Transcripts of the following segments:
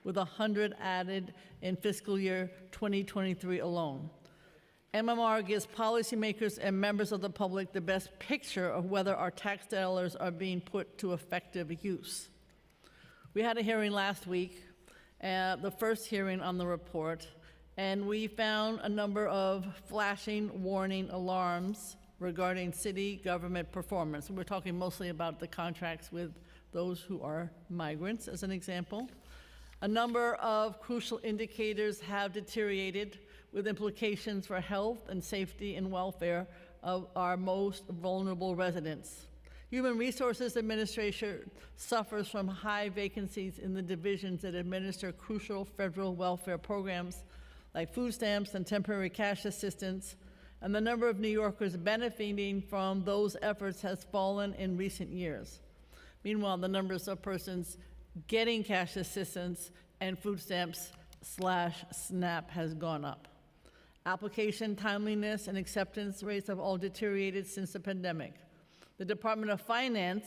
with 100 added in fiscal year 2023 alone. MMR gives policymakers and members of the public the best picture of whether our tax dollars are being put to effective use. We had a hearing last week, the first hearing on the report, and we found a number of flashing warning alarms regarding city government performance. We're talking mostly about the contracts with those who are migrants, as an example. A number of crucial indicators have deteriorated, with implications for health and safety and welfare of our most vulnerable residents. Human Resources Administration suffers from high vacancies in the divisions that administer crucial federal welfare programs like food stamps and temporary cash assistance, and the number of New Yorkers benefiting from those efforts has fallen in recent years. Meanwhile, the numbers of persons getting cash assistance and food stamps / SNAP has gone up. Application timeliness and acceptance rates have all deteriorated since the pandemic. The Department of Finance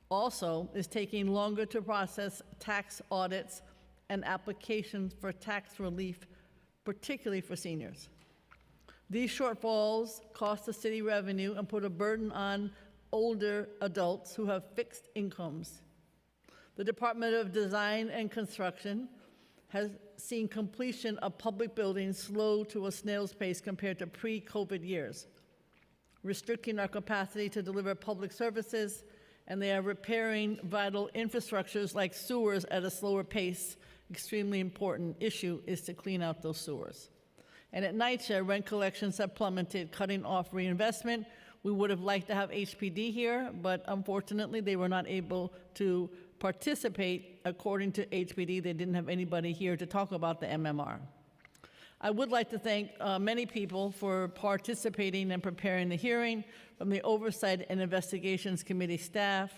also is taking longer to process tax audits and applications for tax relief, particularly for seniors. These shortfalls cost the city revenue and put a burden on older adults who have fixed incomes. The Department of Design and Construction has seen completion of public buildings slow to a snail's pace compared to pre-COVID years, restricting our capacity to deliver public services, and they are repairing vital infrastructures like sewers at a slower pace. Extremely important issue is to clean out those sewers. And at NYCHA, rent collections have plummeted, cutting off reinvestment. We would have liked to have HPD here, but unfortunately they were not able to participate. According to HPD, they didn't have anybody here to talk about the MMR. I would like to thank many people for participating and preparing the hearing, from the Oversight and Investigations Committee staff,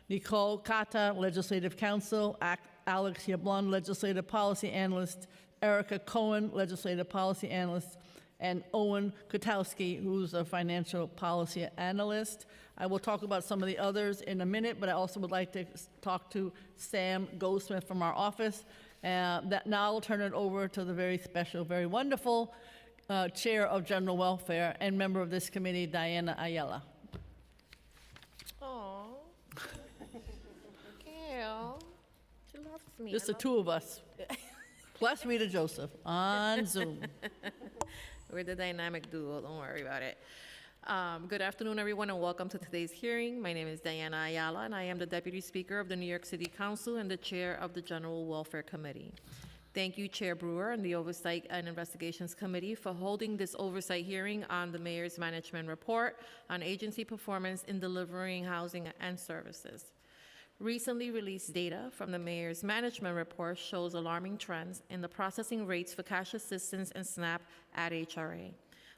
Nicole Kata, Legislative Counsel, Alex Yablon, Legislative Policy Analyst, Erica Cohen, Legislative Policy Analyst, and Owen Kotowski, who's a Financial Policy Analyst. I will talk about some of the others in a minute, but I also would like to talk to Sam Goldsmith from our office. Now I'll turn it over to the very special, very wonderful Chair of General Welfare and member of this committee, Diana Ayala. Oh, Gail, she loves me. Just the two of us, plus Rita Joseph on Zoom. We're the dynamic duo, don't worry about it. Good afternoon, everyone, and welcome to today's hearing. My name is Diana Ayala, and I am the Deputy Speaker of the New York City Council and the Chair of the General Welfare Committee. Thank you, Chair Brewer and the Oversight and Investigations Committee for holding this oversight hearing on the Mayor's Management Report on agency performance in delivering housing and services. Recently released data from the Mayor's Management Report shows alarming trends in the processing rates for cash assistance and SNAP at HRA.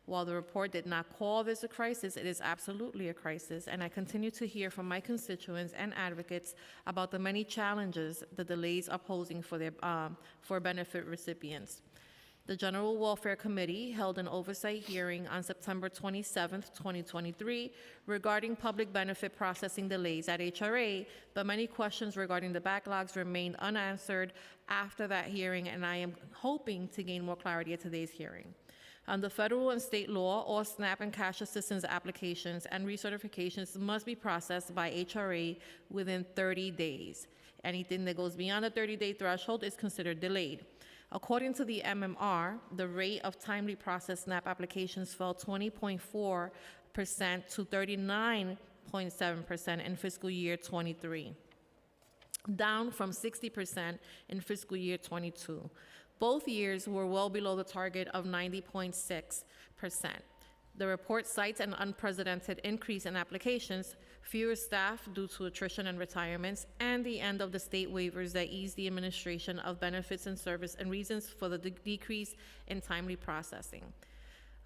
While the report did not call this a crisis, it is absolutely a crisis, and I continue to hear from my constituents and advocates about the many challenges the delays are posing for benefit recipients. The General Welfare Committee held an oversight hearing on September 27, 2023, regarding public benefit processing delays at HRA, but many questions regarding the backlogs remained unanswered after that hearing, and I am hoping to gain more clarity at today's hearing. Under federal and state law, all SNAP and cash assistance applications and recertifications must be processed by HRA within 30 days. Anything that goes beyond the 30-day threshold is considered delayed. According to the MMR, the rate of timely processed SNAP applications fell 20.4% to 39.7% in fiscal year 23, down from 60% in fiscal year 22. Both years were well below the target of 90.6%. The report cites an unprecedented increase in applications, fewer staff due to attrition and retirements, and the end of the state waivers that eased the administration of benefits and service, and reasons for the decrease in timely processing.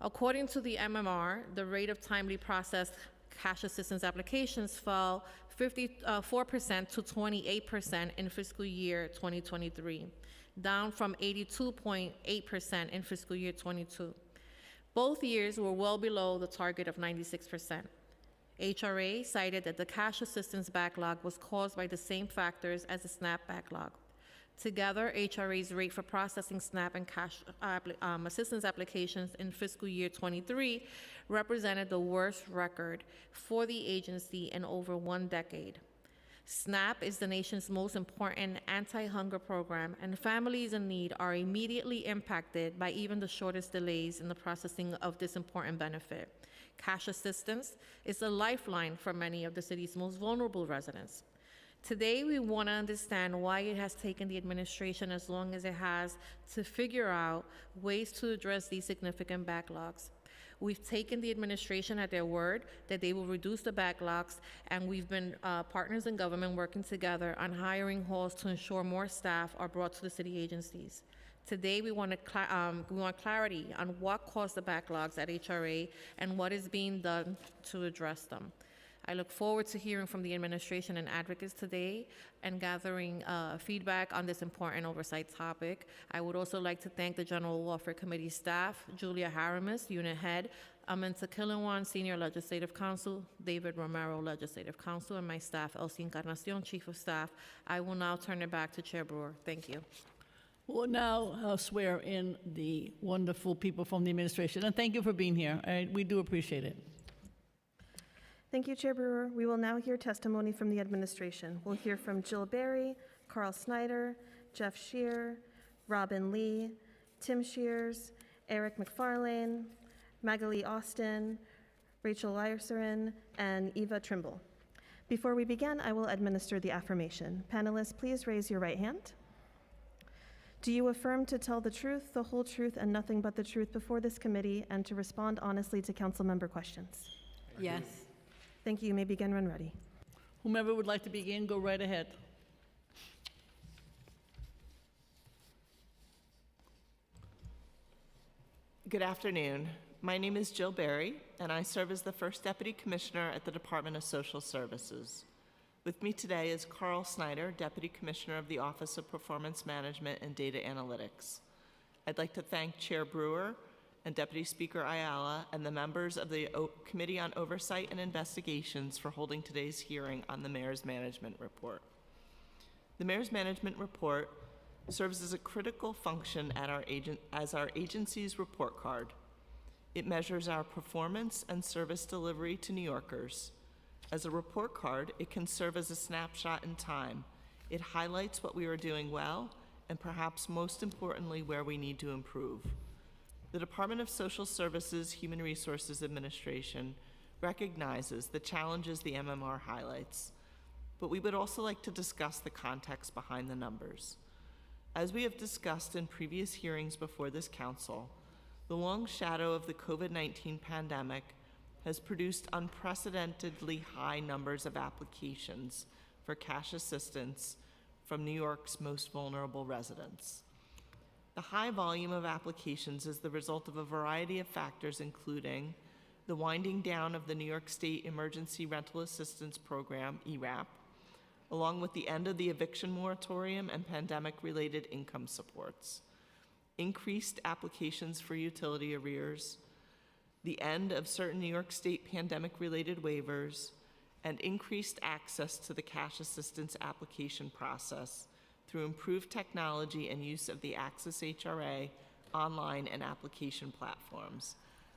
According to the MMR, the rate of timely processed cash assistance applications fell 54% to 28% in fiscal year 2023, down from 82.8% in fiscal year 22. Both years were well below the target of 96%. HRA cited that the cash assistance backlog was caused by the same factors as the SNAP backlog. Together, HRA's rate for processing SNAP and cash assistance applications in fiscal year '23 represented the worst record for the agency in over 1 decade. SNAP is the nation's most important anti-hunger program, and families in need are immediately impacted by even the shortest delays in the processing of this important benefit. Cash assistance is a lifeline for many of the city's most vulnerable residents. Today, we want to understand why it has taken the administration as long as it has to figure out ways to address these significant backlogs. We've taken the administration at their word that they will reduce the backlogs, and we've been partners in government working together on hiring halls to ensure more staff are brought to the city agencies. Today, we want clarity on what caused the backlogs at HRA and what is being done to address them. I look forward to hearing from the administration and advocates today and gathering feedback on this important oversight topic. I would also like to thank the General Welfare Committee staff, Julia Haramis, Unit Head, Aminta Killawan, Senior Legislative Counsel, David Romero, Legislative Counsel, and my staff, Elsie Encarnacion, Chief of Staff. I will now turn it back to Chair Brewer. Thank you. We'll now swear in the wonderful people from the administration, and thank you for being here. We do appreciate it. Thank you, Chair Brewer. We will now hear testimony from the administration. We'll hear from Jill Berry, Carl Snyder, Jeff Shear, Robin Lee, Tim Shears, Eric McFarlane, Magali Austin, Rachel Lyerserin, and Eva Trimble. Before we begin, I will administer the affirmation. Panelists, please raise your right hand. Do you affirm to tell the truth, the whole truth, and nothing but the truth before this committee and to respond honestly to council member questions? Yes. Thank you. You may begin when ready. Whomever would like to begin, go right ahead. Good afternoon. My name is Jill Berry, and I serve as the First Deputy Commissioner at the Department of Social Services. With me today is Carl Snyder, Deputy Commissioner of the Office of Performance Management and Data Analytics. I'd like to thank Chair Brewer and Deputy Speaker Ayala and the members of the Committee on Oversight and Investigations for holding today's hearing on the Mayor's Management Report. The Mayor's Management Report serves as a critical function as our agency's report card. It measures our performance and service delivery to New Yorkers. As a report card, it can serve as a snapshot in time. It highlights what we are doing well and perhaps most importantly, where we need to improve. The Department of Social Services Human Resources Administration recognizes the challenges the MMR highlights, but we would also like to discuss the context behind the numbers. As we have discussed in previous hearings before this council, the long shadow of the COVID-19 pandemic has produced unprecedentedly high numbers of applications for cash assistance from New York's most vulnerable residents. The high volume of applications is the result of a variety of factors, including the winding down of the New York State Emergency Rental Assistance Program, ERAP, along with the end of the eviction moratorium and pandemic-related income supports, increased applications for utility arrears, the end of certain New York State pandemic-related waivers, and increased access to the cash assistance application process through improved technology and use of the Access HRA online and application platforms,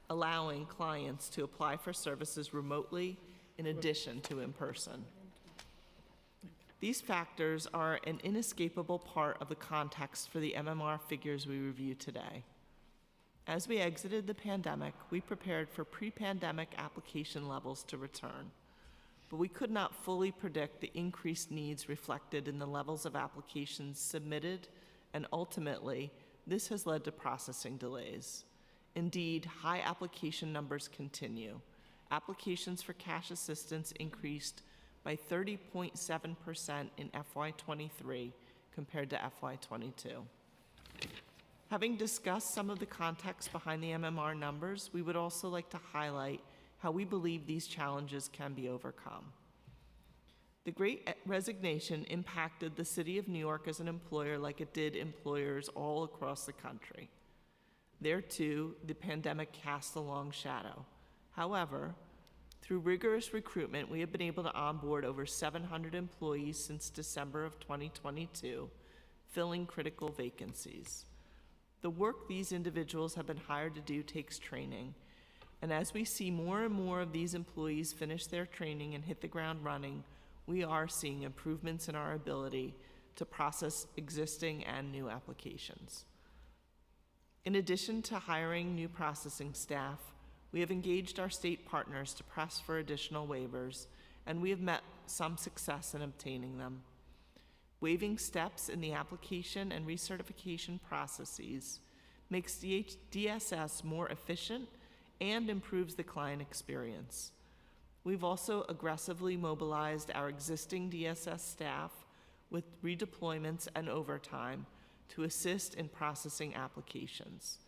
allowing clients to apply for services remotely in addition to in person. These factors are an inescapable part of the context for the MMR figures we review today. As we exited the pandemic, we prepared for pre-pandemic application levels to return, but we could not fully predict the increased needs reflected in the levels of applications submitted, and ultimately, this has led to processing delays. Indeed, high application numbers continue. Applications for cash assistance increased by 30.7% in FY23 compared to FY22. Having discussed some of the context behind the MMR numbers, we would also like to highlight how we believe these challenges can be overcome. The Great Resignation impacted the city of New York as an employer like it did employers all across the country. There too, the pandemic cast a long shadow. However, through rigorous recruitment, we have been able to onboard over 700 employees since December of 2022, filling critical vacancies. The work these individuals have been hired to do takes training, and as we see more and more of these employees finish their training and hit the ground running, we are seeing improvements in our ability to process existing and new applications. In addition to hiring new processing staff, we have engaged our state partners to press for additional waivers, and we have met some success in obtaining them. Waiving steps in the application and recertification processes makes DSS more efficient and improves the client experience. We've also aggressively mobilized our existing DSS staff with redeployments and overtime to assist in processing applications.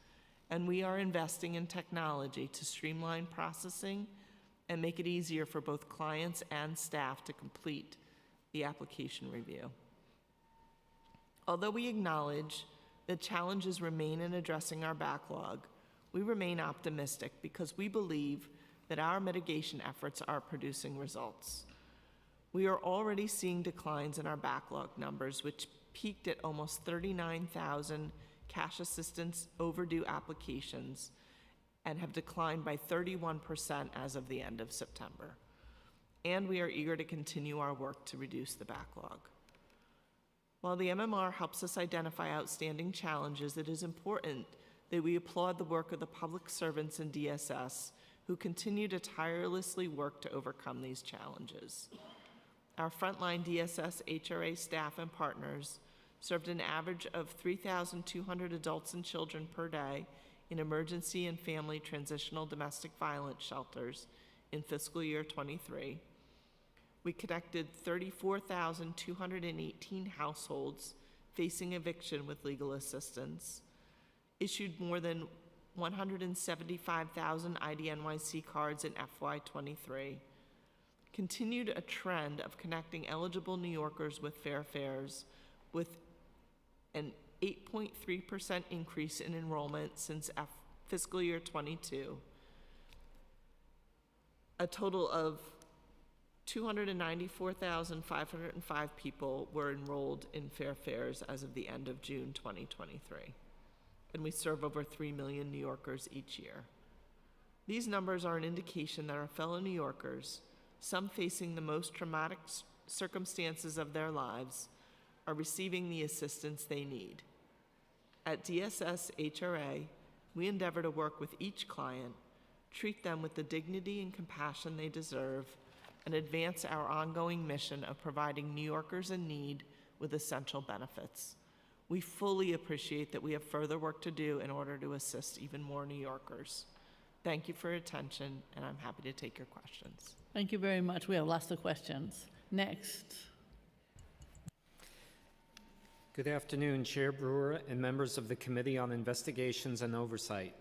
And we are investing in technology to streamline processing and make it easier for both clients and staff to complete the application review. Although we acknowledge that challenges remain in addressing our backlog, we remain optimistic because we believe that our mitigation efforts are producing results. We are already seeing declines in our backlog numbers, which peaked at almost 39,000 cash assistance overdue applications and have declined by 31% as of the end of September. And we are eager to continue our work to reduce the backlog. While the MMR helps us identify outstanding challenges, it is important that we applaud the work of the public servants in DSS who continue to tirelessly work to overcome these challenges. Our frontline DSS HRA staff and partners served an average of 3,200 adults and children per day in emergency and family transitional domestic violence shelters in fiscal year 23. We connected 34,218 households facing eviction with legal assistance, issued more than 175,000 IDNYC cards in FY23, continued a trend of connecting eligible New Yorkers with fair fares with an 8.3% increase in enrollment since fiscal year 22. A total of 294,505 people were enrolled in fair fares as of the end of June 2023. And we serve over 3 million New Yorkers each year. These numbers are an indication that our fellow New Yorkers, some facing the most traumatic circumstances of their lives, are receiving the assistance they need. At DSS HRA, we endeavor to work with each client, treat them with the dignity and compassion they deserve, and advance our ongoing mission of providing New Yorkers in need with essential benefits. We fully appreciate that we have further work to do in order to assist even more New Yorkers. Thank you for your attention, and I'm happy to take your questions. Thank you very much. We have lots of questions. Next. Good afternoon, Chair Brewer and members of the Committee on Investigations and Oversight.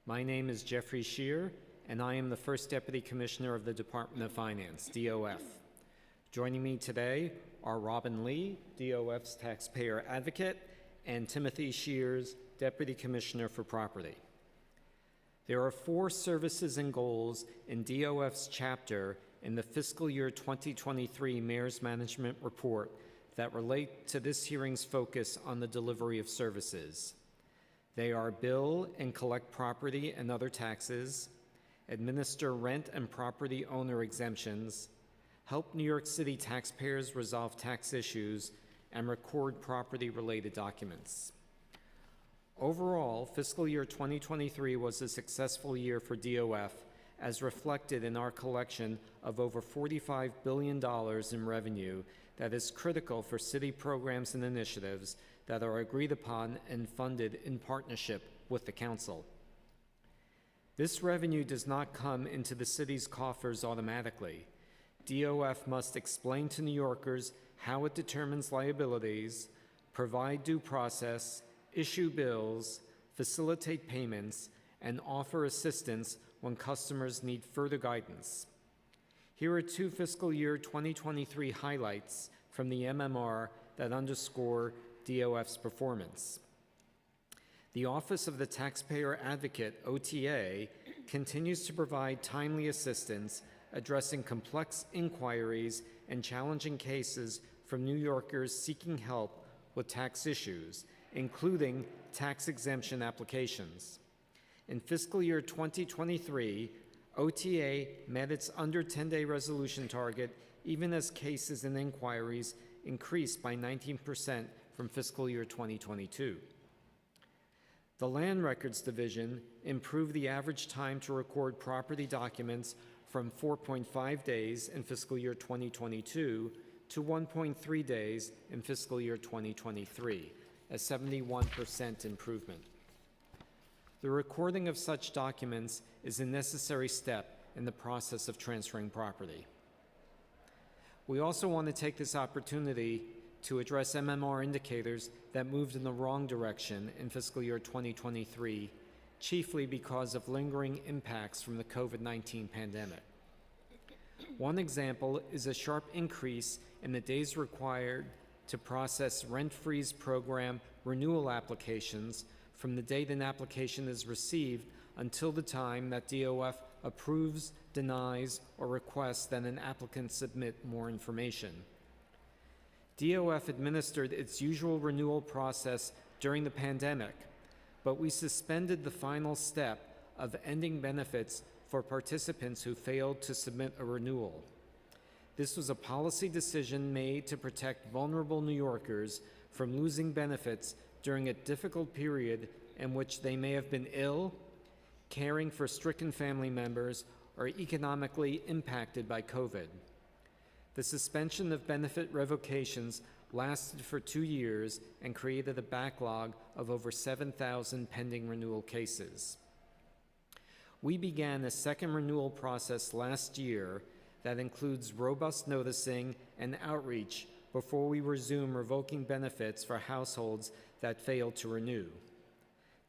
My name is Jeffrey Shear, and I am the First Deputy Commissioner of the Department of Finance, DOF. Joining me today are Robin Lee, DOF's Taxpayer Advocate, and Timothy Shears, Deputy Commissioner for Property. There are 4 services and goals in DOF's chapter in the fiscal year 2023 Mayor's Management Report that relate to this hearing's focus on the delivery of services. They are bill and collect property and other taxes, administer rent and property owner exemptions, help New York City taxpayers resolve tax issues, and record property-related documents. Overall, fiscal year 2023 was a successful year for DOF, as reflected in our collection of over $45 billion in revenue that is critical for city programs and initiatives that are agreed upon and funded in partnership with the Council. This revenue does not come into the city's coffers automatically. DOF must explain to New Yorkers how it determines liabilities, provide due process, issue bills, facilitate payments, and offer assistance when customers need further guidance. Here are 2 fiscal year 2023 highlights from the MMR that underscore DOF's performance. The Office of the Taxpayer Advocate, OTA, continues to provide timely assistance addressing complex inquiries and challenging cases from New Yorkers seeking help with tax issues, including tax exemption applications. In fiscal year 2023, OTA met its under 10-day resolution target, even as cases and inquiries increased by 19% from fiscal year 2022. The Land Records Division improved the average time to record property documents from 4.5 days in fiscal year 2022 to 1.3 days in fiscal year 2023, a 71% improvement. The recording of such documents is a necessary step in the process of transferring property. We also want to take this opportunity to address MMR indicators that moved in the wrong direction in fiscal year 2023, chiefly because of lingering impacts from the COVID-19 pandemic. One example is a sharp increase in the days required to process rent freeze program renewal applications from the date an application is received until the time that DOF approves, denies, or requests that an applicant submit more information. DOF administered its usual renewal process during the pandemic, but we suspended the final step of ending benefits for participants who failed to submit a renewal. This was a policy decision made to protect vulnerable New Yorkers from losing benefits during a difficult period in which they may have been ill, caring for stricken family members, or economically impacted by COVID. The suspension of benefit revocations lasted for 2 years and created a backlog of over 7,000 pending renewal cases. We began a second renewal process last year that includes robust noticing and outreach before we resume revoking benefits for households that fail to renew.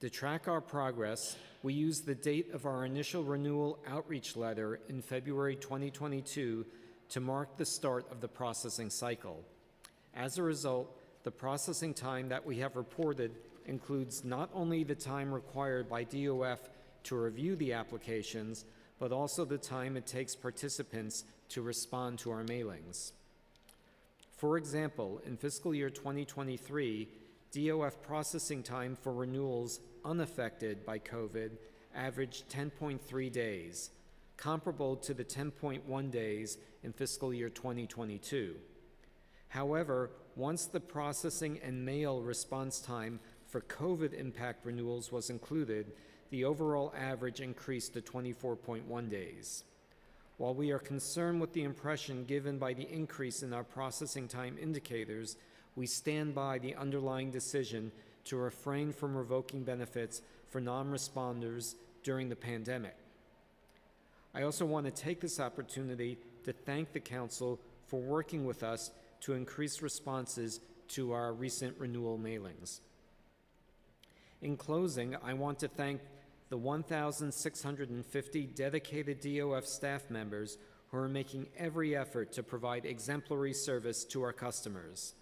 To track our progress, we used the date of our initial renewal outreach letter in February 2022 to mark the start of the processing cycle. As a result, the processing time that we have reported includes not only the time required by DOF to review the applications, but also the time it takes participants to respond to our mailings. For example, in fiscal year 2023, DOF processing time for renewals unaffected by COVID averaged 10.3 days, comparable to the 10.1 days in fiscal year 2022. However, once the processing and mail response time for COVID impact renewals was included, the overall average increased to 24.1 days. While we are concerned with the impression given by the increase in our processing time indicators, we stand by the underlying decision to refrain from revoking benefits for non-responders during the pandemic. I also want to take this opportunity to thank the Council for working with us to increase responses to our recent renewal mailings. In closing, I want to thank the 1,650 dedicated DOF staff members who are making every effort to provide exemplary service to our customers.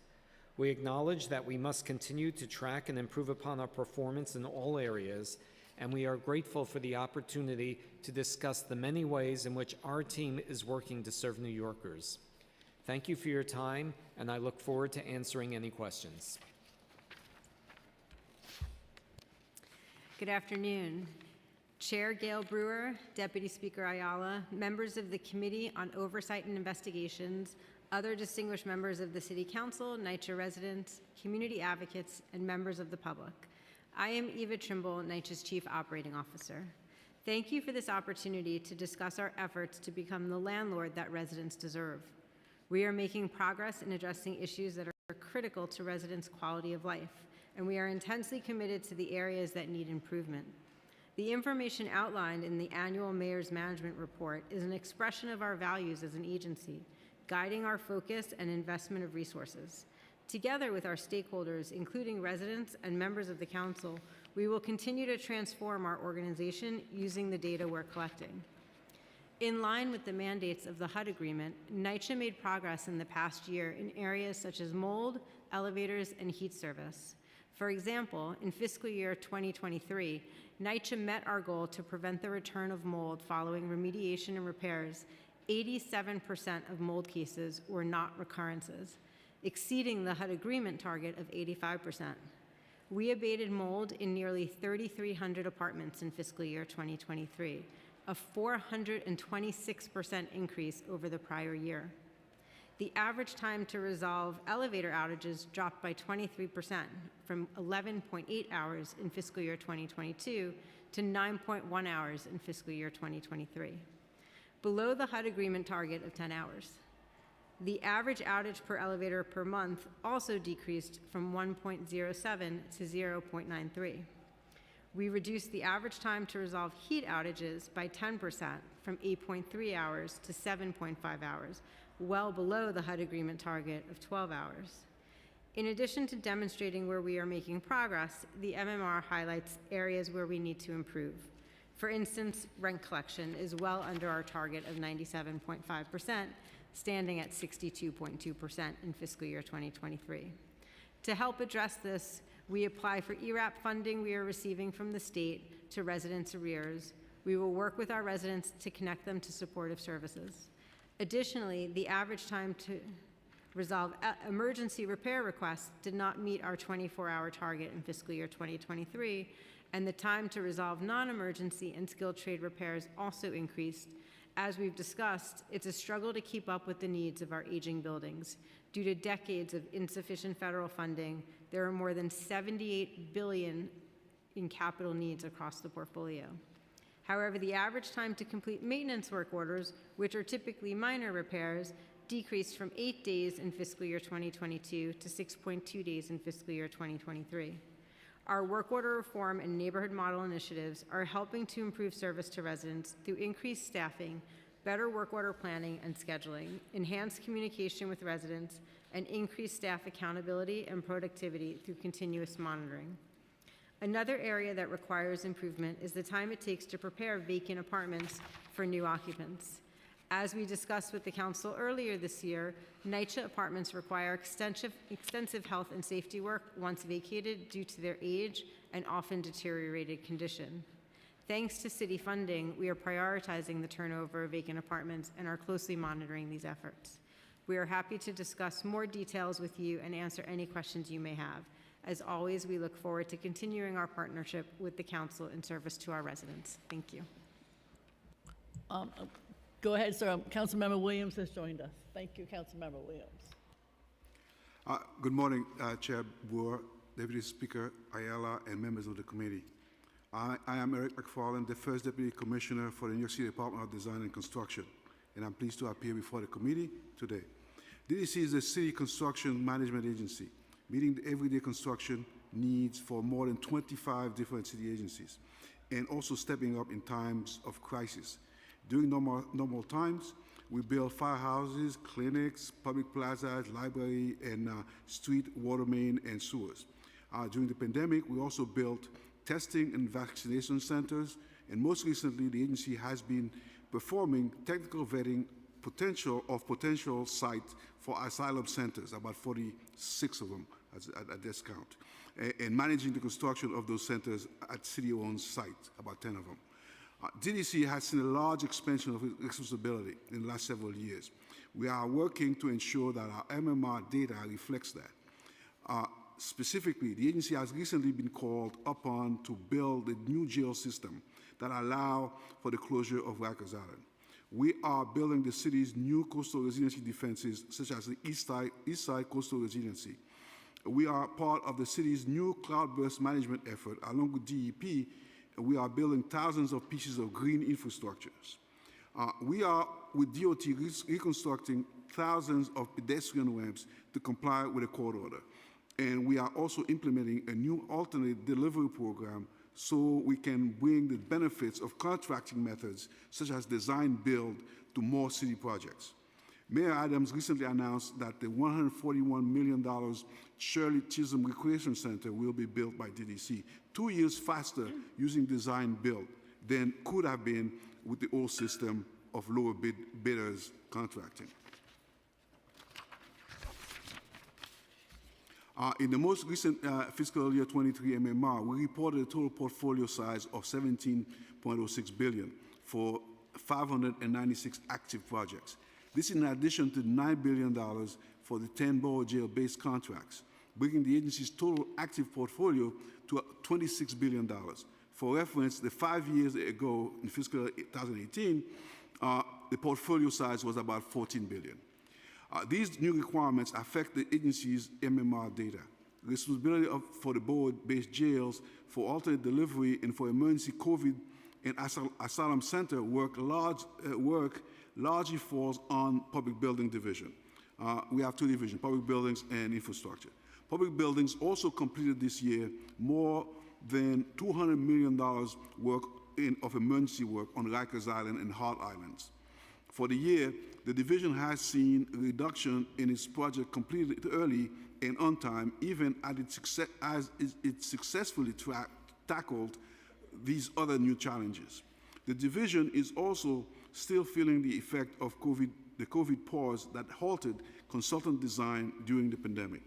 We acknowledge that we must continue to track and improve upon our performance in all areas, and we are grateful for the opportunity to discuss the many ways in which our team is working to serve New Yorkers. Thank you for your time, and I look forward to answering any questions. Good afternoon. Chair Gail Brewer, Deputy Speaker Ayala, members of the Committee on Oversight and Investigations, other distinguished members of the City Council, NYCHA residents, community advocates, and members of the public. I am Eva Trimble, NYCHA's Chief Operating Officer. Thank you for this opportunity to discuss our efforts to become the landlord that residents deserve. We are making progress in addressing issues that are critical to residents' quality of life, and we are intensely committed to the areas that need improvement. The information outlined in the annual Mayor's Management Report is an expression of our values as an agency, guiding our focus and investment of resources. Together with our stakeholders, including residents and members of the Council, we will continue to transform our organization using the data we're collecting. In line with the mandates of the HUD agreement, NYCHA made progress in the past year in areas such as mold, elevators, and heat service. For example, in fiscal year 2023, NYCHA met our goal to prevent the return of mold following remediation and repairs. 87% of mold cases were not recurrences. exceeding the HUD agreement target of 85%. We abated mold in nearly 3,300 apartments in fiscal year 2023, a 426% increase over the prior year. The average time to resolve elevator outages dropped by 23%, from 11.8 hours in fiscal year 2022 to 9.1 hours in fiscal year 2023, below the HUD agreement target of 10 hours. The average outage per elevator per month also decreased from 1.07 to 0.93. We reduced the average time to resolve heat outages by 10%, from 8.3 hours to 7.5 hours, well below the HUD agreement target of 12 hours. In addition to demonstrating where we are making progress, the MMR highlights areas where we need to improve. For instance, rent collection is well under our target of 97.5%, standing at 62.2% in fiscal year 2023. To help address this, we apply for ERAP funding we are receiving from the state to residents' arrears. We will work with our residents to connect them to supportive services. Additionally, the average time to resolve emergency repair requests did not meet our 24-hour target in fiscal year 2023, and the time to resolve non-emergency and skilled trade repairs also increased. As we've discussed, it's a struggle to keep up with the needs of our aging buildings. Due to decades of insufficient federal funding, there are more than $78 billion in capital needs across the portfolio. However, the average time to complete maintenance work orders, which are typically minor repairs, decreased from 8 days in fiscal year 2022 to 6.2 days in fiscal year 2023. Our work order reform and neighborhood model initiatives are helping to improve service to residents through increased staffing, better work order planning and scheduling, enhanced communication with residents, and increased staff accountability and productivity through continuous monitoring. Another area that requires improvement is the time it takes to prepare vacant apartments for new occupants. As we discussed with the council earlier this year, NYCHA apartments require extensive health and safety work once vacated due to their age and often deteriorated condition. Thanks to city funding, we are prioritizing the turnover of vacant apartments and are closely monitoring these efforts. We are happy to discuss more details with you and answer any questions you may have. As always, we look forward to continuing our partnership with the council in service to our residents. Thank you. Go ahead, sir. Councilmember Williams has joined us. Thank you, Councilmember Williams. Good morning, Chair Boer, Deputy Speaker Ayala, and members of the committee. I am Eric McFarland, the first Deputy Commissioner for the New York City Department of Design and Construction, and I'm pleased to appear before the committee today. DDC is a city construction management agency, meeting the everyday construction needs for more than 25 different city agencies, and also stepping up in times of crisis. During normal times, we build firehouses, clinics, public plazas, library, and street, water main, and sewers. During the pandemic, we also built testing and vaccination centers, and most recently, the agency has been performing technical vetting potential sites for asylum centers, about 46 of them at this count, and managing the construction of those centers at city-owned sites, about 10 of them. DDC has seen a large expansion of accessibility in the last several years. We are working to ensure that our MMR data reflects that. Specifically, the agency has recently been called upon to build a new jail system that allow for the closure of Rikers Island. We are building the city's new coastal resiliency defenses, such as the East Side Coastal Resiliency. We are part of the city's new cloudburst management effort, along with DEP. We are building thousands of pieces of green infrastructures. We are, with DOT, reconstructing thousands of pedestrian ramps to comply with a court order. And we are also implementing a new alternate delivery program so we can bring the benefits of contracting methods, such as design-build, to more city projects. Mayor Adams recently announced that the $141 million Shirley Chisholm Recreation Center will be built by DDC, 2 years faster using design-build than could have been with the old system of lower bidders contracting. In the most recent fiscal year 23 MMR, we reported a total portfolio size of $17.06 billion for 596 active projects. This is in addition to $9 billion for the 10 borough jail-based contracts, bringing the agency's total active portfolio to $26 billion. For reference, the 5 years ago, in fiscal 2018, the portfolio size was about $14 billion. These new requirements affect the agency's MMR data. Responsibility for the board-based jails for alternate delivery and for emergency COVID and asylum center work largely falls on Public Building Division. We have two divisions, Public Buildings and Infrastructure. Public Buildings also completed this year more than $200 million of emergency work on Rikers Island and Hart Islands. For the year, the division has seen a reduction in its project completed early and on time, even as it successfully tackled these other new challenges. The division is also still feeling the effect of the COVID pause that halted consultant design during the pandemic.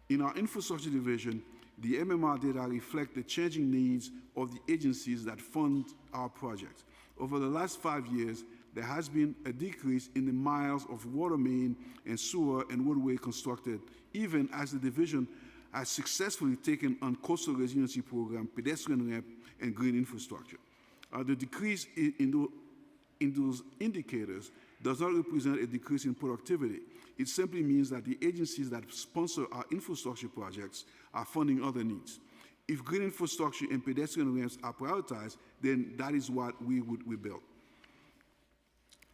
In our infrastructure division, the MMR data reflect the changing needs of the agencies that fund our projects. Over the last 5 years, there has been a decrease in the miles of water main and sewer and roadway constructed, even as the division has successfully taken on coastal resiliency program, pedestrian ramp, and green infrastructure. The decrease in those indicators does not represent a decrease in productivity. It simply means that the agencies that sponsor our infrastructure projects are funding other needs. If green infrastructure and pedestrian ramps are prioritized, then that is what we build.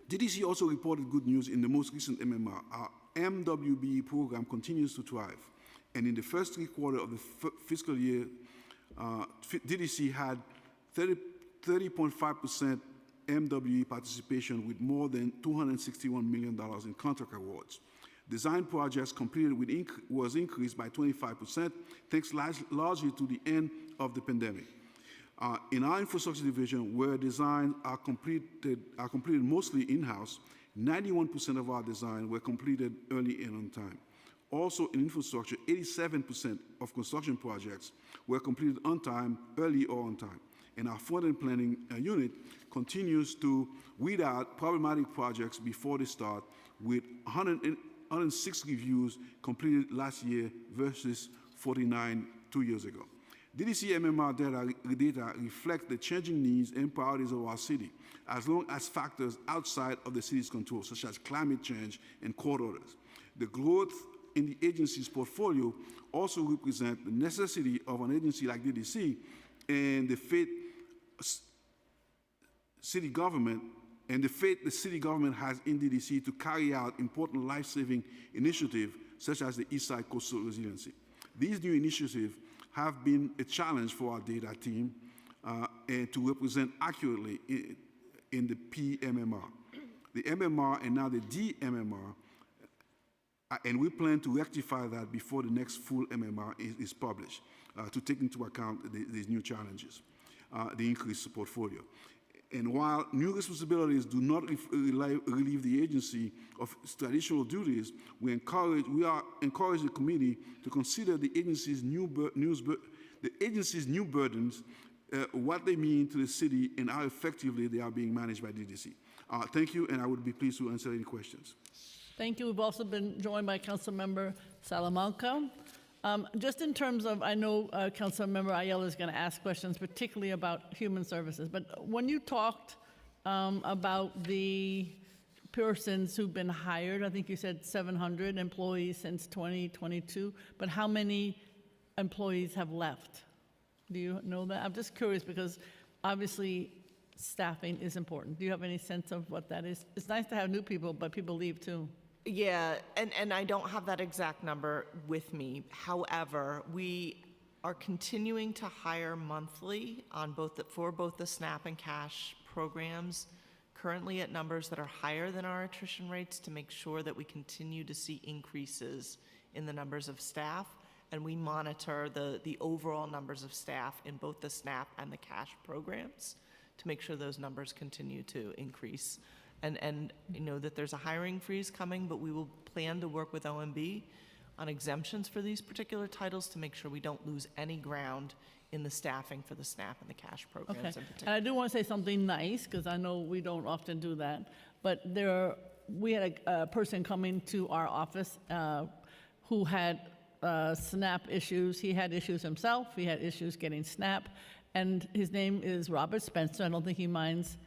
DDC also reported good news in the most recent MMR. Our MWBE program continues to thrive, and in the first 3 quarters of the fiscal year, DDC had 30.5% MWE participation with more than $261 million in contract awards. Design projects completed was increased by 25%, thanks largely to the end of the pandemic. In our infrastructure division, where designs are completed mostly in-house, 91% of our designs were completed early and on time. Also in infrastructure, 87% of construction projects were completed on time, early or on time. And our front-end planning unit continues to weed out problematic projects before they start, with 106 reviews completed last year versus 49 2 years ago. DDC MMR data reflect the changing needs and priorities of our city, as long as factors outside of the city's control, such as climate change and court orders. The growth in the agency's portfolio also represent the necessity of an agency like DDC and the faith city government and the faith the city government has in DDC to carry out important life-saving initiatives such as the Eastside Coastal Resiliency. These new initiatives have been a challenge for our data team and to represent accurately in the PMMR. The MMR and now the DMMR, and we plan to rectify that before the next full MMR is published to take into account these new challenges, the increased portfolio. And while new responsibilities do not relieve the agency of traditional duties, we are encouraging the committee to consider the agency's new burdens, what they mean to the city, and how effectively they are being managed by DDC. Thank you, and I would be pleased to answer any questions. Thank you. We've also been joined by Councilmember Salamanca. Just in terms of, I know Councilmember Ayala is going to ask questions, particularly about human services, but when you talked about the persons who've been hired, I think you said 700 employees since 2022, but how many employees have left? Do you know that? I'm just curious because obviously staffing is important. Do you have any sense of what that is? It's nice to have new people, but people leave too. Yeah, and I don't have that exact number with me. However, we are continuing to hire monthly on for both the SNAP and cash programs, currently at numbers that are higher than our attrition rates, to make sure that we continue to see increases in the numbers of staff, and we monitor the overall numbers of staff in both the SNAP and the cash programs to make sure those numbers continue to increase. And you know that there's a hiring freeze coming, but we will plan to work with OMB on exemptions for these particular titles to make sure we don't lose any ground in the staffing for the SNAP and the cash programs in particular. And I do want to say something nice, because I know we don't often do that, but there are we had a person coming to our office who had SNAP issues. He had issues himself. He had issues getting SNAP. And his name is Robert Spencer. I don't think he minds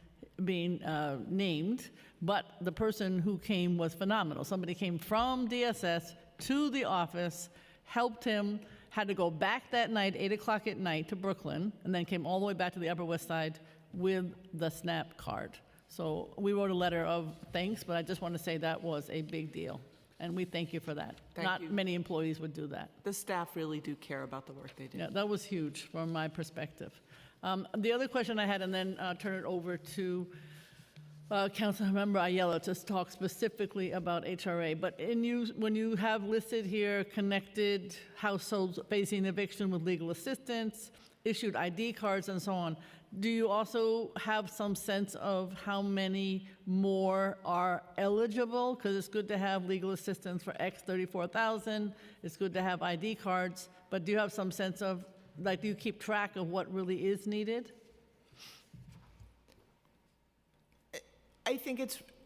being named. But the person who came was phenomenal. Somebody came from DSS to the office, helped him, had to go back that night, 8 o'clock at night, to Brooklyn, and then came all the way back to the Upper West Side with the SNAP card. So we wrote a letter of thanks, but I just want to say that was a big deal. And we thank you for that. Thank you. Not many employees would do that. The staff really do care about the work they do. Yeah, that was huge from my perspective. The other question I had, and then turn it over to Councilmember Ayala to talk specifically about HRA. But when you have listed here connected households facing eviction with legal assistance, issued ID cards, and so on, do you also have some sense of how many more are eligible? Because it's good to have legal assistance for X 34,000. It's good to have ID cards. But do you have some sense of, like, do you keep track of what really is needed?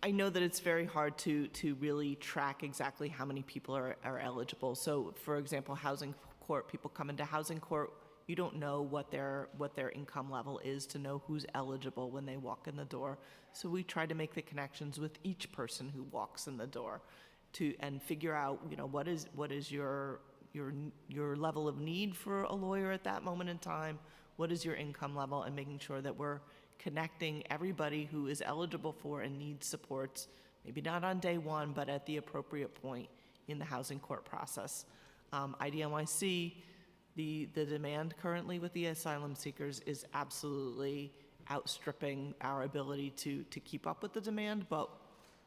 I know that it's very hard to really track exactly how many people are eligible. So, for example, housing court, people come into housing court, you don't know what their income level is to know who's eligible when they walk in the door. So we try to make the connections with each person who walks in the door and figure out, what is your level of need for a lawyer at that moment in time, what is your income level, and making sure that we're connecting everybody who is eligible for and needs supports, maybe not on day one, but at the appropriate point in the housing court process. IDNYC, the demand currently with the asylum seekers is absolutely outstripping our ability to keep up with the demand, but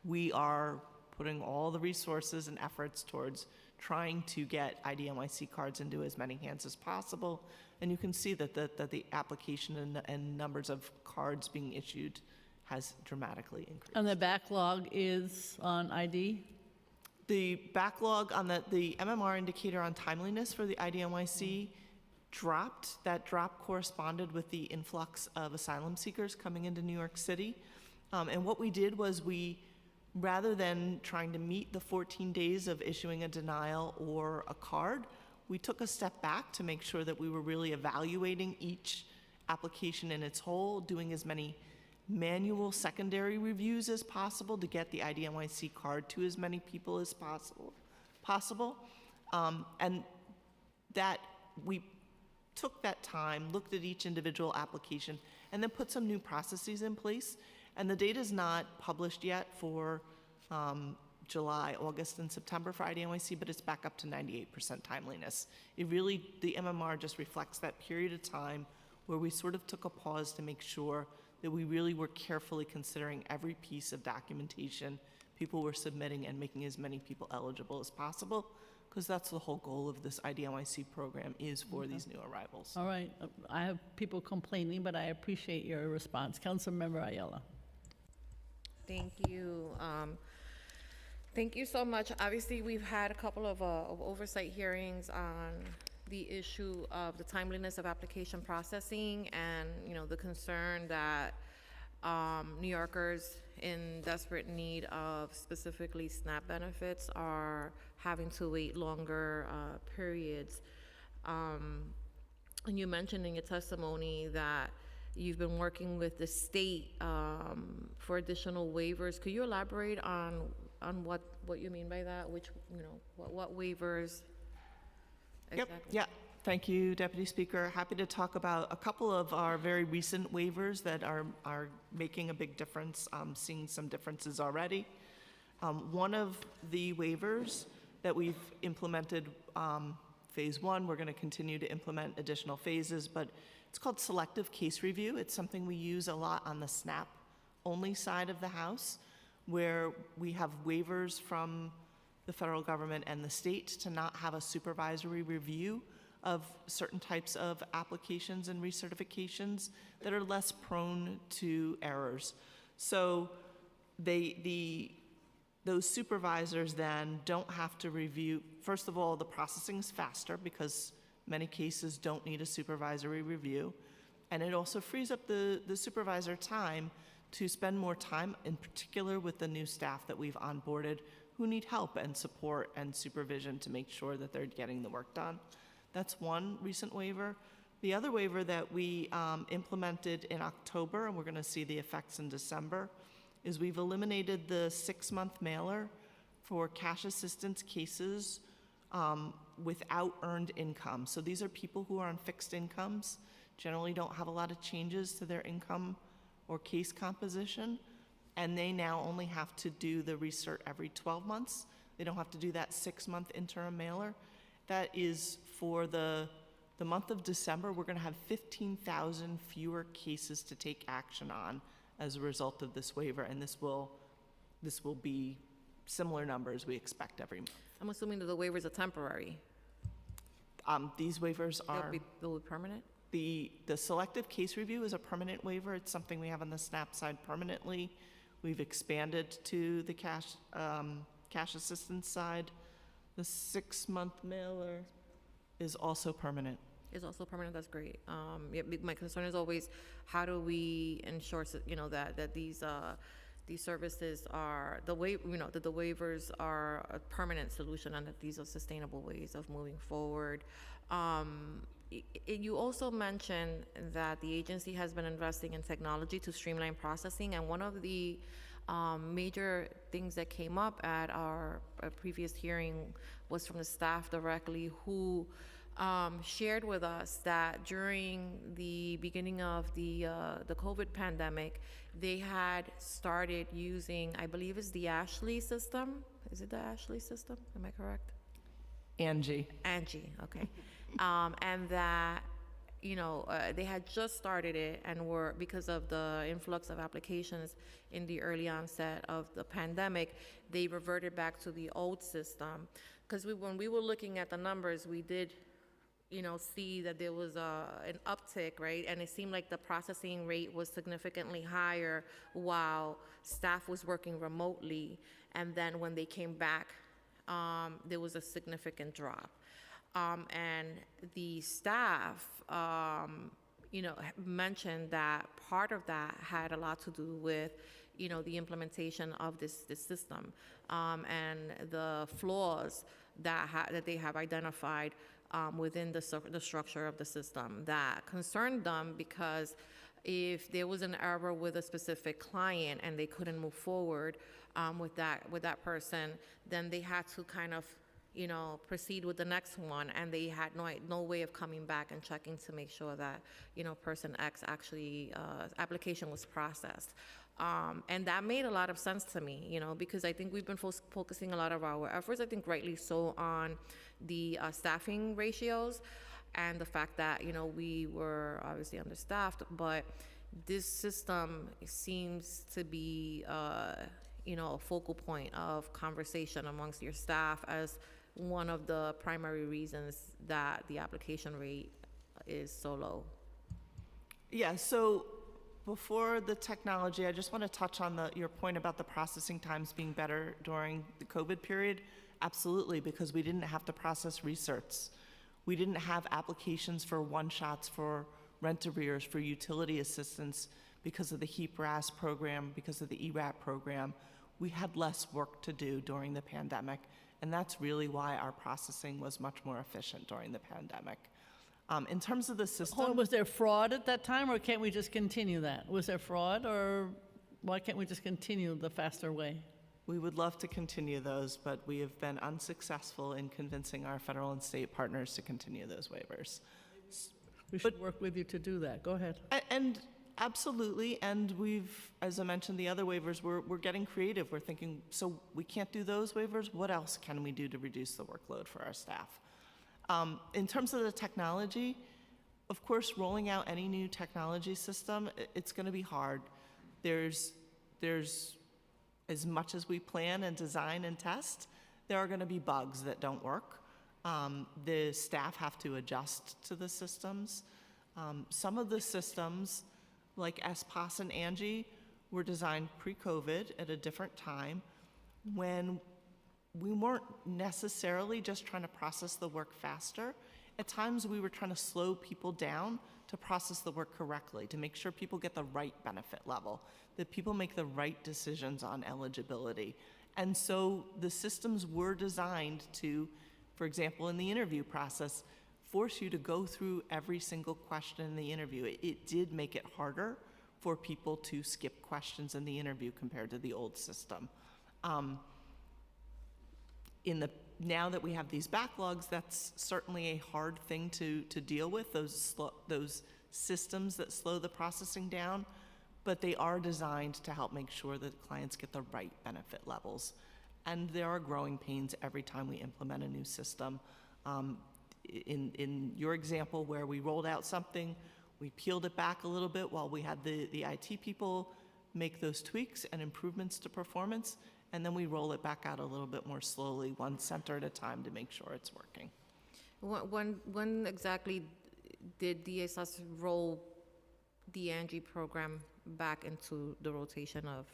we are putting all the resources and efforts towards trying to get IDNYC cards into as many hands as possible. And you can see that the application and numbers of cards being issued has dramatically increased. And the backlog is on ID? The backlog on the MMR indicator on timeliness for the IDNYC dropped. That drop corresponded with the influx of asylum seekers coming into New York City. And what we did was rather than trying to meet the 14 days of issuing a denial or a card, we took a step back to make sure that we were really evaluating each application in its whole, doing as many manual secondary reviews as possible to get the IDNYC card to as many people as possible. And that we took that time, looked at each individual application, and then put some new processes in place. And the data is not published yet for July, August, and September for IDNYC, but it's back up to 98% timeliness. The MMR just reflects that period of time where we sort of took a pause to make sure that we really were carefully considering every piece of documentation people were submitting and making as many people eligible as possible, because that's the whole goal of this IDNYC program is for these new arrivals. All right. I have people complaining, but I appreciate your response. Councilmember Ayala. Thank you. Thank you so much. Obviously, we've had a couple of oversight hearings on the issue of the timeliness of application processing and, the concern that New Yorkers in desperate need of specifically SNAP benefits are having to wait longer periods. And you mentioned in your testimony that you've been working with the state for additional waivers. Could you elaborate on what you mean by that? Which, what waivers exactly? Yep, yeah. Thank you, Deputy Speaker. Happy to talk about a couple of our very recent waivers that are making a big difference, seeing some differences already. One of the waivers that we've implemented, phase one, we're going to continue to implement additional phases, but it's called selective case review. It's something we use a lot on the SNAP only side of the house, where we have waivers from the federal government and the state to not have a supervisory review of certain types of applications and recertifications that are less prone to errors. So those supervisors then don't have to review. First of all, the processing is faster because many cases don't need a supervisory review. And it also frees up the supervisor time to spend more time, in particular with the new staff that we've onboarded who need help and support and supervision to make sure that they're getting the work done. That's one recent waiver. The other waiver that we implemented in October, and we're going to see the effects in December, is we've eliminated the 6-month mailer for cash assistance cases without earned income. So these are people who are on fixed incomes, generally don't have a lot of changes to their income or case composition, and they now only have to do the recert every 12 months. They don't have to do that 6-month interim mailer. That is for the month of December. We're going to have 15,000 fewer cases to take action on as a result of this waiver, and this will be similar numbers we expect every month. I'm assuming that the waivers are temporary. These waivers are, They'll be permanent? the selective case review is a permanent waiver. It's something we have on the SNAP side permanently. We've expanded to the cash assistance side. The 6-month mailer is also permanent. Is also permanent. That's great. My concern is always how do we ensure that these services are that the waivers are a permanent solution and that these are sustainable ways of moving forward. You also mentioned that the agency has been investing in technology to streamline processing, and one of the major things that came up at our previous hearing was from the staff directly, who shared with us that during the beginning of the COVID pandemic, they had started using, I believe it's the Ashley system. Is it the Ashley system? Am I correct? Angie, okay. And that, they had just started it and were, because of the influx of applications in the early onset of the pandemic, they reverted back to the old system. Because when we were looking at the numbers, we did, see that there was an uptick, right? And it seemed like the processing rate was significantly higher while staff was working remotely. And then when they came back, there was a significant drop. And the staff, mentioned that part of that had a lot to do with, the implementation of this system, and the flaws that they have identified within the structure of the system that concerned them, because if there was an error with a specific client and they couldn't move forward with that person, then they had to kind of proceed with the next one, and they had no way of coming back and checking to make sure that person X actually application was processed. And that made a lot of sense to me, because I think we've been focusing a lot of our efforts, I think rightly so, on the staffing ratios and the fact that, we were obviously understaffed, but this system seems to be, a focal point of conversation amongst your staff as one of the primary reasons that the application rate is so low. Yeah, so before the technology, I just want to touch on your point about the processing times being better during the COVID period. Absolutely, because we didn't have to process recerts. We didn't have applications for one-shots for rent arrears, for utility assistance because of the HEAP RAS program, because of the ERAP program. We had less work to do during the pandemic, and that's really why our processing was much more efficient during the pandemic. In terms of the system... Was there fraud at that time, or can't we just continue that? Was there fraud, or why can't we just continue the faster way? We would love to continue those, but we have been unsuccessful in convincing our federal and state partners to continue those waivers. We should work with you to do that. Go ahead. And absolutely, and we've, as I mentioned, the other waivers, we're getting creative. We're thinking, so we can't do those waivers, what else can we do to reduce the workload for our staff? In terms of the technology, of course, rolling out any new technology system, it's going to be hard. There's as much as we plan and design and test, there are going to be bugs that don't work. The staff have to adjust to the systems. Some of the systems, like SPOS and Angie, were designed pre-COVID at a different time when we weren't necessarily just trying to process the work faster. At times we were trying to slow people down to process the work correctly, to make sure people get the right benefit level, that people make the right decisions on eligibility. And so the systems were designed to, for example, in the interview process, force you to go through every single question in the interview. It did make it harder for people to skip questions in the interview compared to the old system. Now that we have these backlogs, that's certainly a hard thing to deal with, those systems that slow the processing down, but they are designed to help make sure that clients get the right benefit levels. And there are growing pains every time we implement a new system. In your example where we rolled out something, we peeled it back a little bit while we had the IT people make those tweaks and improvements to performance, and then we roll it back out a little bit more slowly, one center at a time, to make sure it's working. When exactly did DSS roll the Angie program back into the rotation of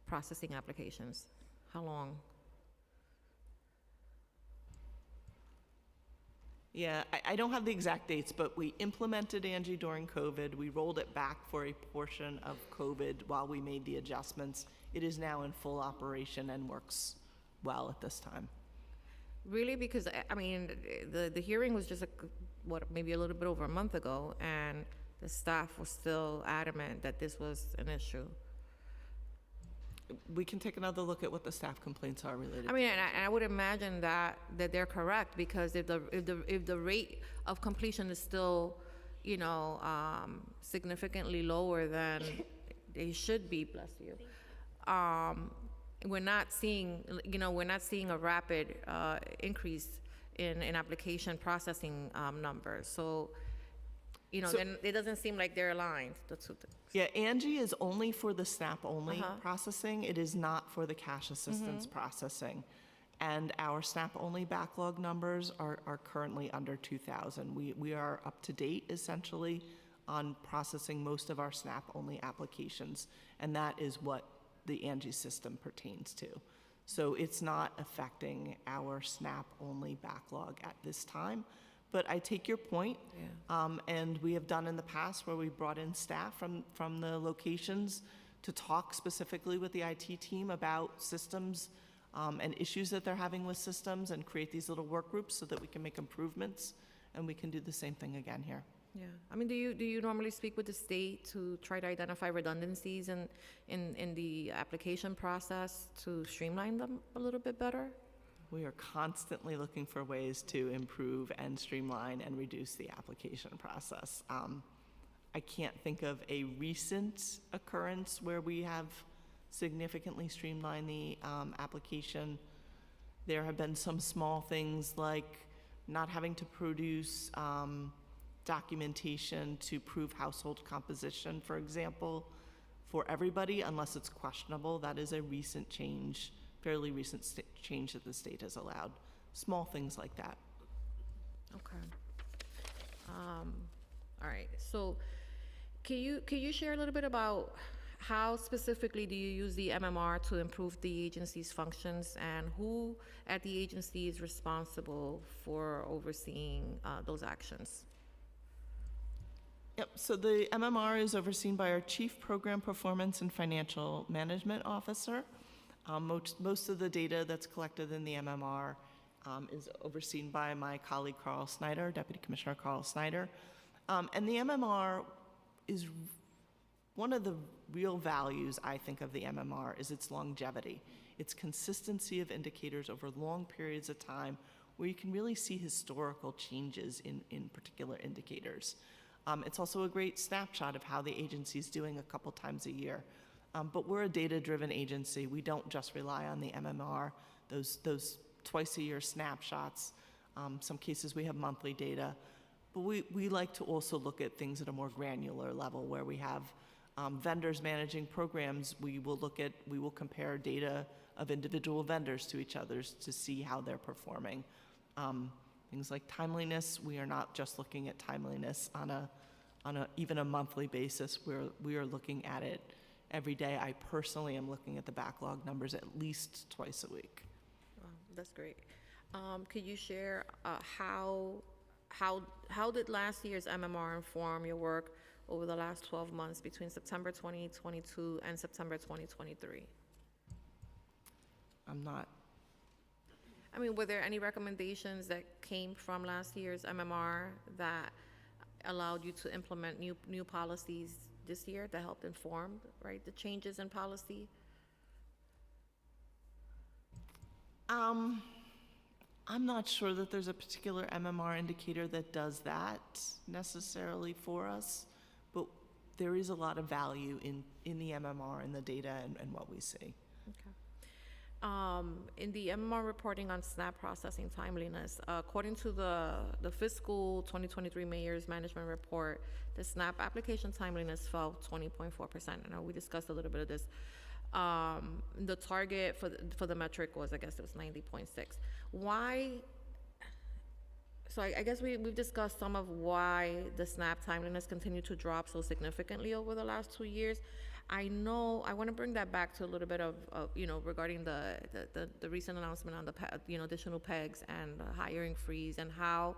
processing applications? How long? Yeah, I don't have the exact dates, but we implemented Angie during COVID. We rolled it back for a portion of COVID while we made the adjustments. It is now in full operation and works well at this time. Really? Because, I mean, the hearing was just, maybe a little bit over a month ago, and the staff was still adamant that this was an issue. We can take another look at what the staff complaints are related. I mean, and I would imagine that they're correct, because if the rate of completion is still, significantly lower than they should be, bless you. We're not seeing a rapid increase in application processing numbers. So, then it doesn't seem like they're aligned. Yeah, Angie is only for the SNAP-only processing. It is not for the cash assistance processing. And our SNAP-only backlog numbers are currently under 2,000. We are up to date, essentially, on processing most of our SNAP-only applications, and that is what the Angie system pertains to. So it's not affecting our SNAP-only backlog at this time. But I take your point, and we have done in the past where we brought in staff from the locations to talk specifically with the IT team about systems and issues that they're having with systems, and create these little work groups so that we can make improvements, and we can do the same thing again here. Yeah, I mean, do you normally speak with the state to try to identify redundancies in the application process to streamline them a little bit better? We are constantly looking for ways to improve and streamline and reduce the application process. I can't think of a recent occurrence where we have significantly streamlined the application. There have been some small things like not having to produce documentation to prove household composition, for example, for everybody unless it's questionable. That is a recent change, fairly recent change that the state has allowed. Small things like that. Okay. All right. So, can you share a little bit about how specifically do you use the MMR to improve the agency's functions, and who at the agency is responsible for overseeing those actions? Yep, so the MMR is overseen by our Chief Program Performance and Financial Management Officer. Most of the data that's collected in the MMR is overseen by my colleague Carl Snyder, Deputy Commissioner Carl Snyder. And the MMR is one of the real values, I think, of the MMR is its longevity, its consistency of indicators over long periods of time, where you can really see historical changes in particular indicators. It's also a great snapshot of how the agency is doing a couple times a year. But we're a data-driven agency. We don't just rely on the MMR, those twice-a-year snapshots. Some cases we have monthly data. But we like to also look at things at a more granular level, where we have vendors managing programs. We will compare data of individual vendors to each other to see how they're performing. Things like timeliness, we are not just looking at timeliness on a even a monthly basis. We are looking at it every day. I personally am looking at the backlog numbers at least twice a week. That's great. Could you share how how did last year's MMR inform your work over the last 12 months between September 2022 and September 2023? I'm not, I mean, were there any recommendations that came from last year's MMR that allowed you to implement new policies this year that helped inform, right, the changes in policy? I'm not sure that there's a particular MMR indicator that does that necessarily for us, but there is a lot of value in the MMR and the data and what we see. Okay. In the MMR reporting on SNAP processing timeliness, according to the fiscal 2023 Mayor's Management Report, the SNAP application timeliness fell 20.4%. I know we discussed a little bit of this. The target for the metric was, I guess it was 90.6. Why? So I guess we've discussed some of why the SNAP timeliness continued to drop so significantly over the last 2 years. I know, I want to bring that back to a little bit of regarding the recent announcement on the, additional pegs and the hiring freeze, and how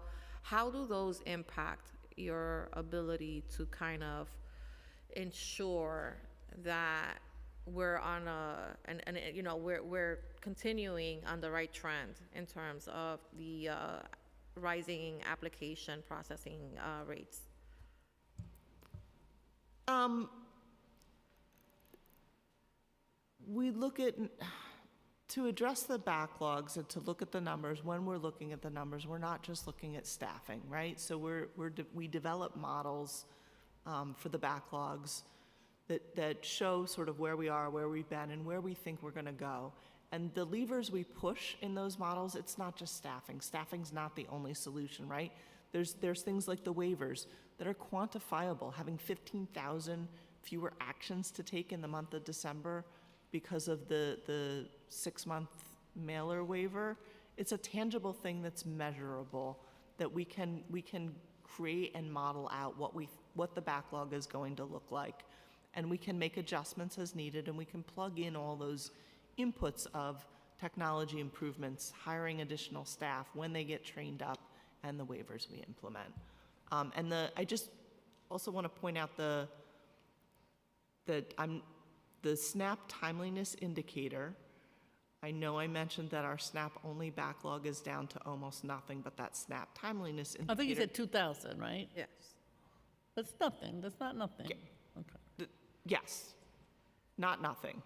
do those impact your ability to kind of ensure that we're on we're continuing on the right trend in terms of the rising application processing rates? We look at, to address the backlogs and to look at the numbers, when we're looking at the numbers, we're not just looking at staffing, right? So we develop models for the backlogs that show sort of where we are, where we've been, and where we think we're going to go. And the levers we push in those models, it's not just staffing. Staffing's not the only solution, right? There's things like the waivers that are quantifiable. Having 15,000 fewer actions to take in the month of December because of the 6-month mailer waiver, it's a tangible thing that's measurable, that we can create and model out what the backlog is going to look like. And we can make adjustments as needed, and we can plug in all those inputs of technology improvements, hiring additional staff when they get trained up, and the waivers we implement. I just also want to point out the SNAP timeliness indicator. I know I mentioned that our SNAP-only backlog is down to almost nothing, but that SNAP timeliness indicator. I think you said 2,000, right? Yes. That's nothing. That's not nothing. Yeah. Okay. Yes, not nothing.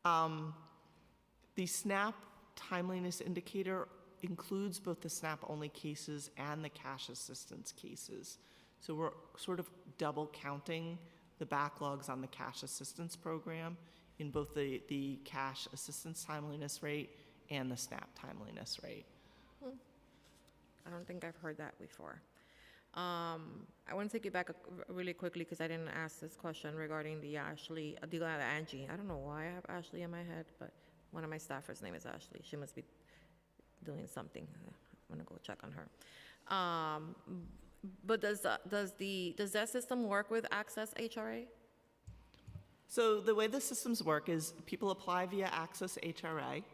The SNAP timeliness indicator includes both the SNAP-only cases and the cash assistance cases. So we're sort of double counting the backlogs on the cash assistance program in both the cash assistance timeliness rate and the SNAP timeliness rate. I don't think I've heard that before. I want to take you back really quickly because I didn't ask this question regarding the Angie. I don't know why I have Ashley in my head, but one of my staffers' name is Ashley. She must be doing something. I'm gonna go check on her. But does that system work with Access HRA? So the way the systems work is people apply via Access HRA.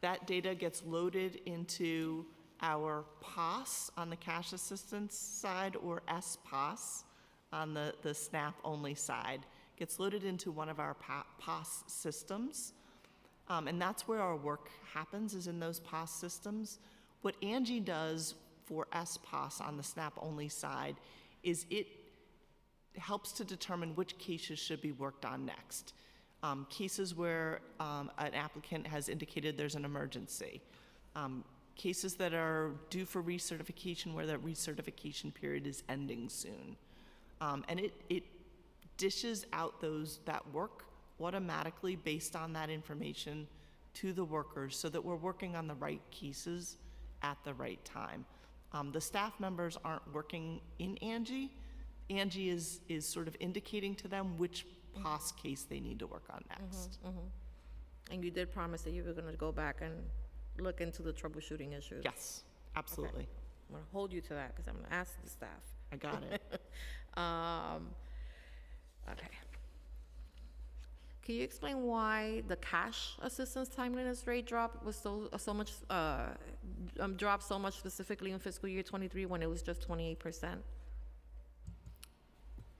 That data gets loaded into our POS on the cash assistance side, or SPOS on the SNAP-only side. Gets loaded into one of our POS systems. And that's where our work happens, is in those POS systems. What Angie does for SPOS on the SNAP-only side is it helps to determine which cases should be worked on next. Cases where an applicant has indicated there's an emergency. Cases that are due for recertification, where that recertification period is ending soon. And it dishes out that work automatically based on that information to the workers, so that we're working on the right cases at the right time. The staff members aren't working in Angie. Angie is sort of indicating to them which POS case they need to work on next. And you did promise that you were going to go back and look into the troubleshooting issues. Yes, absolutely. Okay. I'm going to hold you to that because I'm going to ask the staff. I got it. Okay. Can you explain why the cash assistance timeliness rate drop was so much, dropped so much specifically in fiscal year '23 when it was just 28%?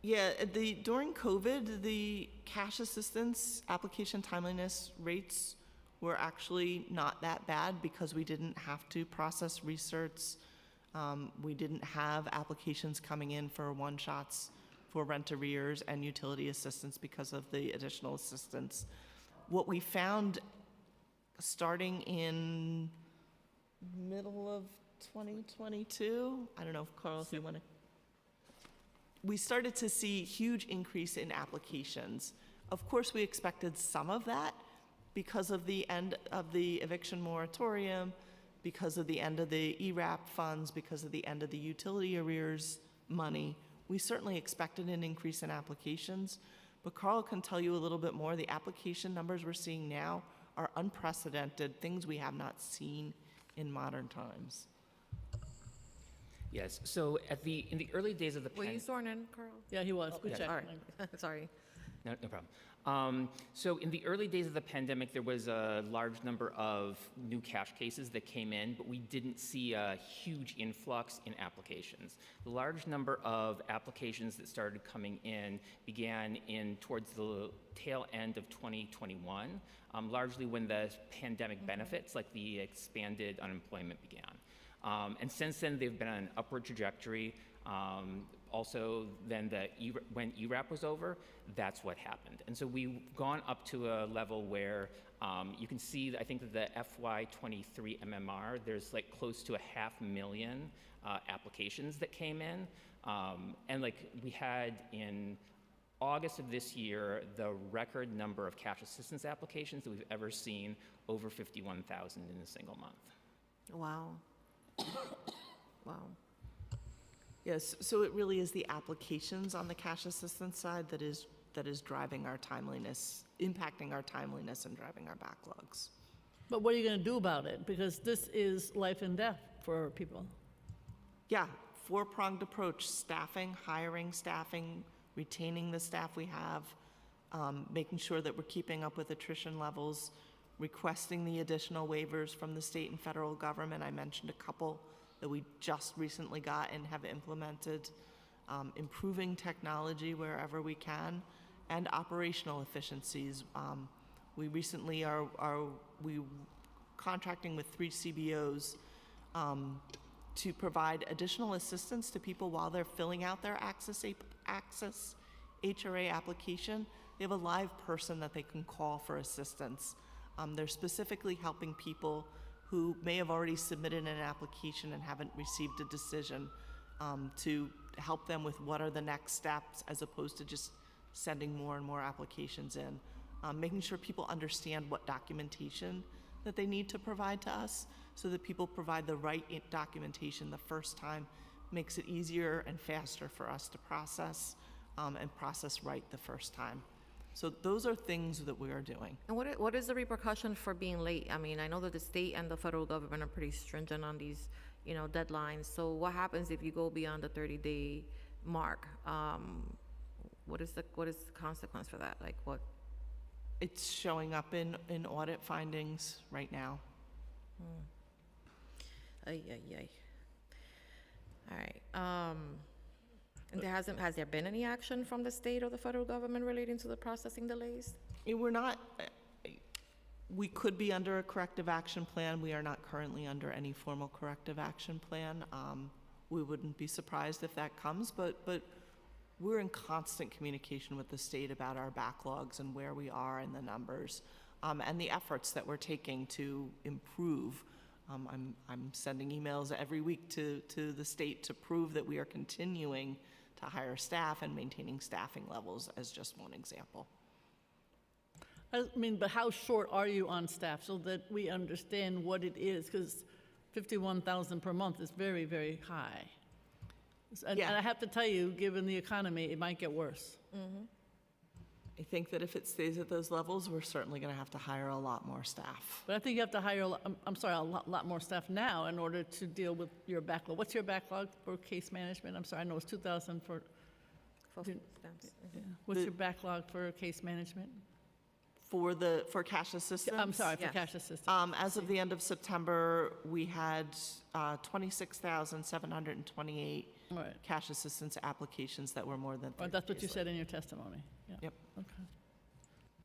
Yeah, during COVID, the cash assistance application timeliness rates were actually not that bad because we didn't have to process research. We didn't have applications coming in for one-shots for rent arrears and utility assistance because of the additional assistance. What we found starting in middle of 2022, I don't know, Carl, if you want to. We started to see huge increase in applications. Of course, we expected some of that because of the end of the eviction moratorium, because of the end of the ERAP funds, because of the end of the utility arrears money. We certainly expected an increase in applications, but Carl can tell you a little bit more. The application numbers we're seeing now are unprecedented, things we have not seen in modern times. Yes, so in the early days of the Were you sworn in, Carl? Yeah, he was. Good yeah. check. All right, sorry. No problem. So in the early days of the pandemic, there was a large number of new cash cases that came in, but we didn't see a huge influx in applications. The large number of applications that started coming in began towards the tail end of 2021, largely when the pandemic benefits, like the expanded unemployment, began. And since then, they've been on an upward trajectory. Also, then when ERAP was over, that's what happened. And so we've gone up to a level where you can see, I think that the FY23 MMR, there's like close to 500,000 applications that came in. And like we had in August of this year, the record number of cash assistance applications that we've ever seen, over 51,000 in a single month. Wow. Wow. Yes, so it really is the applications on the cash assistance side that is driving our timeliness, impacting our timeliness and driving our backlogs. But what are you going to do about it? Because this is life and death for people. Yeah, four-pronged approach: staffing, hiring staffing, retaining the staff we have, making sure that we're keeping up with attrition levels, requesting the additional waivers from the state and federal government. I mentioned a couple that we just recently got and have implemented, improving technology wherever we can, and operational efficiencies. We recently are contracting with 3 CBOs to provide additional assistance to people while they're filling out their Access HRA application. They have a live person that they can call for assistance. They're specifically helping people who may have already submitted an application and haven't received a decision, to help them with what are the next steps, as opposed to just sending more and more applications in. Making sure people understand what documentation that they need to provide to us, so that people provide the right documentation the first time, makes it easier and faster for us to process, and process right the first time. So those are things that we are doing. And what is the repercussion for being late? I mean, I know that the state and the federal government are pretty stringent on these, deadlines. So what happens if you go beyond the 30-day mark? What is the consequence for that? Like what? It's showing up in audit findings right now. Ay. All right. And has there been any action from the state or the federal government relating to the processing delays? We're not, we could be under a corrective action plan. We are not currently under any formal corrective action plan. We wouldn't be surprised if that comes, but we're in constant communication with the state about our backlogs and where we are in the numbers, and the efforts that we're taking to improve. I'm sending emails every week to the state to prove that we are continuing to hire staff and maintaining staffing levels, as just one example. I mean, but how short are you on staff, so that we understand what it is? Because 51,000 per month is very, very high. And I have to tell you, given the economy, it might get worse. Mm-hmm. I think that if it stays at those levels, we're certainly going to have to hire a lot more staff. But I think you have to hire, a lot more staff now in order to deal with your backlog. What's your backlog for case management? I'm sorry, I know it's 2,000 for, For stamps. what's your backlog for case management? For cash assistance? I'm sorry, for Yes. cash assistance. As of the end of September, we had 26,728 Right. cash assistance applications that were more than 30 Well, that's what you days said late. in your testimony. Yeah. Yep. Okay.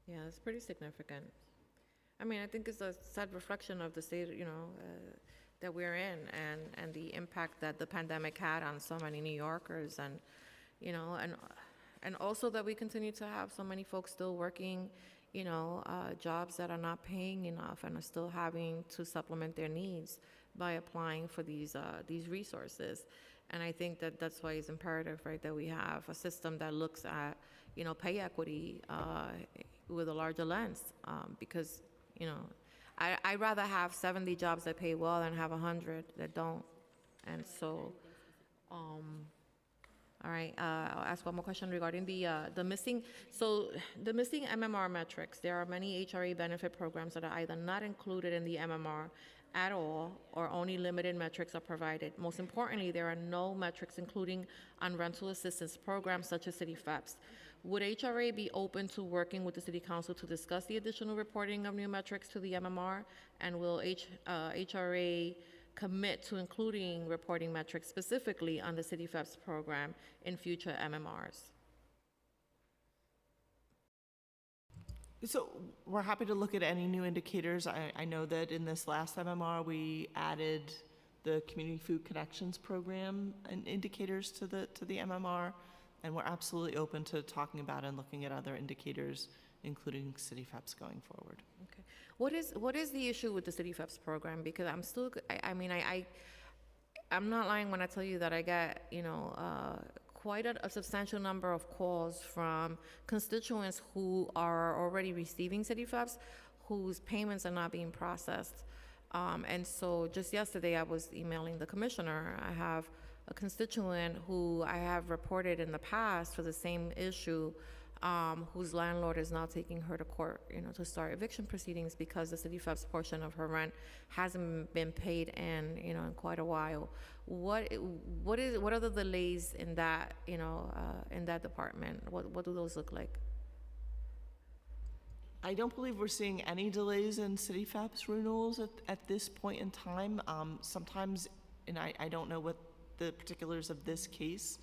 Yeah, it's pretty significant. I mean, I think it's a sad reflection of the state, that we're in and the impact that the pandemic had on so many New Yorkers and, and also that we continue to have so many folks still working, jobs that are not paying enough and are still having to supplement their needs by applying for these resources. And I think that that's why it's imperative, right, that we have a system that looks at, pay equity with a larger lens, because, I'd rather have 70 jobs that pay well than have 100 that don't. And so, all right, I'll ask one more question regarding the missing MMR metrics. There are many HRA benefit programs that are either not included in the MMR at all, or only limited metrics are provided. Most importantly, there are no metrics including on rental assistance programs such as City FEPS. Would HRA be open to working with the City Council to discuss the additional reporting of new metrics to the MMR? And will HRA commit to including reporting metrics specifically on the City FEPS program in future MMRs? So we're happy to look at any new indicators. I know that in this last MMR, we added the Community Food Connections Program and indicators to the MMR, and we're absolutely open to talking about and looking at other indicators, including City FEPS going forward. Okay. What is the issue with the City FEPS program? Because I'm still, I'm not lying when I tell you that I get, quite a substantial number of calls from constituents who are already receiving City FEPS, whose payments are not being processed. And so just yesterday, I was emailing the commissioner. I have a constituent who I have reported in the past for the same issue, whose landlord is now taking her to court, to start eviction proceedings because the City FEPS portion of her rent hasn't been paid in quite a while. What are the delays in that, in that department? What do those look like? I don't believe we're seeing any delays in City FEPS renewals at this point in time. Sometimes, and I don't know what the particulars of this case,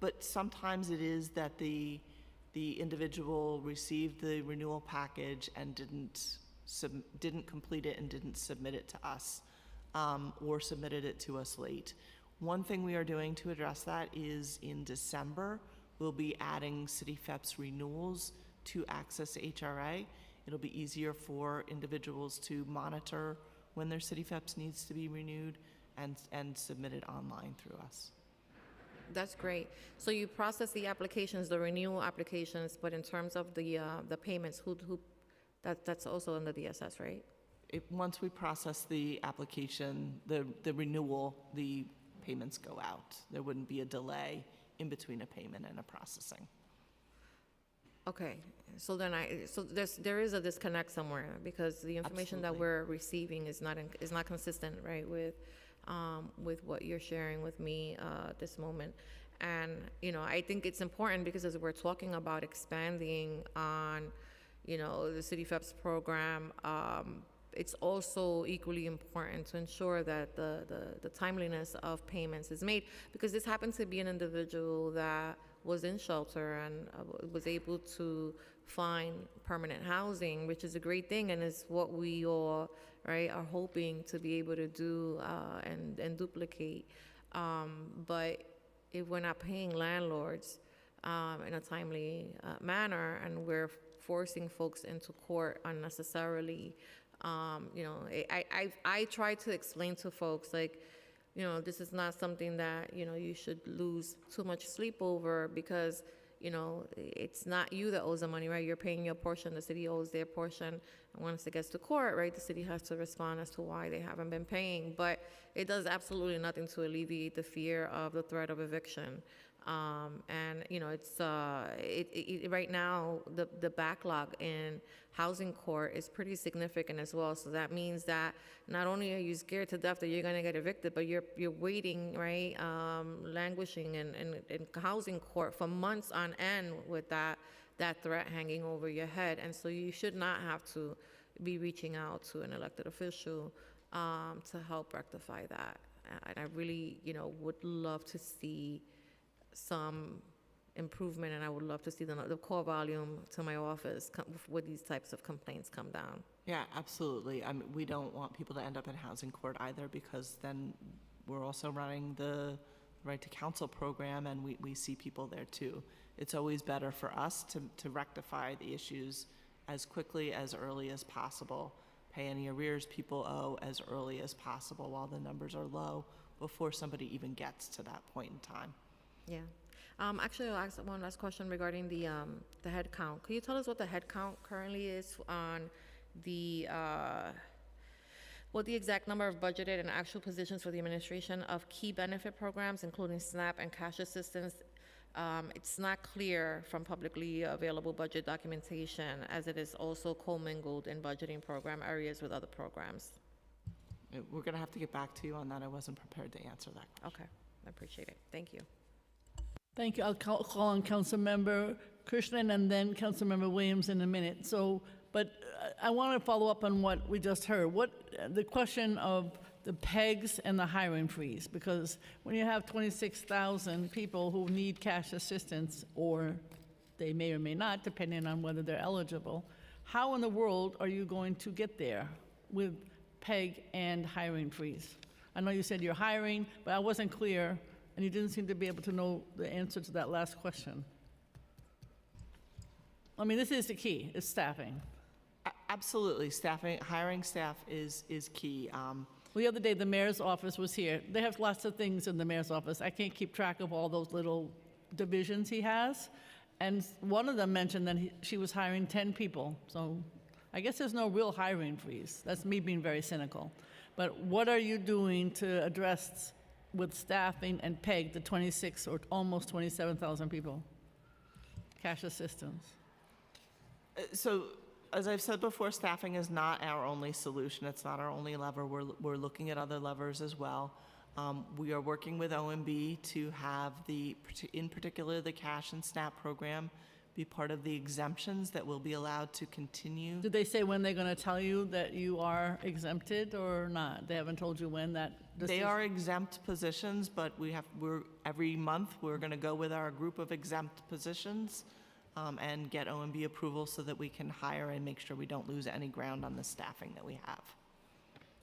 but sometimes it is that the individual received the renewal package and didn't complete it and didn't submit it to us, or submitted it to us late. One thing we are doing to address that is in December, we'll be adding City FEPS renewals to Access HRA. It'll be easier for individuals to monitor when their City FEPS needs to be renewed and submit it online through us. That's great. So you process the applications, the renewal applications, but in terms of the payments, that's also under DSS, right? Once we process the application, the renewal, the payments go out. There wouldn't be a delay in between a payment and a processing. Okay, so then there is a disconnect somewhere because the information that Absolutely. we're receiving is not consistent, right, with what you're sharing with me this moment. And I think it's important because as we're talking about expanding on the City FEPS program, it's also equally important to ensure that the timeliness of payments is made, because this happens to be an individual that was in shelter and was able to find permanent housing, which is a great thing and is what we all, right, are hoping to be able to do and duplicate. But if we're not paying landlords in a timely manner and we're forcing folks into court unnecessarily, I try to explain to folks, like, this is not something that, you should lose too much sleep over because, it's not you that owes the money, right? You're paying your portion, the city owes their portion. And once it gets to court, right, the city has to respond as to why they haven't been paying. But it does absolutely nothing to alleviate the fear of the threat of eviction. And you know, it's, right now, the backlog in housing court is pretty significant as well. So that means that not only are you scared to death that you're gonna get evicted, but you're waiting, right, languishing in housing court for months on end with that threat hanging over your head. And so you should not have to be reaching out to an elected official to help rectify that. And I really, you know, would love to see some improvement, and I would love to see the call volume to my office with these types of complaints come down. Yeah, absolutely. I mean, we don't want people to end up in housing court either, because then we're also running the Right to Counsel program, and we see people there too. It's always better for us to rectify the issues as quickly, as early as possible. Pay any arrears people owe as early as possible while the numbers are low, before somebody even gets to that point in time. Yeah. Actually, I'll ask one last question regarding the head count. Could you tell us what the head count currently is on the, what the exact number of budgeted and actual positions for the administration of key benefit programs, including SNAP and cash assistance? It's not clear from publicly available budget documentation, as it is also commingled in budgeting program areas with other programs. We're going to have to get back to you on that. I wasn't prepared to answer that question. Okay, I appreciate it. Thank you. Thank you. I'll call on Councilmember Krishnan and then Councilmember Williams in a minute. So, but I want to follow up on what we just heard. The question of the pegs and the hiring freeze, because when you have 26,000 people who need cash assistance, or they may or may not, depending on whether they're eligible, how in the world are you going to get there with peg and hiring freeze? I know you said you're hiring, but I wasn't clear, and you didn't seem to be able to know the answer to that last question. I mean, this is the key, is staffing. Absolutely. Staffing, hiring staff is key. Well, the other day, the mayor's office was here. They have lots of things in the mayor's office. I can't keep track of all those little divisions he has. And one of them mentioned that she was hiring 10 people. So I guess there's no real hiring freeze. That's me being very cynical. But what are you doing to address with staffing and PEG the 26 or almost 27,000 people? Cash assistance. So, as I've said before, staffing is not our only solution. It's not our only lever. We're looking at other levers as well. We are working with OMB to have in particular, the cash and SNAP program be part of the exemptions that will be allowed to continue. Did they say when they're going to tell you that you are exempted or not? They haven't told you when that decision? They are exempt positions, but every month we're going to go with our group of exempt positions and get OMB approval so that we can hire and make sure we don't lose any ground on the staffing that we have.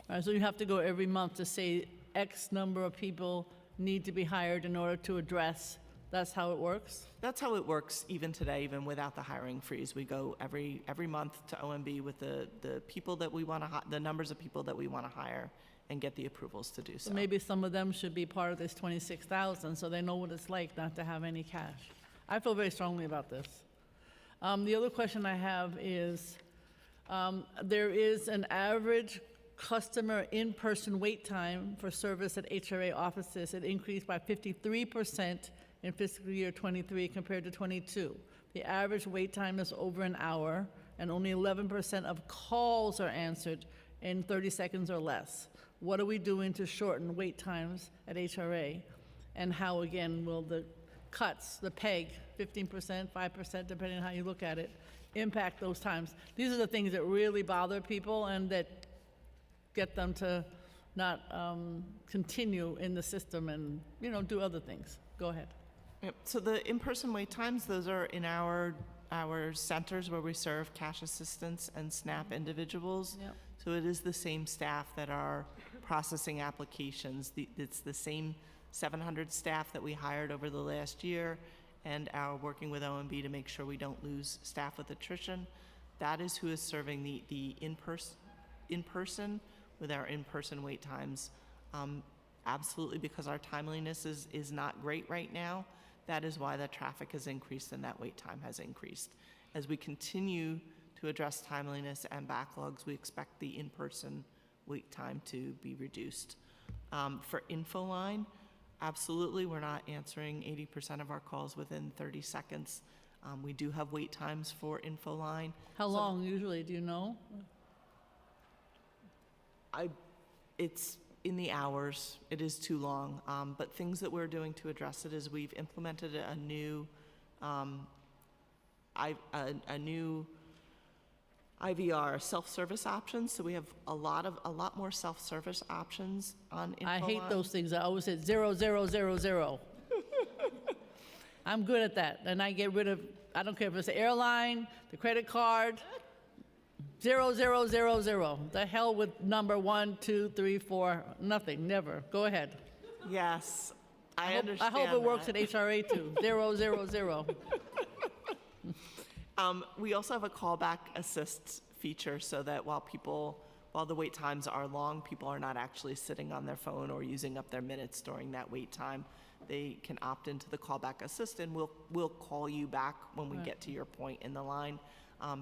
All right, so you have to go every month to say X number of people need to be hired in order to address. That's how it works? That's how it works even today, even without the hiring freeze. We go every month to OMB with the people that we want to the numbers of people that we want to hire and get the approvals to do so. So maybe some of them should be part of this 26,000 so they know what it's like not to have any cash. I feel very strongly about this. The other question I have is, there is an average customer in-person wait time for service at HRA offices. It increased by 53% in fiscal year 23 compared to 22. The average wait time is over an hour, and only 11% of calls are answered in 30 seconds or less. What are we doing to shorten wait times at HRA? And how, again, will the cuts, the PEG, 15%, 5%, depending on how you look at it, impact those times? These are the things that really bother people and that get them to not continue in the system and, do other things. Go ahead. Yep. So the in-person wait times, those are in our centers where we serve cash assistance and SNAP individuals. Yep. So it is the same staff that are processing applications. It's the same 700 staff that we hired over the last year, and are working with OMB to make sure we don't lose staff with attrition. That is who is serving the in-person with our in-person wait times. Absolutely, because our timeliness is not great right now. That is why the traffic has increased and that wait time has increased. As we continue to address timeliness and backlogs, we expect the in-person wait time to be reduced. For InfoLine, absolutely, we're not answering 80% of our calls within 30 seconds. We do have wait times for InfoLine. How long usually, do you know? It's in the hours. It is too long. But things that we're doing to address it is we've implemented a new IVR, self-service options. So we have a lot more self-service options on InfoLine. I hate those things. I always say 0000. I'm good at that. And I get rid of, I don't care if it's the airline, the credit card, 0000. The hell with number 1, 2, 3, 4, nothing, never. Go ahead. Yes, I understand I hope it works that. at HRA too, 000. We also have a callback assist feature so that while the wait times are long, people are not actually sitting on their phone or using up their minutes during that wait time. They can opt into the callback assist, and we'll call you back when we get to your point in the line.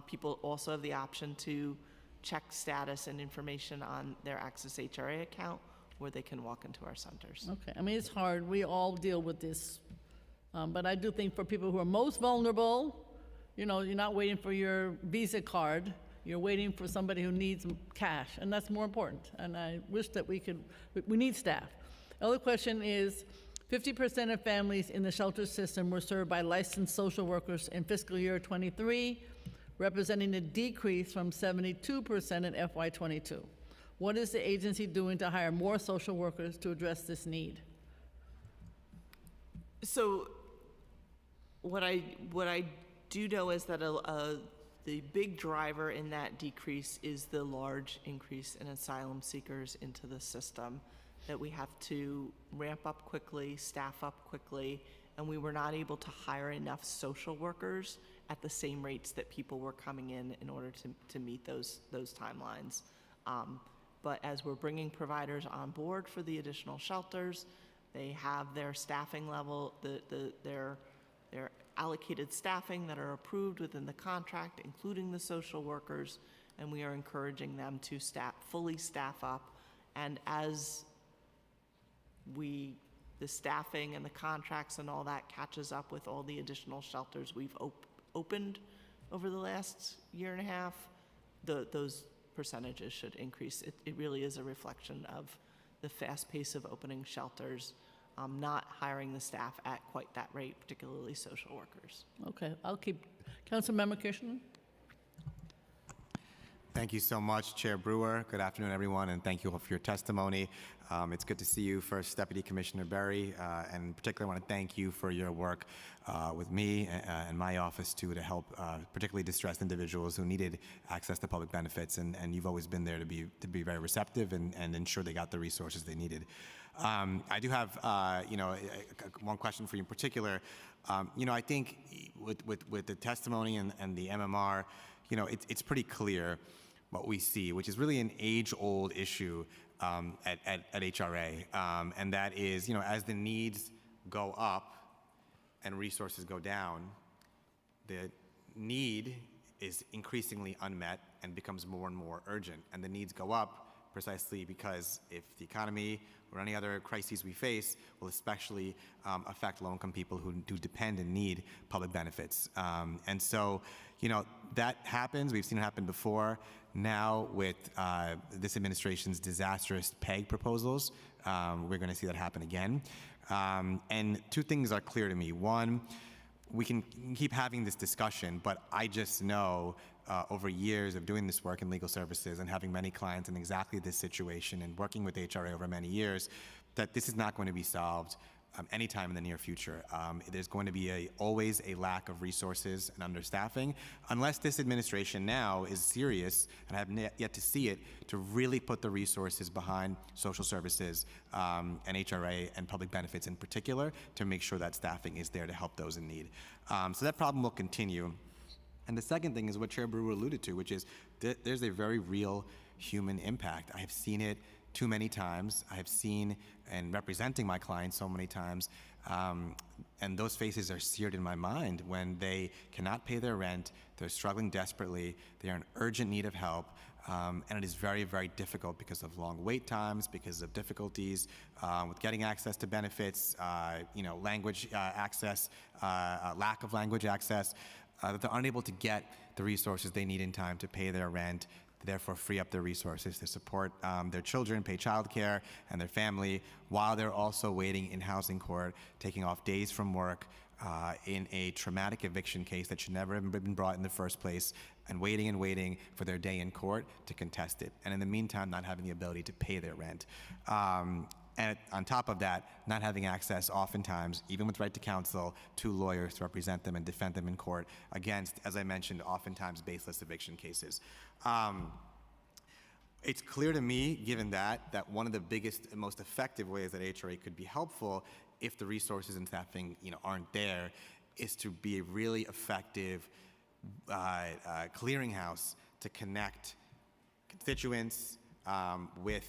People also have the option to check status and information on their Access HRA account, where they can walk into our centers. Okay, I mean, it's hard. We all deal with this. But I do think for people who are most vulnerable, you know, you're not waiting for your Visa card. You're waiting for somebody who needs cash, and that's more important. And I wish that we need staff. The other question is, 50% of families in the shelter system were served by licensed social workers in fiscal year 23, representing a decrease from 72% in FY22. What is the agency doing to hire more social workers to address this need? So what I do know is that the big driver in that decrease is the large increase in asylum seekers into the system, that we have to ramp up quickly, staff up quickly, and we were not able to hire enough social workers at the same rates that people were coming in order to meet those timelines. But as we're bringing providers on board for the additional shelters, they have their staffing level, their allocated staffing that are approved within the contract, including the social workers, and we are encouraging them to fully staff up. And as the staffing and the contracts and all that catches up with all the additional shelters we've opened over the last year and a half, those percentages should increase. It really is a reflection of the fast pace of opening shelters, not hiring the staff at quite that rate, particularly social workers. Okay, I'll keep. Councilmember Kirshner? Thank you so much, Chair Brewer. Good afternoon, everyone, and thank you all for your testimony. It's good to see you, First Deputy Commissioner Berry, and particularly I want to thank you for your work with me and my office, too, to help particularly distressed individuals who needed access to public benefits, and you've always been there to be very receptive and ensure they got the resources they needed. I do have, one question for you in particular. I think with the testimony and the MMR, it's pretty clear what we see, which is really an age-old issue at HRA, and that is, as the needs go up and resources go down, the need is increasingly unmet and becomes more and more urgent, and the needs go up precisely because if the economy or any other crises we face will especially affect low-income people who do depend and need public benefits. And so, that happens. We've seen it happen before. Now with this administration's disastrous PEG proposals, we're going to see that happen again. And two things are clear to me. One, we can keep having this discussion, but I just know over years of doing this work in legal services and having many clients in exactly this situation and working with HRA over many years, that this is not going to be solved anytime in the near future. There's going to be always a lack of resources and understaffing, unless this administration now is serious, and I have yet to see it, to really put the resources behind social services and HRA and public benefits in particular to make sure that staffing is there to help those in need. So that problem will continue. And the second thing is what Chair Brewer alluded to, which is there's a very real human impact. I have seen it too many times. I have seen and representing my clients so many times, and those faces are seared in my mind when they cannot pay their rent, they're struggling desperately, they are in urgent need of help, And it is very, very difficult because of long wait times, because of difficulties with getting access to benefits, language access, lack of language access, that they're unable to get the resources they need in time to pay their rent, therefore free up their resources to support their children, pay childcare, and their family, while they're also waiting in housing court, taking off days from work in a traumatic eviction case that should never have been brought in the first place, and waiting for their day in court to contest it. And in the meantime, not having the ability to pay their rent. And on top of that, not having access oftentimes, even with right to counsel, to lawyers to represent them and defend them in court against, as I mentioned, oftentimes baseless eviction cases. It's clear to me, given that one of the biggest and most effective ways that HRA could be helpful if the resources and staffing aren't there is to be a really effective clearinghouse to connect constituents with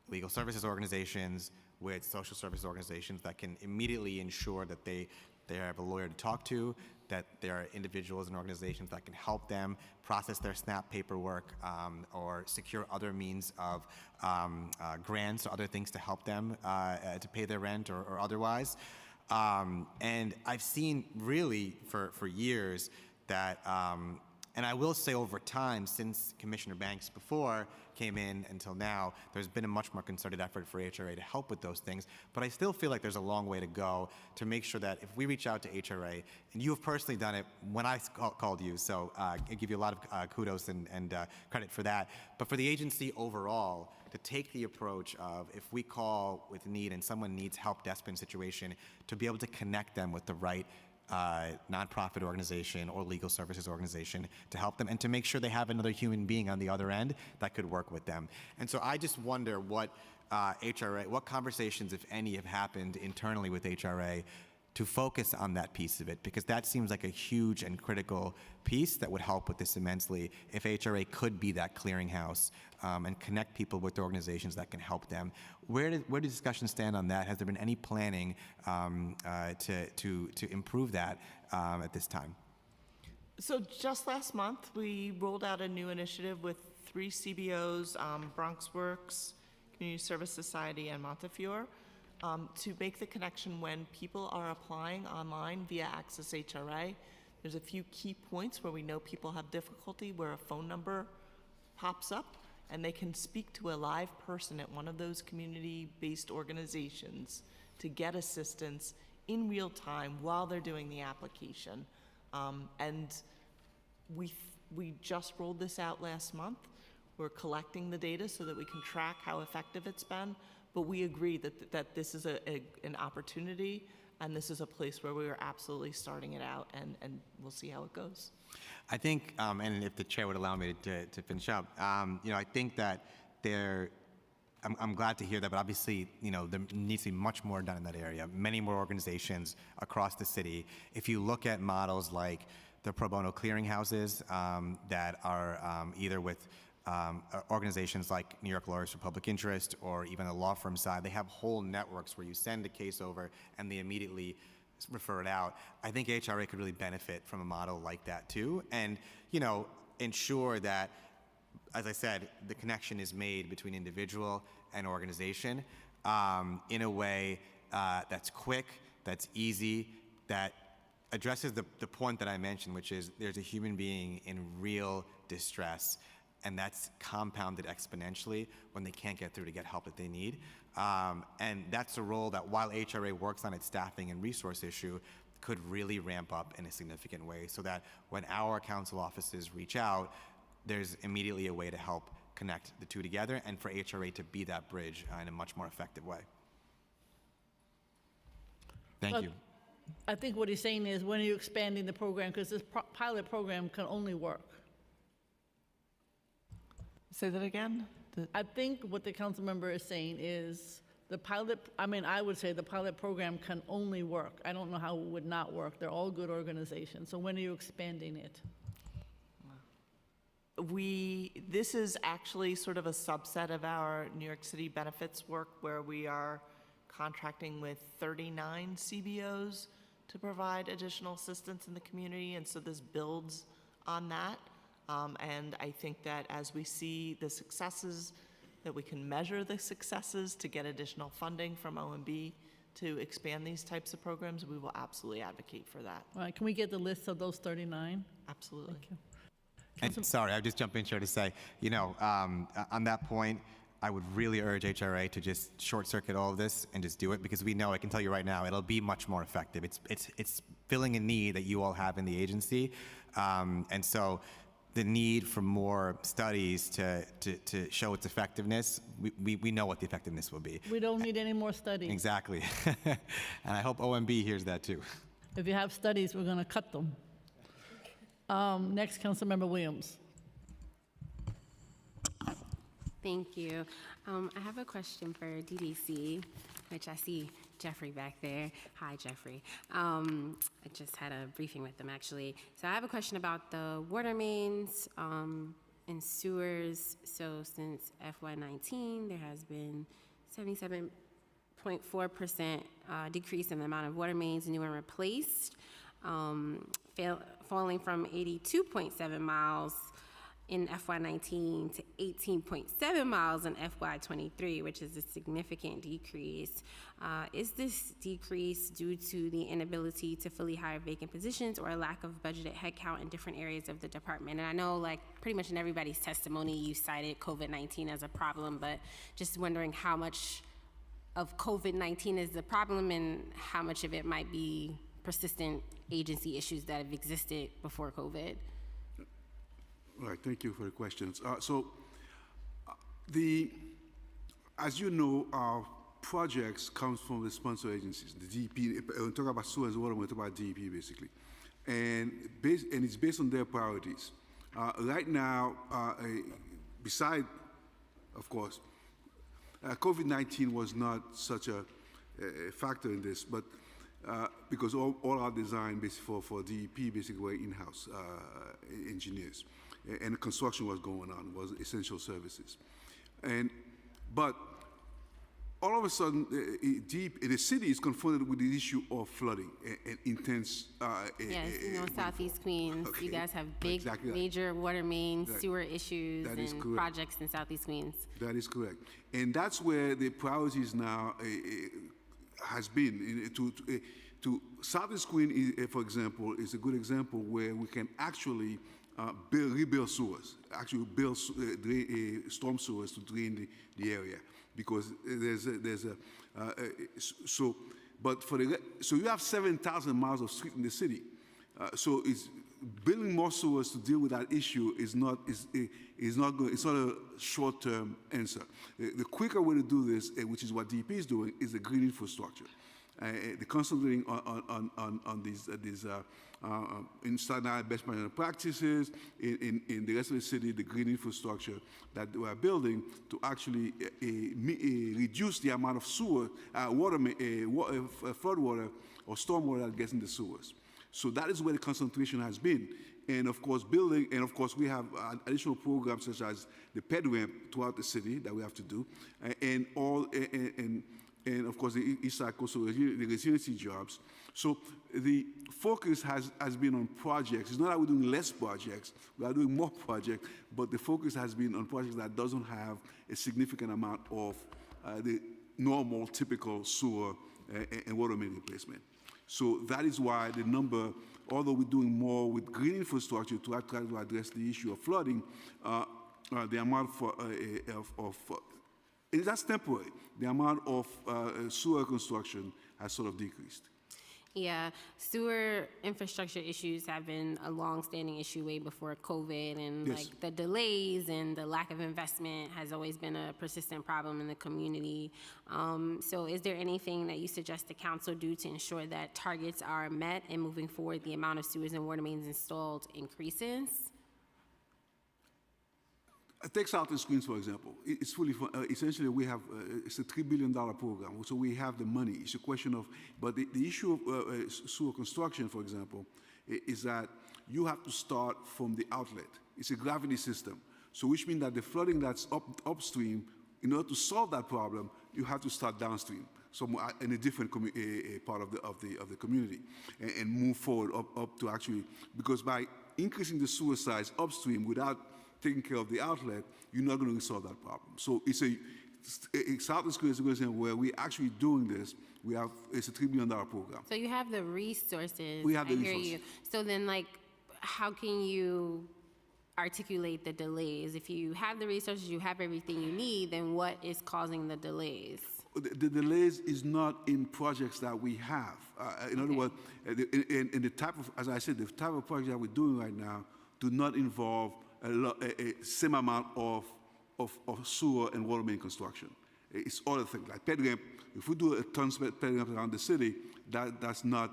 legal services organizations, with social services organizations that can immediately ensure that they have a lawyer to talk to, that there are individuals and organizations that can help them process their SNAP paperwork or secure other means of grants or other things to help them to pay their rent or otherwise. And I've seen really for years that, and I will say over time, since Commissioner Banks before came in until now, there's been a much more concerted effort for HRA to help with those things. But I still feel like there's a long way to go to make sure that if we reach out to HRA, and you have personally done it when I called you, so I give you a lot of kudos and credit for that. But for the agency overall, to take the approach of if we call with need and someone needs help, desperate situation, to be able to connect them with the right nonprofit organization or legal services organization to help them and to make sure they have another human being on the other end that could work with them. And so I just wonder what what conversations, if any, have happened internally with HRA to focus on that piece of it, because that seems like a huge and critical piece that would help with this immensely if HRA could be that clearinghouse and connect people with organizations that can help them. Where do discussions stand on that? Has there been any planning to improve that at this time? So just last month, we rolled out a new initiative with 3 CBOs, Bronx Works, Community Service Society, and Montefiore, to make the connection when people are applying online via Access HRA. There's a few key points where we know people have difficulty, where a phone number pops up and they can speak to a live person at one of those community-based organizations to get assistance in real time while they're doing the application. And we just rolled this out last month. We're collecting the data so that we can track how effective it's been. But we agree that this is an opportunity, and this is a place where we are absolutely starting it out, and we'll see how it goes. I think, and if the chair would allow me to finish up, I think that I'm glad to hear that, but obviously, there needs to be much more done in that area. Many more organizations across the city. If you look at models like the pro bono clearinghouses that are either with organizations like New York Lawyers for Public Interest or even the law firm side, they have whole networks where you send a case over and they immediately refer it out. I think HRA could really benefit from a model like that too, and ensure that, as I said, the connection is made between individual and organization in a way that's quick, that's easy, that addresses the point that I mentioned, which is there's a human being in real distress, and that's compounded exponentially when they can't get through to get help that they need. And that's a role that, while HRA works on its staffing and resource issue, could really ramp up in a significant way so that when our council offices reach out, there's immediately a way to help connect the two together and for HRA to be that bridge in a much more effective way. Thank you. I think what he's saying is, when are you expanding the program? Because this pilot program can only work. Say that again? I think what the council member is saying is I would say the pilot program can only work. I don't know how it would not work. They're all good organizations. So when are you expanding it? This is actually sort of a subset of our New York City benefits work, where we are contracting with 39 CBOs to provide additional assistance in the community, and so this builds on that. And I think that as we see the successes, that we can measure the successes to get additional funding from OMB to expand these types of programs, we will absolutely advocate for that. All right, can we get the list of those 39? Absolutely. Thank you. And sorry, I'll just jump in here to say, on that point, I would really urge HRA to just short circuit all of this and just do it, because we know, I can tell you right now, it'll be much more effective. It's filling a need that you all have in the agency. And so the need for more studies to show its effectiveness, we know what the effectiveness will be. We don't need any more studies. Exactly. And I hope OMB hears that too. If you have studies, we're going to cut them. Next, Councilmember Williams. Thank you. I have a question for DDC, which I see Jeffrey back there. Hi, Jeffrey. I just had a briefing with them, actually. So I have a question about the water mains and sewers. So since FY19, there has been 77.4% decrease in the amount of water mains new and replaced, falling from 82.7 miles in FY19 to 18.7 miles in FY23, which is a significant decrease. Is this decrease due to the inability to fully hire vacant positions or a lack of budgeted headcount in different areas of the department? And I know, like, pretty much in everybody's testimony, you cited COVID-19 as a problem, but just wondering how much of COVID-19 is the problem and how much of it might be persistent agency issues that have existed before COVID. All right, thank you for the questions. As you know, our projects come from the sponsor agencies, the DEP. When we talk about sewer and water, we talk about DEP basically, and it's based on their priorities. Right now, beside, of course, COVID-19 was not such a factor in this, but because all our design basically for DEP basically were in-house engineers, and construction was going on, was essential services. But all of a sudden, the city is confronted with the issue of flooding and intense. Yes, Southeast Queens, okay, you guys have big, exactly major water main, sewer issues, and correct. projects in Southeast Queens. That is correct. And that's where the priorities now has been. To Southeast Queen, for example, is a good example where we can actually rebuild sewers, actually build storm sewers to drain the area, because so you have 7,000 miles of street in the city, so it's building more sewers to deal with that issue is not good. It's not a short-term answer. The quicker way to do this, which is what DEP is doing, is the green infrastructure. They're concentrating on these inside best management practices in the rest of the city, the green infrastructure that we are building to actually reduce the amount of sewer, flood water or storm water that gets in the sewers. So that is where the concentration has been. And of course, we have additional programs such as the ped ramp throughout the city that we have to do, and of course the East Side Coastal the resiliency jobs. So the focus has been on projects. It's not that we're doing less projects, we are doing more projects, but the focus has been on projects that doesn't have a significant amount of the normal, typical sewer and water main replacement. So that is why the number, although we're doing more with green infrastructure to try to address the issue of flooding, the amount and that's temporary. The amount of sewer construction has sort of decreased. Yeah, sewer infrastructure issues have been a long-standing issue way before COVID, and Yes. like the delays and the lack of investment has always been a persistent problem in the community. So is there anything that you suggest the council do to ensure that targets are met and moving forward the amount of sewers and water mains installed increases? Take Southeast Queens, for example. It's fully, essentially we have, it's a $3 billion program, so we have the money. It's a question of, but the issue of sewer construction, for example, is that you have to start from the outlet. It's a gravity system, so which means that the flooding that's upstream, in order to solve that problem, you have to start downstream, somewhere in a different part of the community, and move forward up to actually, because by increasing the sewer size upstream without taking care of the outlet, you're not going to resolve that problem. So it's a Southeast Korea is a situation where we're actually doing this. It's a $3 billion program. So you have the resources. We have the I hear resources. you. So then, like, how can you articulate the delays? If you have the resources, you have everything you need, then what is causing the delays? The delays is not in projects that we have. In other words, in the type of, as I said, the type of projects that we're doing right now do not involve a same amount of sewer and water main construction. It's other things like ped ramp. If we do a ton of ped ramp around the city, that's not.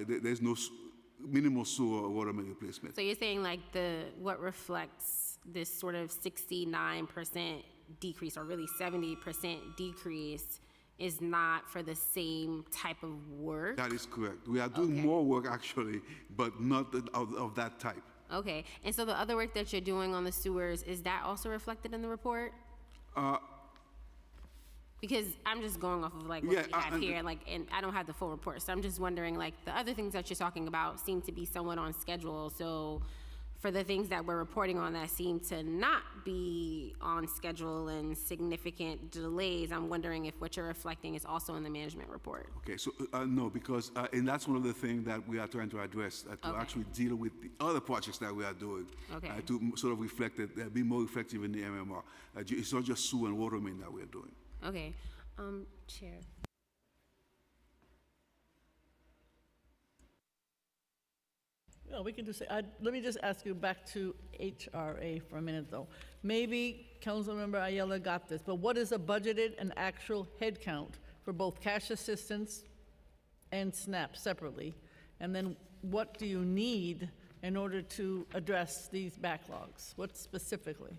There's no minimal sewer or water main replacement. So you're saying like what reflects this sort of 69% decrease, or really 70% decrease, is not for the same type of work? That is correct. We are doing more work actually, but not of that type. Okay, and so the other work that you're doing on the sewers, is that also reflected in the report? Because I'm just going off of like what we have here, like, and I don't have the full report, so I'm just wondering, like, the other things that you're talking about seem to be somewhat on schedule. So for the things that we're reporting on that seem to not be on schedule and significant delays, I'm wondering if what you're reflecting is also in the management report. Okay, so no, because and that's one of the things that we are trying to address, to actually deal with the other projects that we are doing, to sort of reflect it, be more effective in the MMR. It's not just sewer and water main that we are doing. Okay, Chair. Yeah, we can just say, let me just ask you back to HRA for a minute, though. Maybe Councilmember Ayala got this, but what is a budgeted and actual head count for both cash assistance and SNAP separately? And then what do you need in order to address these backlogs? What specifically?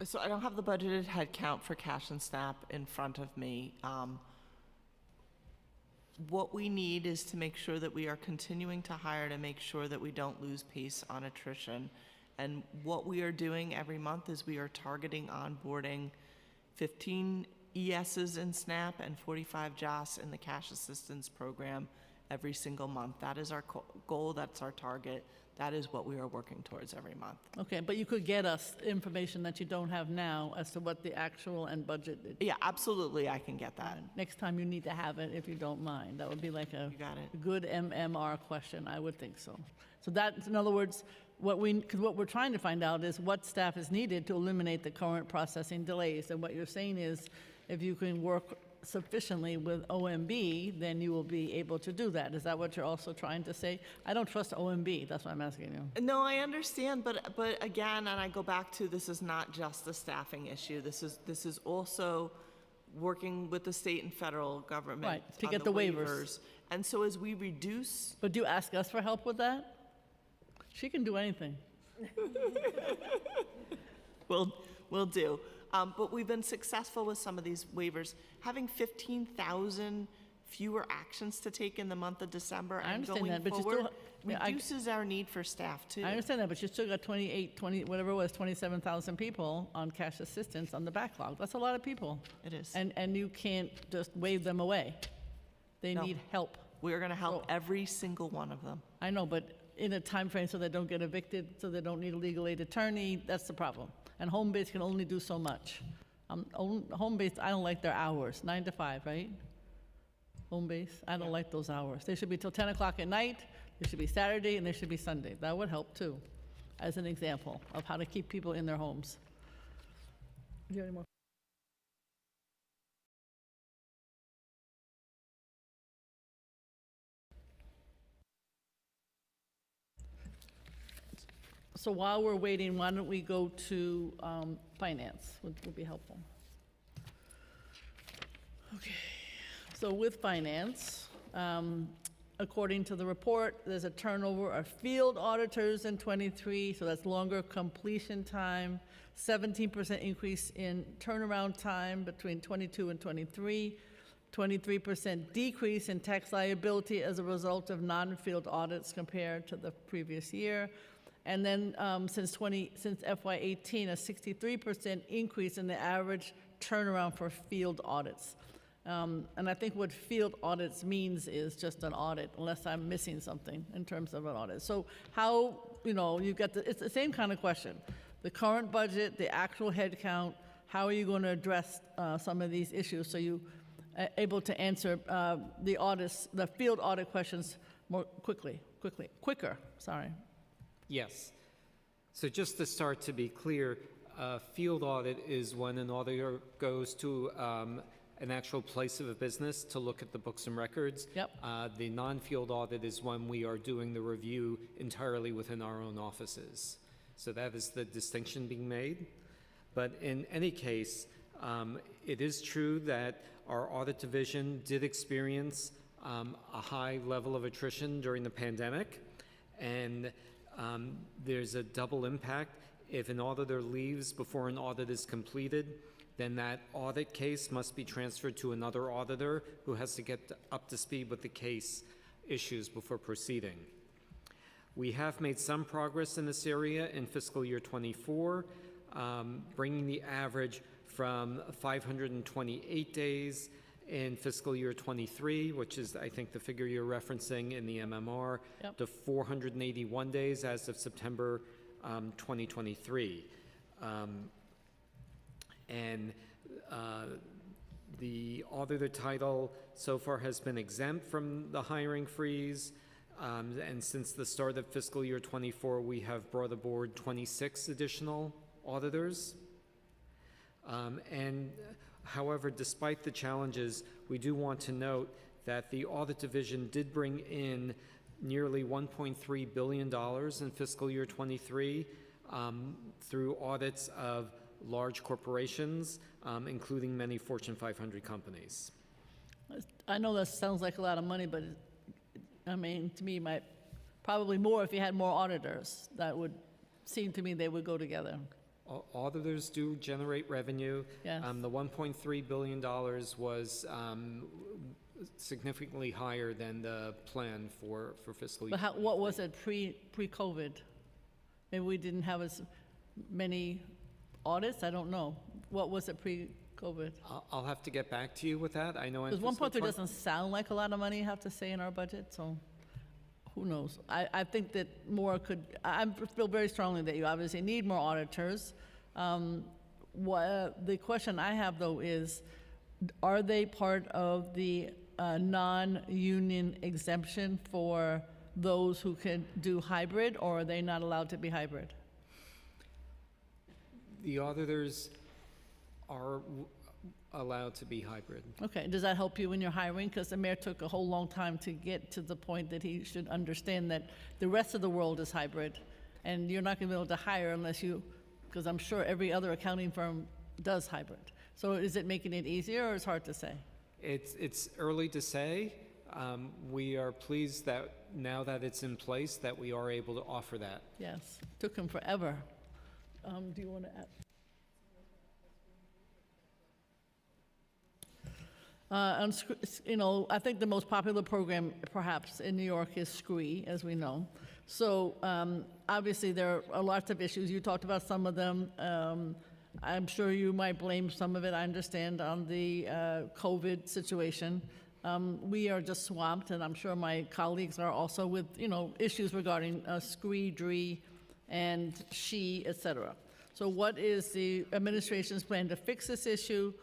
So I don't have the budgeted head count for cash and SNAP in front of me. What we need is to make sure that we are continuing to hire to make sure that we don't lose pace on attrition. And what we are doing every month is we are targeting onboarding 15 ESs in SNAP and 45 JAS in the cash assistance program every single month. That is our goal, that's our target. That is what we are working towards every month. Okay, but you could get us information that you don't have now as to what the actual and budgeted. Yeah, absolutely, I can get that. Next time you need to have it, if you don't mind. That would be like a You got it. good MMR question, I would think so. So that's, in other words, because what we're trying to find out is what staff is needed to eliminate the current processing delays. And what you're saying is, if you can work sufficiently with OMB, then you will be able to do that. Is that what you're also trying to say? I don't trust OMB, that's why I'm asking you. No, I understand, but again, and I go back to, this is not just a staffing issue. This is also working with the state and federal government Right, to on get the waivers. And so as we reduce, But do you ask us for help with that? She can do anything. we'll do. But we've been successful with some of these waivers. Having 15,000 fewer actions to take in the month of December I and understand going that, but you forward still- yeah, reduces our need for staff too. I understand that, but you still got whatever it was, 27,000 people on cash assistance on the backlog. That's a lot of people. It is. And you can't just wave them away. They No. need help. We're going to help every single one of them. I know, but in a time frame so they don't get evicted, so they don't need a legal aid attorney, that's the problem. And home base can only do so much. Home base, I don't like their hours, 9 to 5, right? Home base, I don't like those hours. They should be till 10 o'clock at night, they should be Saturday, and they should be Sunday. That would help too, as an example of how to keep people in their homes. Do you have any more? So while we're waiting, why don't we go to finance, would be helpful. Okay, so with finance, according to the report, there's a turnover of field auditors in '23, so that's longer completion time, 17% increase in turnaround time between '22 and '23, 23% decrease in tax liability as a result of non-field audits compared to the previous year. And then since FY18, a 63% increase in the average turnaround for field audits. And I think what field audits means is just an audit, unless I'm missing something in terms of an audit. So how, you've got it's the same kind of question. The current budget, the actual head count, how are you going to address some of these issues so you are able to answer the field audit questions more quicker, sorry. Yes. So just to start to be clear, field audit is when an auditor goes to an actual place of a business to look at the books and records. Yep. The non-field audit is when we are doing the review entirely within our own offices. So that is the distinction being made. But in any case, it is true that our audit division did experience a high level of attrition during the pandemic, and there's a double impact. If an auditor leaves before an audit is completed, then that audit case must be transferred to another auditor who has to get up to speed with the case issues before proceeding. We have made some progress in this area in fiscal year 24, bringing the average from 528 days in fiscal year 23, which is, I think, the figure you're referencing in the MMR, Yep. to 481 days as of September 2023. The auditor title so far has been exempt from the hiring freeze. And since the start of fiscal year 24, we have brought aboard 26 additional auditors. However, despite the challenges, we do want to note that the audit division did bring in nearly $1.3 billion in fiscal year 23 through audits of large corporations, including many Fortune 500 companies. I know that sounds like a lot of money, but to me, probably more if you had more auditors. That would seem to me they would go together. Auditors do generate revenue. Yes. The $1.3 billion was significantly higher than the plan for fiscal year. But what was it pre-COVID? Maybe we didn't have as many audits? I don't know. What was it pre-COVID? I'll have to get back to you with that. I know in Because fiscal 1.3 doesn't sound like a lot of money, you have to say, in our budget, so who knows? I think that more could, I feel very strongly that you obviously need more auditors. The question I have, though, is, are they part of the non-union exemption for those who can do hybrid, or are they not allowed to be hybrid? The auditors are allowed to be hybrid. Okay, does that help you in your hiring? Because the mayor took a whole long time to get to the point that he should understand that the rest of the world is hybrid, and you're not going to be able to hire unless you, because I'm sure every other accounting firm does hybrid. So is it making it easier, or it's hard to say? It's early to say. We are pleased that now that it's in place, that we are able to offer that. Yes, took him forever. Do you want to add? I think the most popular program, perhaps, in New York is SCREE, as we know. So obviously there are lots of issues. You talked about some of them. I'm sure you might blame some of it, I understand, on the COVID situation. We are just swamped, and I'm sure my colleagues are also with, issues regarding SCREE, DREE, and SHE, et cetera. So what is the administration's plan to fix this issue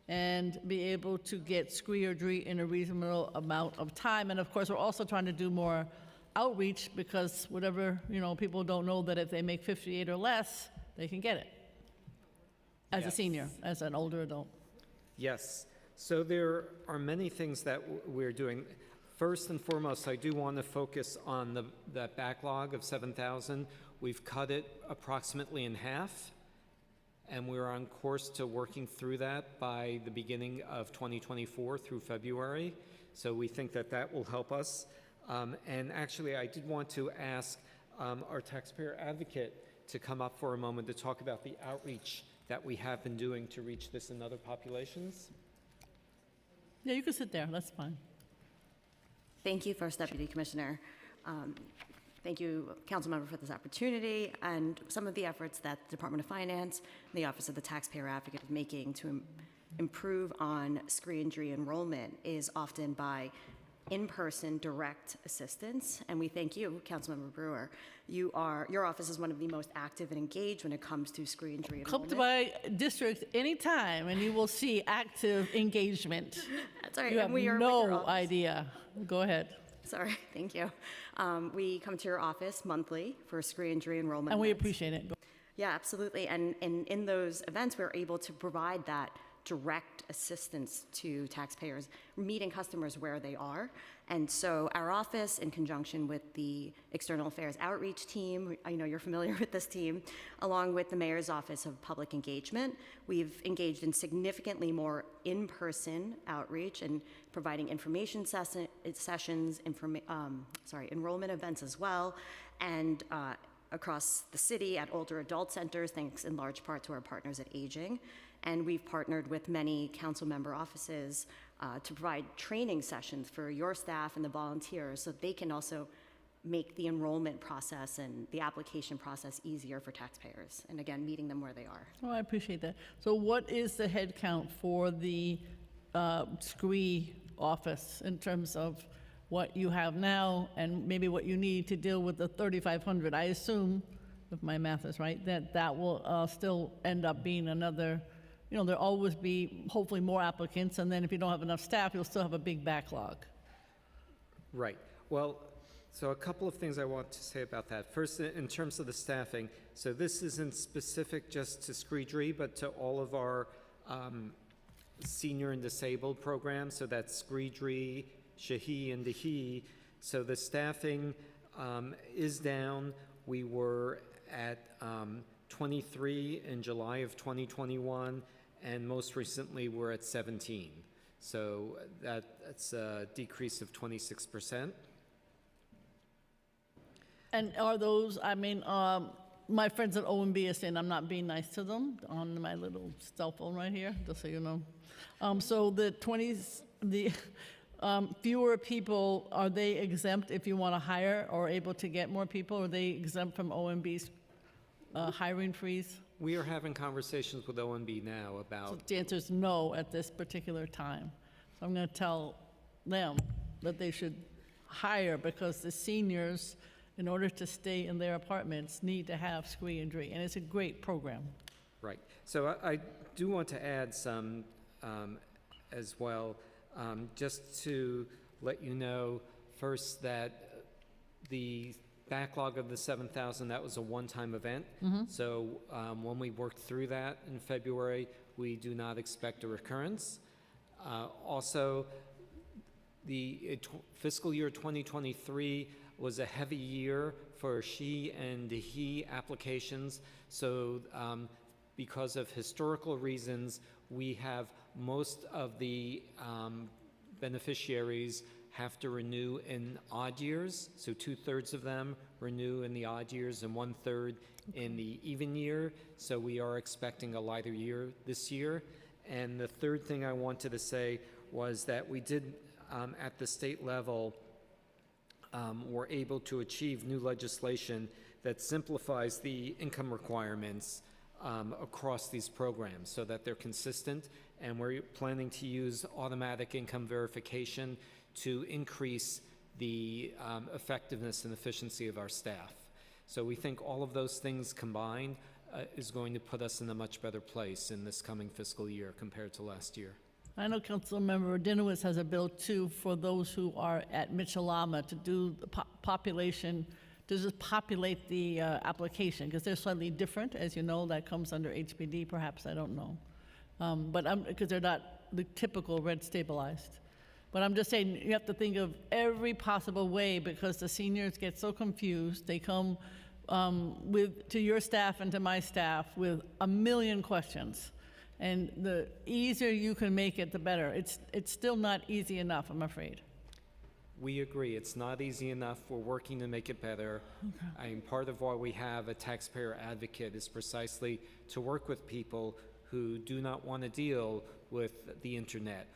and be able to get SCREE or DREE in a reasonable amount of time? And of course, we're also trying to do more outreach, because whatever, people don't know that if they make 58 or less, they can get it as a senior, as an older adult. Yes. So there are many things that we're doing. First and foremost, I do want to focus on that backlog of 7,000. We've cut it approximately in half, and we're on course to working through that by the beginning of 2024 through February. So we think that that will help us. And actually, I did want to ask our taxpayer advocate to come up for a moment to talk about the outreach that we have been doing to reach this in other populations. Yeah, you can sit there, that's fine. Thank you, First Deputy Commissioner. Thank you, Councilmember, for this opportunity and some of the efforts that the Department of Finance and the Office of the Taxpayer Advocate is making to improve on screened re-enrollment is often by in-person direct assistance, and we thank you, Councilmember Brewer. Your office is one of the most active and engaged when it comes to screened Come to re-enrollment. my district anytime, and you will see active engagement. That's all right, You and have we are with your no office. idea. Go ahead. Sorry, thank you. We come to your office monthly for screened re-enrollment And we events. appreciate it. Yeah, absolutely. And in those events, we're able to provide that direct assistance to taxpayers, meeting customers where they are. And so our office, in conjunction with the External Affairs Outreach team, I know you're familiar with this team, along with the Mayor's Office of Public Engagement, we've engaged in significantly more in-person outreach and providing information sessions, enrollment events as well, and across the city at older adult centers, thanks in large part to our partners at Aging. And we've partnered with many council member offices to provide training sessions for your staff and the volunteers so they can also make the enrollment process and the application process easier for taxpayers. And again, meeting them where they are. Oh, I appreciate that. So what is the head count for the SCREE office in terms of what you have now and maybe what you need to deal with the 3,500? I assume, if my math is right, that will still end up being another, there'll always be hopefully more applicants, and then if you don't have enough staff, you'll still have a big backlog. Right. Well, so a couple of things I want to say about that. First, in terms of the staffing, so this isn't specific just to Screedry, but to all of our senior and disabled programs. So that's Screedry, Shahi, and Dahi. So the staffing is down. We were at 23 in July of 2021, and most recently we're at 17. So that's a decrease of 26%. And are those, my friends at OMB are saying I'm not being nice to them on my little cell phone right here, just so you know. So the fewer people, are they exempt if you want to hire or able to get more people? Are they exempt from OMB's hiring freeze? We are having conversations with OMB now So about, the answer is no at this particular time. So I'm going to tell them that they should hire because the seniors, in order to stay in their apartments, need to have SCREE and DREE, and it's a great program. right. So I do want to add some as well, just to let you know first that the backlog of the 7,000, that was a one-time event. So when we worked through that in February, we do not expect a recurrence. Also, the fiscal year 2023 was a heavy year for SHE and DHE applications. So because of historical reasons, we have most of the beneficiaries have to renew in odd years. So 2/3 of them renew in the odd years and 1/3 in the even year. So we are expecting a lighter year this year. And the third thing I wanted to say was that we did, at the state level, were able to achieve new legislation that simplifies the income requirements across these programs so that they're consistent, and we're planning to use automatic income verification to increase the effectiveness and efficiency of our staff. So we think all of those things combined is going to put us in a much better place in this coming fiscal year compared to last year. I know Councilmember Dinowitz has a bill too for those who are at Mitchell-Lama to do the population, to just populate the application, because they're slightly different, as you know, that comes under HPD perhaps, I don't know. Because they're not the typical red stabilized. But I'm just saying, you have to think of every possible way because the seniors get so confused. They come to your staff and to my staff with a million questions. And the easier you can make it, the better. It's still not easy enough, I'm afraid. We agree, it's not easy enough. We're working to make it better. I mean, part of why we have a taxpayer advocate is precisely to work with people who do not want to deal with the internet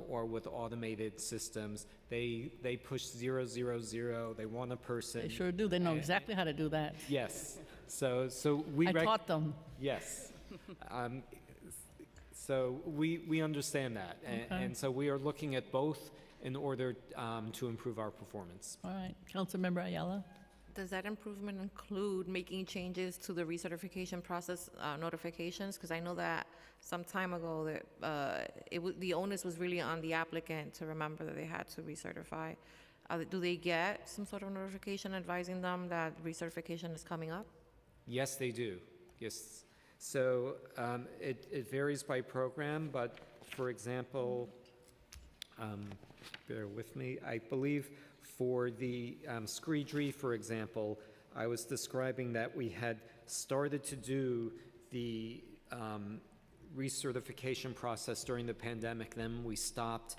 or with automated systems. They push 000, they want a person. They sure do. They know exactly how to do that. Yes. So we I taught them. Yes. So we understand that. And so we are looking at both in order to improve our performance. All right, Councilmember Ayala? Does that improvement include making changes to the recertification process notifications? Because I know that some time ago that the onus was really on the applicant to remember that they had to recertify. Do they get some sort of notification advising them that recertification is coming up? Yes, they do. Yes. So it varies by program, but for example, bear with me, I believe for the Screedry, for example, I was describing that we had started to do the recertification process during the pandemic, then we stopped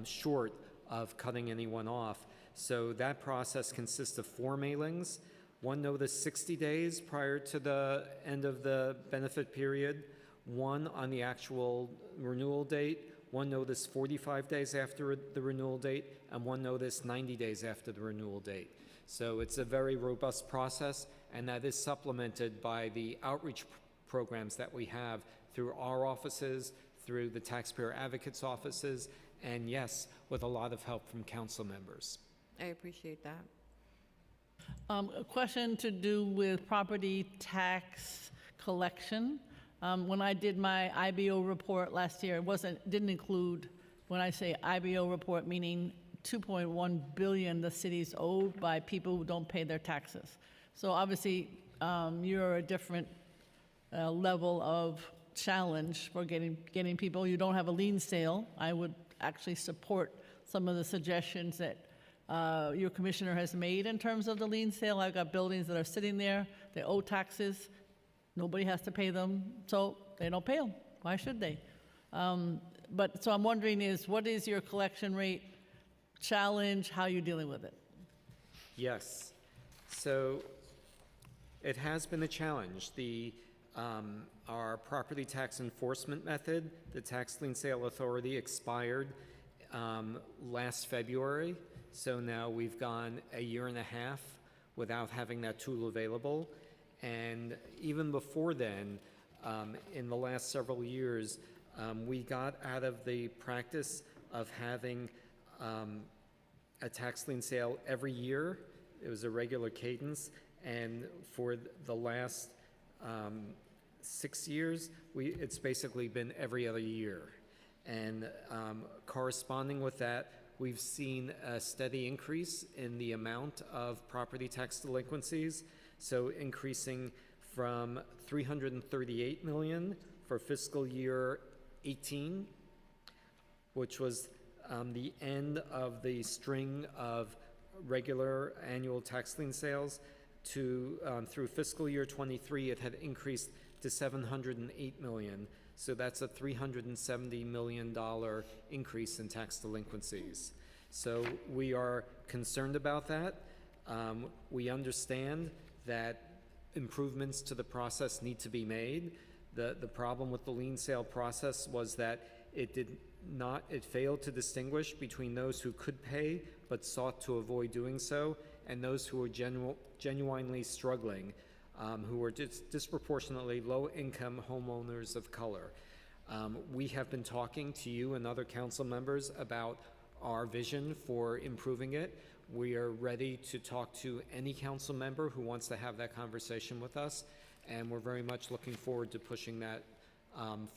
short of cutting anyone off. So that process consists of 4 mailings, one notice 60 days prior to the end of the benefit period, one on the actual renewal date, one notice 45 days after the renewal date, and one notice 90 days after the renewal date. So it's a very robust process, and that is supplemented by the outreach programs that we have through our offices, through the taxpayer advocates offices, and yes, with a lot of help from council members. I appreciate that. A question to do with property tax collection. When I did my IBO report last year, didn't include, when I say IBO report, meaning 2.1 billion the city's owed by people who don't pay their taxes. So obviously, you're a different level of challenge for getting people. You don't have a lien sale. I would actually support some of the suggestions that your commissioner has made in terms of the lien sale. I've got buildings that are sitting there, they owe taxes, nobody has to pay them, so they don't pay them. Why should they? So I'm wondering what is your collection rate challenge? How are you dealing with it? Yes. So it has been a challenge. Our property tax enforcement method, the Tax Lien Sale Authority, expired last February. So now we've gone a year and a half without having that tool available. And even before then, in the last several years, we got out of the practice of having a tax lien sale every year. It was a regular cadence. And for the last 6 years, it's basically been every other year. And corresponding with that, we've seen a steady increase in the amount of property tax delinquencies. So increasing from 338 million for fiscal year 18, which was the end of the string of regular annual tax lien sales, to through fiscal year 23, it had increased to 708 million. So that's a $370 million increase in tax delinquencies. So we are concerned about that. We understand that improvements to the process need to be made. The problem with the lien sale process was that it failed to distinguish between those who could pay but sought to avoid doing so, and those who were genuinely struggling, who were disproportionately low-income homeowners of color. We have been talking to you and other council members about our vision for improving it. We are ready to talk to any council member who wants to have that conversation with us, and we're very much looking forward to pushing that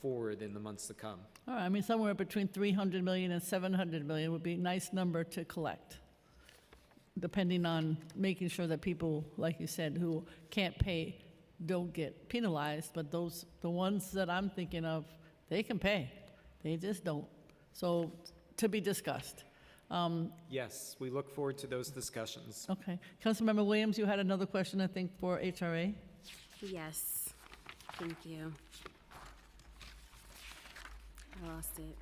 forward in the months to come. All right, I mean, somewhere between 300 million and 700 million would be a nice number to collect, depending on making sure that people, like you said, who can't pay don't get penalized, but the ones that I'm thinking of, they can pay. They just don't. So to be discussed. Yes, we look forward to those discussions. Okay. Councilmember Williams, you had another question, I think, for HRA? Yes, thank you. I lost it.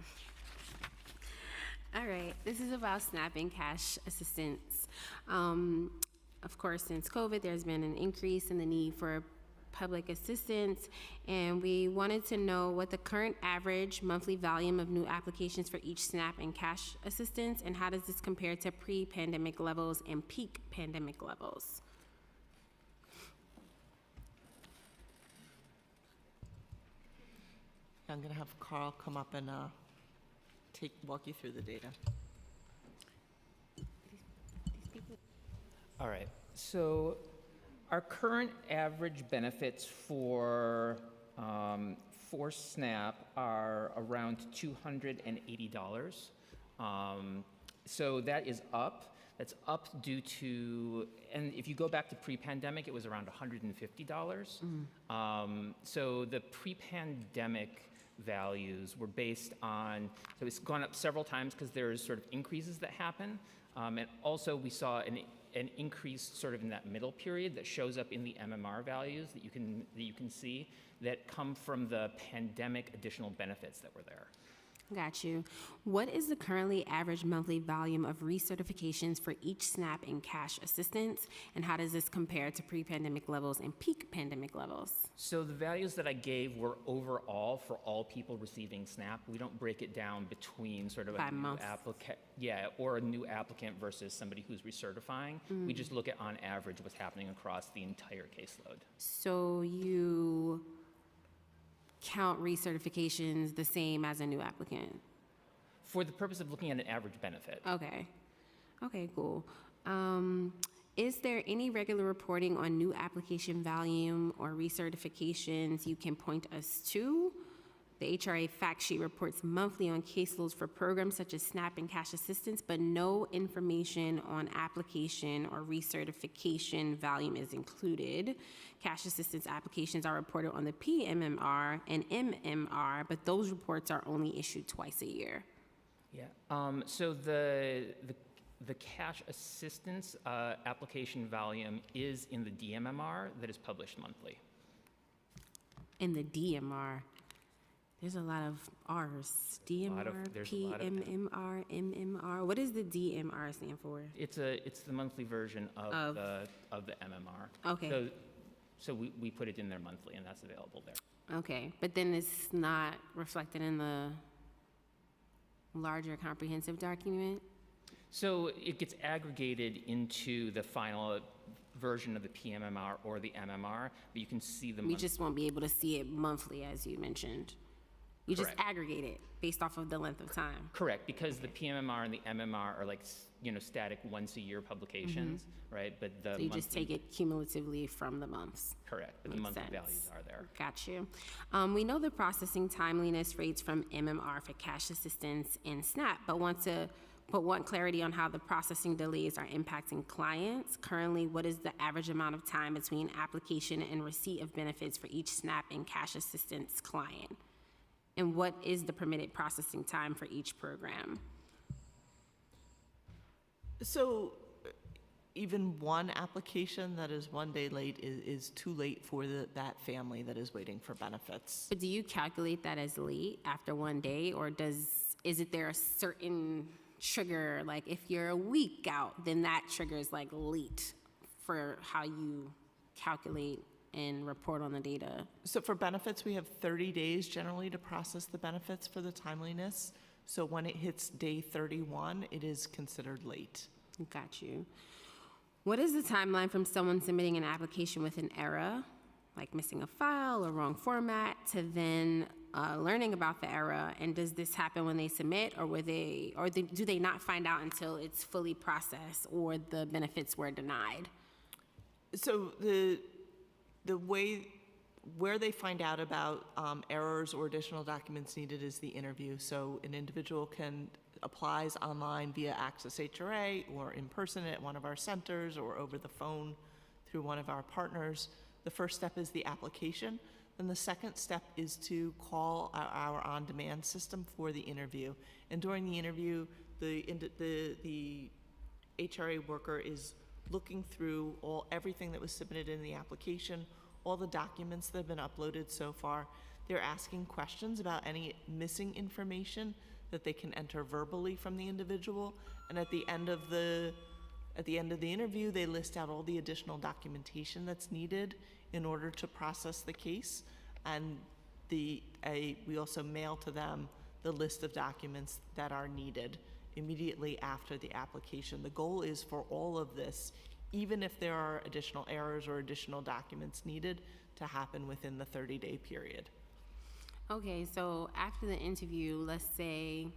All right, this is about SNAP and cash assistance. Of course, since COVID, there's been an increase in the need for public assistance, and we wanted to know what the current average monthly volume of new applications for each SNAP and cash assistance, and how does this compare to pre-pandemic levels and peak pandemic levels? I'm going to have Carl come up and walk you through the data. All right, so our current average benefits for SNAP are around $280. So that is up. That's up due to, and if you go back to pre-pandemic, it was around $150. So the pre-pandemic values were based on, so it's gone up several times because there's sort of increases that happen. And also we saw an increase sort of in that middle period that shows up in the MMR values that you can see that come from the pandemic additional benefits that were there. Got you. What is the currently average monthly volume of recertifications for each SNAP and cash assistance, and how does this compare to pre-pandemic levels and peak pandemic levels? So the values that I gave were overall for all people receiving SNAP. We don't break it down between sort of a new applicant, or a new applicant versus somebody who's recertifying. We just look at on average what's happening across the entire caseload. So you count recertifications the same as a new applicant? For the purpose of looking at an average benefit. Okay. Okay, cool. Is there any regular reporting on new application volume or recertifications you can point us to? The HRA fact sheet reports monthly on caseloads for programs such as SNAP and cash assistance, but no information on application or recertification volume is included. Cash assistance applications are reported on the PMMR and MMR, but those reports are only issued twice a year. Yeah. So the cash assistance application volume is in the DMMR that is published monthly. In the DMR. There's a lot of R's. DMR, PMMR, MMR. What does the DMR stand for? It's the monthly version of the MMR. Okay. So we put it in there monthly, and that's available there. Okay, but then it's not reflected in the larger comprehensive document? So it gets aggregated into the final version of the PMMR or the MMR, but you can see them. We just won't be able to see it monthly, as you mentioned. You just aggregate it based off of the length of time. Correct, because the PMMR and the MMR are like, static once-a-year publications, right? But the So you just take it cumulatively from the months. Correct, but the monthly values are there. Got you. We know the processing timeliness rates from MMR for cash assistance and SNAP, but want clarity on how the processing delays are impacting clients. Currently, what is the average amount of time between application and receipt of benefits for each SNAP and cash assistance client? And what is the permitted processing time for each program? So even one application that is 1 day late is too late for that family that is waiting for benefits. But do you calculate that as late after 1 day, or is there a certain trigger, like if you're a week out, then that triggers like late for how you calculate and report on the data? So for benefits, we have 30 days generally to process the benefits for the timeliness. So when it hits day 31, it is considered late. Got you. What is the timeline from someone submitting an application with an error, like missing a file or wrong format, to then learning about the error? And does this happen when they submit, or do they not find out until it's fully processed or the benefits were denied? So the way where they find out about errors or additional documents needed is the interview. So an individual applies online via Access HRA or in person at one of our centers or over the phone through one of our partners. The first step is the application. Then the second step is to call our on-demand system for the interview. And during the interview, the HRA worker is looking through everything that was submitted in the application, all the documents that have been uploaded so far. They're asking questions about any missing information that they can enter verbally from the individual. And at the end of the interview, they list out all the additional documentation that's needed in order to process the case. And we also mail to them the list of documents that are needed immediately after the application. The goal is for all of this, even if there are additional errors or additional documents needed, to happen within the 30-day period. Okay, so after the interview, let's say,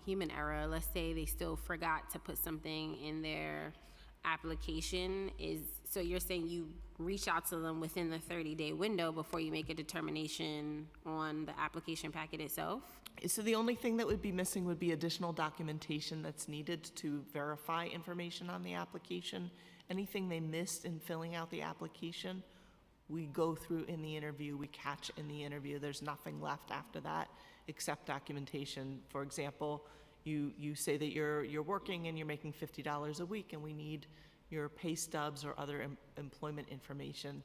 human error, let's say they still forgot to put something in their application, so you're saying you reach out to them within the 30-day window before you make a determination on the application packet itself? So the only thing that would be missing would be additional documentation that's needed to verify information on the application. Anything they missed in filling out the application, we go through in the interview, we catch in the interview. There's nothing left after that except documentation. For example, you say that you're working and you're making $50 a week, and we need your pay stubs or other employment information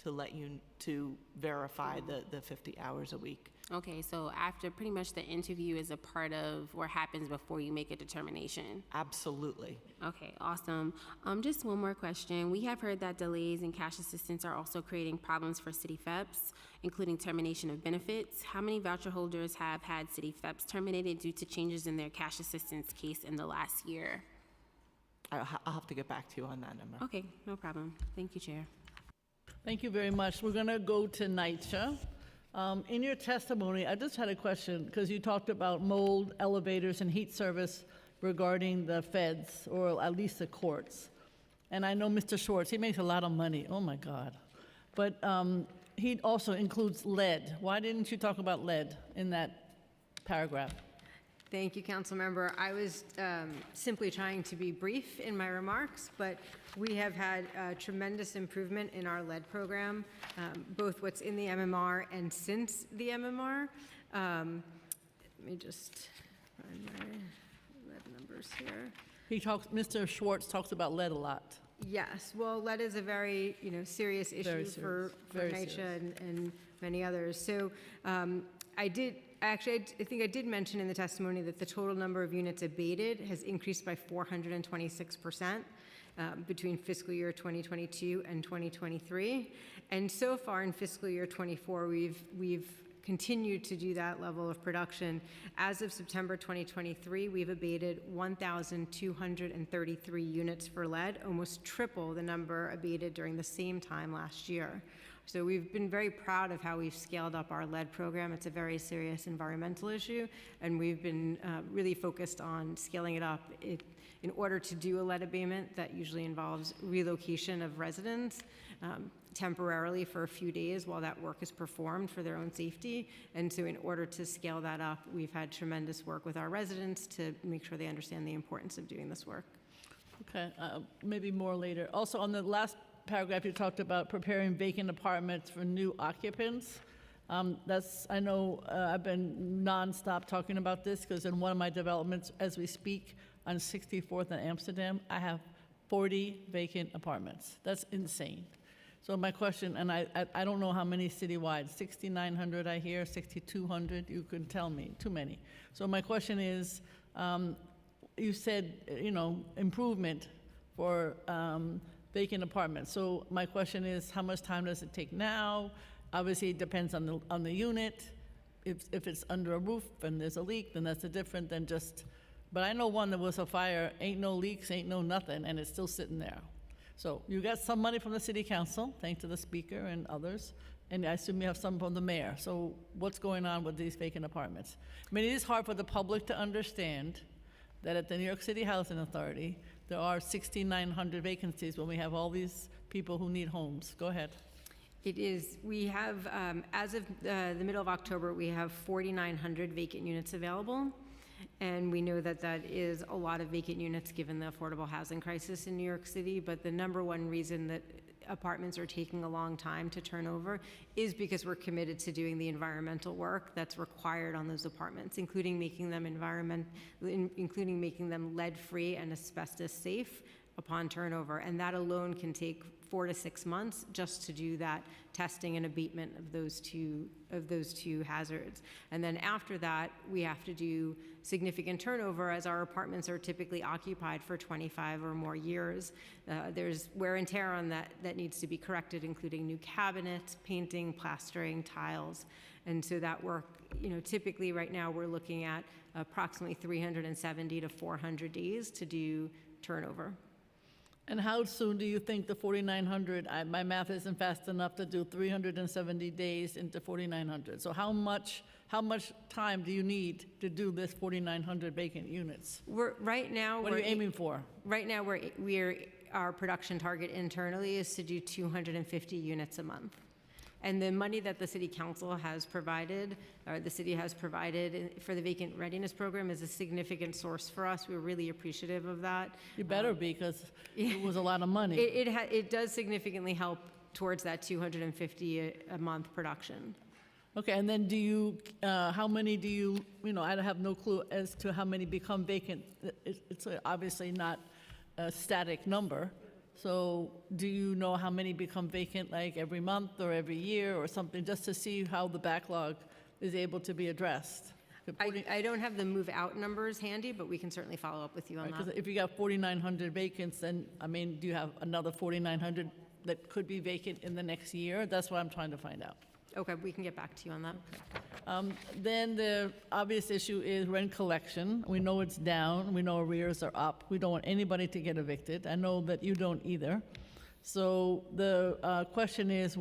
to verify the 50 hours a week. Okay, so after pretty much the interview is a part of what happens before you make a determination? Absolutely. Okay, awesome. Just one more question. We have heard that delays in cash assistance are also creating problems for city FEPs, including termination of benefits. How many voucher holders have had city FEPs terminated due to changes in their cash assistance case in the last year? I'll have to get back to you on that number. Okay, no problem. Thank you, Chair. Thank you very much. We're going to go to NYCHA. In your testimony, I just had a question, because you talked about mold, elevators, and heat service regarding the feds, or at least the courts. And I know Mr. Schwartz, he makes a lot of money. Oh, my God. But he also includes lead. Why didn't you talk about lead in that paragraph? Thank you, Councilmember. I was simply trying to be brief in my remarks, but we have had tremendous improvement in our lead program, both what's in the MMR and since the MMR. Let me just find my lead numbers here. Mr. Schwartz talks about lead a lot. Yes, well, lead is a very, serious issue for NYCHA and many others. So I think I did mention in the testimony that the total number of units abated has increased by 426% between fiscal year 2022 and 2023. And so far in fiscal year 24, we've continued to do that level of production. As of September 2023, we've abated 1,233 units for lead, almost triple the number abated during the same time last year. So we've been very proud of how we've scaled up our lead program. It's a very serious environmental issue, and we've been really focused on scaling it up. In order to do a lead abatement, that usually involves relocation of residents temporarily for a few days while that work is performed for their own safety. And so in order to scale that up, we've had tremendous work with our residents to make sure they understand the importance of doing this work. Okay, maybe more later. Also, on the last paragraph, you talked about preparing vacant apartments for new occupants. I know I've been nonstop talking about this, because in one of my developments, as we speak, on 64th and Amsterdam, I have 40 vacant apartments. That's insane. So my question, and I don't know how many citywide, 6,900 I hear, 6,200, you can tell me, too many. So my question is, you said, improvement for vacant apartments. So my question is, how much time does it take now? Obviously, it depends on the unit. If it's under a roof and there's a leak, then that's different than just, but I know one that was a fire, ain't no leaks, ain't no nothing, and it's still sitting there. So you got some money from the city council, thanks to the speaker and others, and I assume you have some from the mayor. So what's going on with these vacant apartments? I mean, it is hard for the public to understand that at the New York City Housing Authority, there are 6,900 vacancies when we have all these people who need homes. Go ahead. It is. We have, as of the middle of October, we have 4,900 vacant units available. And we know that that is a lot of vacant units given the affordable housing crisis in New York City. But the number one reason that apartments are taking a long time to turn over is because we're committed to doing the environmental work that's required on those apartments, including making them lead-free and asbestos-safe upon turnover. And that alone can take 4 to 6 months just to do that testing and abatement of those two hazards. And then after that, we have to do significant turnover, as our apartments are typically occupied for 25 or more years. There's wear and tear on that needs to be corrected, including new cabinets, painting, plastering, tiles. And so that work, typically right now we're looking at approximately 370 to 400 days to do turnover. And how soon do you think the 4,900, my math isn't fast enough to do 370 days into 4,900. So how much time do you need to do this 4,900 vacant units? Right now, What are you aiming for? Right now, our production target internally is to do 250 units a month. And the money that the city council has provided, or the city has provided for the vacant readiness program is a significant source for us. We're really appreciative of that. You better be, because it was a lot of money. It does significantly help towards that 250 a month production. Okay, and then how many do you, I have no clue as to how many become vacant. It's obviously not a static number. So do you know how many become vacant, like every month or every year or something, just to see how the backlog is able to be addressed? I don't have the move out numbers handy, but we can certainly follow up with you on that. Because if you got 4,900 vacants, then, do you have another 4,900 that could be vacant in the next year? That's what I'm trying to find out. Okay, we can get back to you on that. Then the obvious issue is rent collection. We know it's down. We know arrears are up. We don't want anybody to get evicted. I know that you don't either. So the question is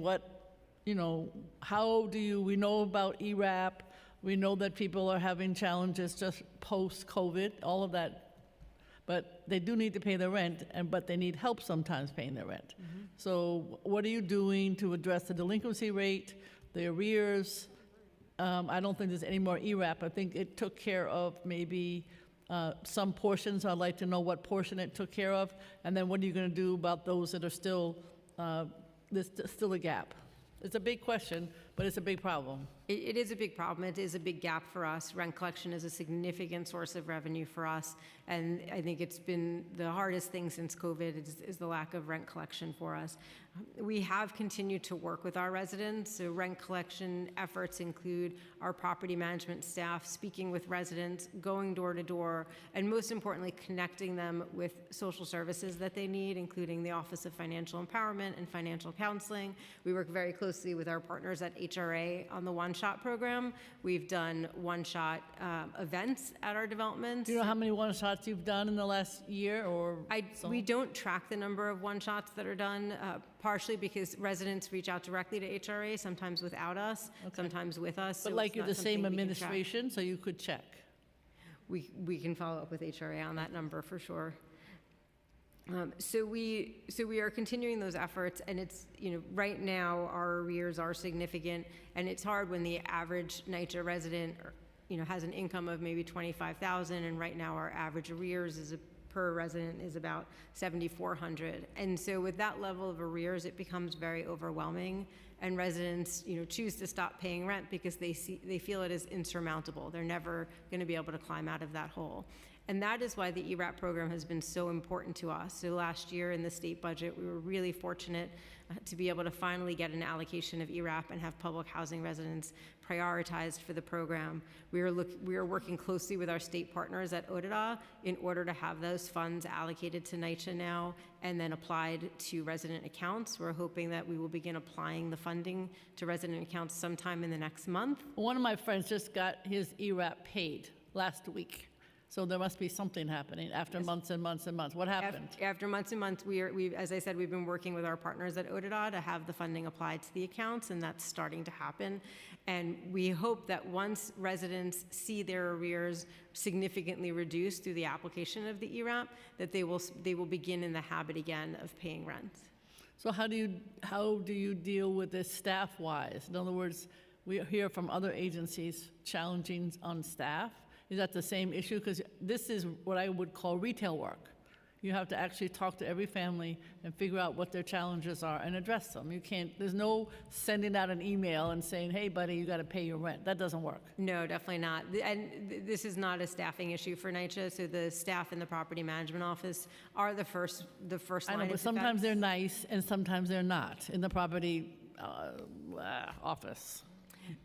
how we know about ERAP. We know that people are having challenges just post-COVID, all of that. But they do need to pay their rent, but they need help sometimes paying their rent. Mm-hmm. So what are you doing to address the delinquency rate, the arrears? I don't think there's any more ERAP. I think it took care of maybe some portions. I'd like to know what portion it took care of. And then what are you going to do about those that are still, there's still a gap? It's a big question, but it's a big problem. It is a big problem. It is a big gap for us. Rent collection is a significant source of revenue for us. And I think it's been the hardest thing since COVID is the lack of rent collection for us. We have continued to work with our residents. So rent collection efforts include our property management staff speaking with residents, going door to door, and most importantly, connecting them with social services that they need, including the Office of Financial Empowerment and Financial Counseling. We work very closely with our partners at HRA on the one-shot program. We've done one-shot events at our developments. Do you know how many one-shots you've done in the last year or so? We don't track the number of one-shots that are done, partially because residents reach out directly to HRA, sometimes without us, sometimes with us. But so like it's you're not the same something we can track. administration, so you could check. We can follow up with HRA on that number for sure. So we are continuing those efforts, and it's, right now our arrears are significant, and it's hard when the average NYCHA resident, has an income of maybe $25,000, and right now our average arrears per resident is about $7,400. And so with that level of arrears, it becomes very overwhelming, and residents, choose to stop paying rent because they feel it is insurmountable. They're never going to be able to climb out of that hole. And that is why the ERAP program has been so important to us. So last year in the state budget, we were really fortunate to be able to finally get an allocation of ERAP and have public housing residents prioritized for the program. We are working closely with our state partners at ODADA in order to have those funds allocated to NYCHA now and then applied to resident accounts. We're hoping that we will begin applying the funding to resident accounts sometime in the next month. One of my friends just got his ERAP paid last week. So there must be something happening after months and months and months. What happened? After months and months, as I said, we've been working with our partners at ODADA to have the funding applied to the accounts, and that's starting to happen. And we hope that once residents see their arrears significantly reduced through the application of the ERAP, that they will begin in the habit again of paying rent. So how do you deal with this staff-wise? In other words, we hear from other agencies challenging on staff. Is that the same issue? Because this is what I would call retail work. You have to actually talk to every family and figure out what their challenges are and address them. You can't, there's no sending out an email and saying, hey, buddy, you got to pay your rent. That doesn't work. No, definitely not. And this is not a staffing issue for NYCHA. So the staff in the property management office are the first line I know, but sometimes they're nice and sometimes they're not in the property office.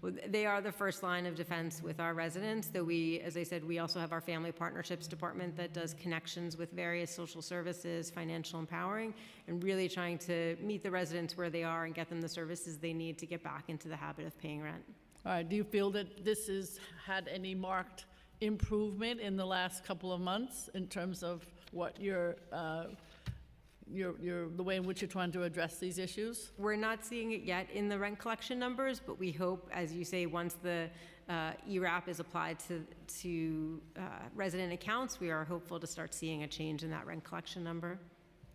Well, they are the first line of defense with our residents, though as I said, we also have our family partnerships department that does connections with various social services, financial empowering, and really trying to meet the residents where they are and get them the services they need to get back into the habit of paying rent. All right, do you feel that this has had any marked improvement in the last couple of months in terms of what your the way in which you're trying to address these issues? We're not seeing it yet in the rent collection numbers, but we hope, as you say, once the ERAP is applied to resident accounts, we are hopeful to start seeing a change in that rent collection number.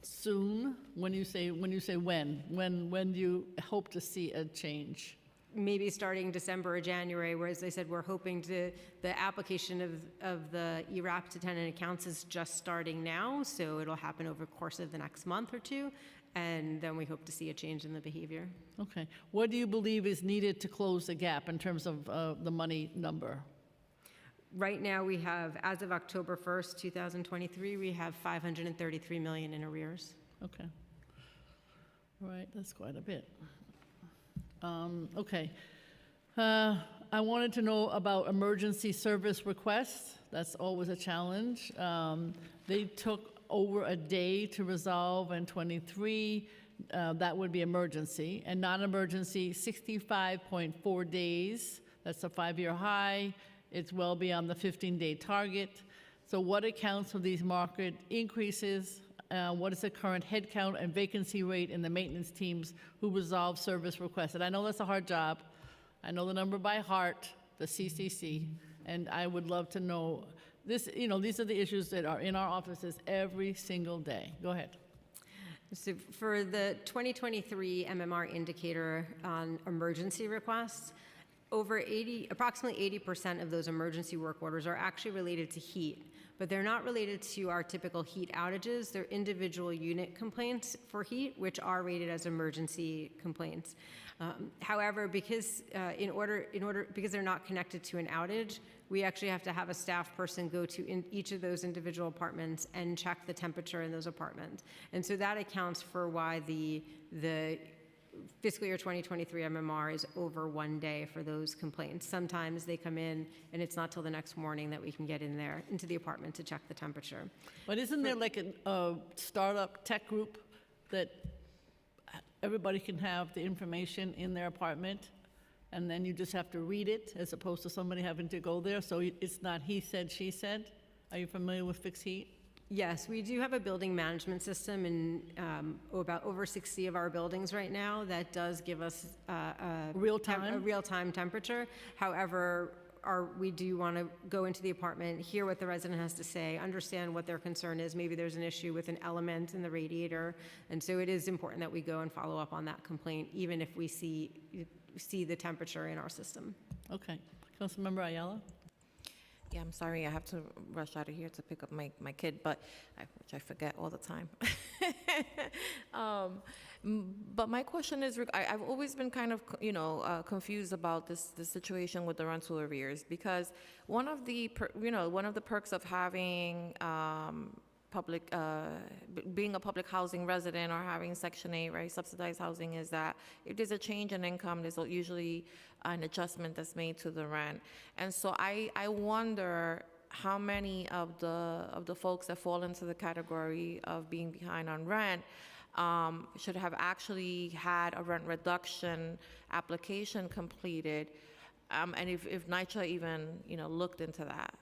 Soon? When you say when do you hope to see a change? Maybe starting December or January, where, as I said, we're hoping the application of the ERAP to tenant accounts is just starting now, so it'll happen over the course of the next month or two, and then we hope to see a change in the behavior. Okay. What do you believe is needed to close the gap in terms of the money number? Right now, we have, as of October 1st, 2023, we have $533 million in arrears. Okay. All right, that's quite a bit. Okay. I wanted to know about emergency service requests. That's always a challenge. They took over a day to resolve in 23. That would be emergency. And non-emergency, 65.4 days. That's a 5-year high. It's well beyond the 15-day target. So what accounts for these market increases? What is the current headcount and vacancy rate in the maintenance teams who resolve service requests? And I know that's a hard job. I know the number by heart, the CCC, and I would love to know this. You know, these are the issues that are in our offices every single day. Go ahead. So for the 2023 MMR indicator on emergency requests, approximately 80% of those emergency work orders are actually related to heat, but they're not related to our typical heat outages. They're individual unit complaints for heat, which are rated as emergency complaints. However, because because they're not connected to an outage, we actually have to have a staff person go to each of those individual apartments and check the temperature in those apartments. And so that accounts for why the fiscal year 2023 MMR is over 1 day for those complaints. Sometimes they come in and it's not till the next morning that we can get in there into the apartment to check the temperature. But isn't there like a startup tech group that everybody can have the information in their apartment and then you just have to read it as opposed to somebody having to go there? So it's not he said, she said? Are you familiar with Fix Heat? Yes, we do have a building management system in about over 60 of our buildings right now that does give us a real-time temperature. However, we do want to go into the apartment, hear what the resident has to say, understand what their concern is. Maybe there's an issue with an element in the radiator. And so it is important that we go and follow up on that complaint, even if we see the temperature in our system. Okay. Councilmember Ayala? Yeah, I'm sorry, I have to rush out of here to pick up my kid, which I forget all the time. But my question is, I've always been kind of, confused about this situation with the rental arrears, because one of the perks of having being a public housing resident or having Section 8, right, subsidized housing, is that if there's a change in income, there's usually an adjustment that's made to the rent. And so I wonder how many of the folks that fall into the category of being behind on rent should have actually had a rent reduction application completed, and if NYCHA even looked into that.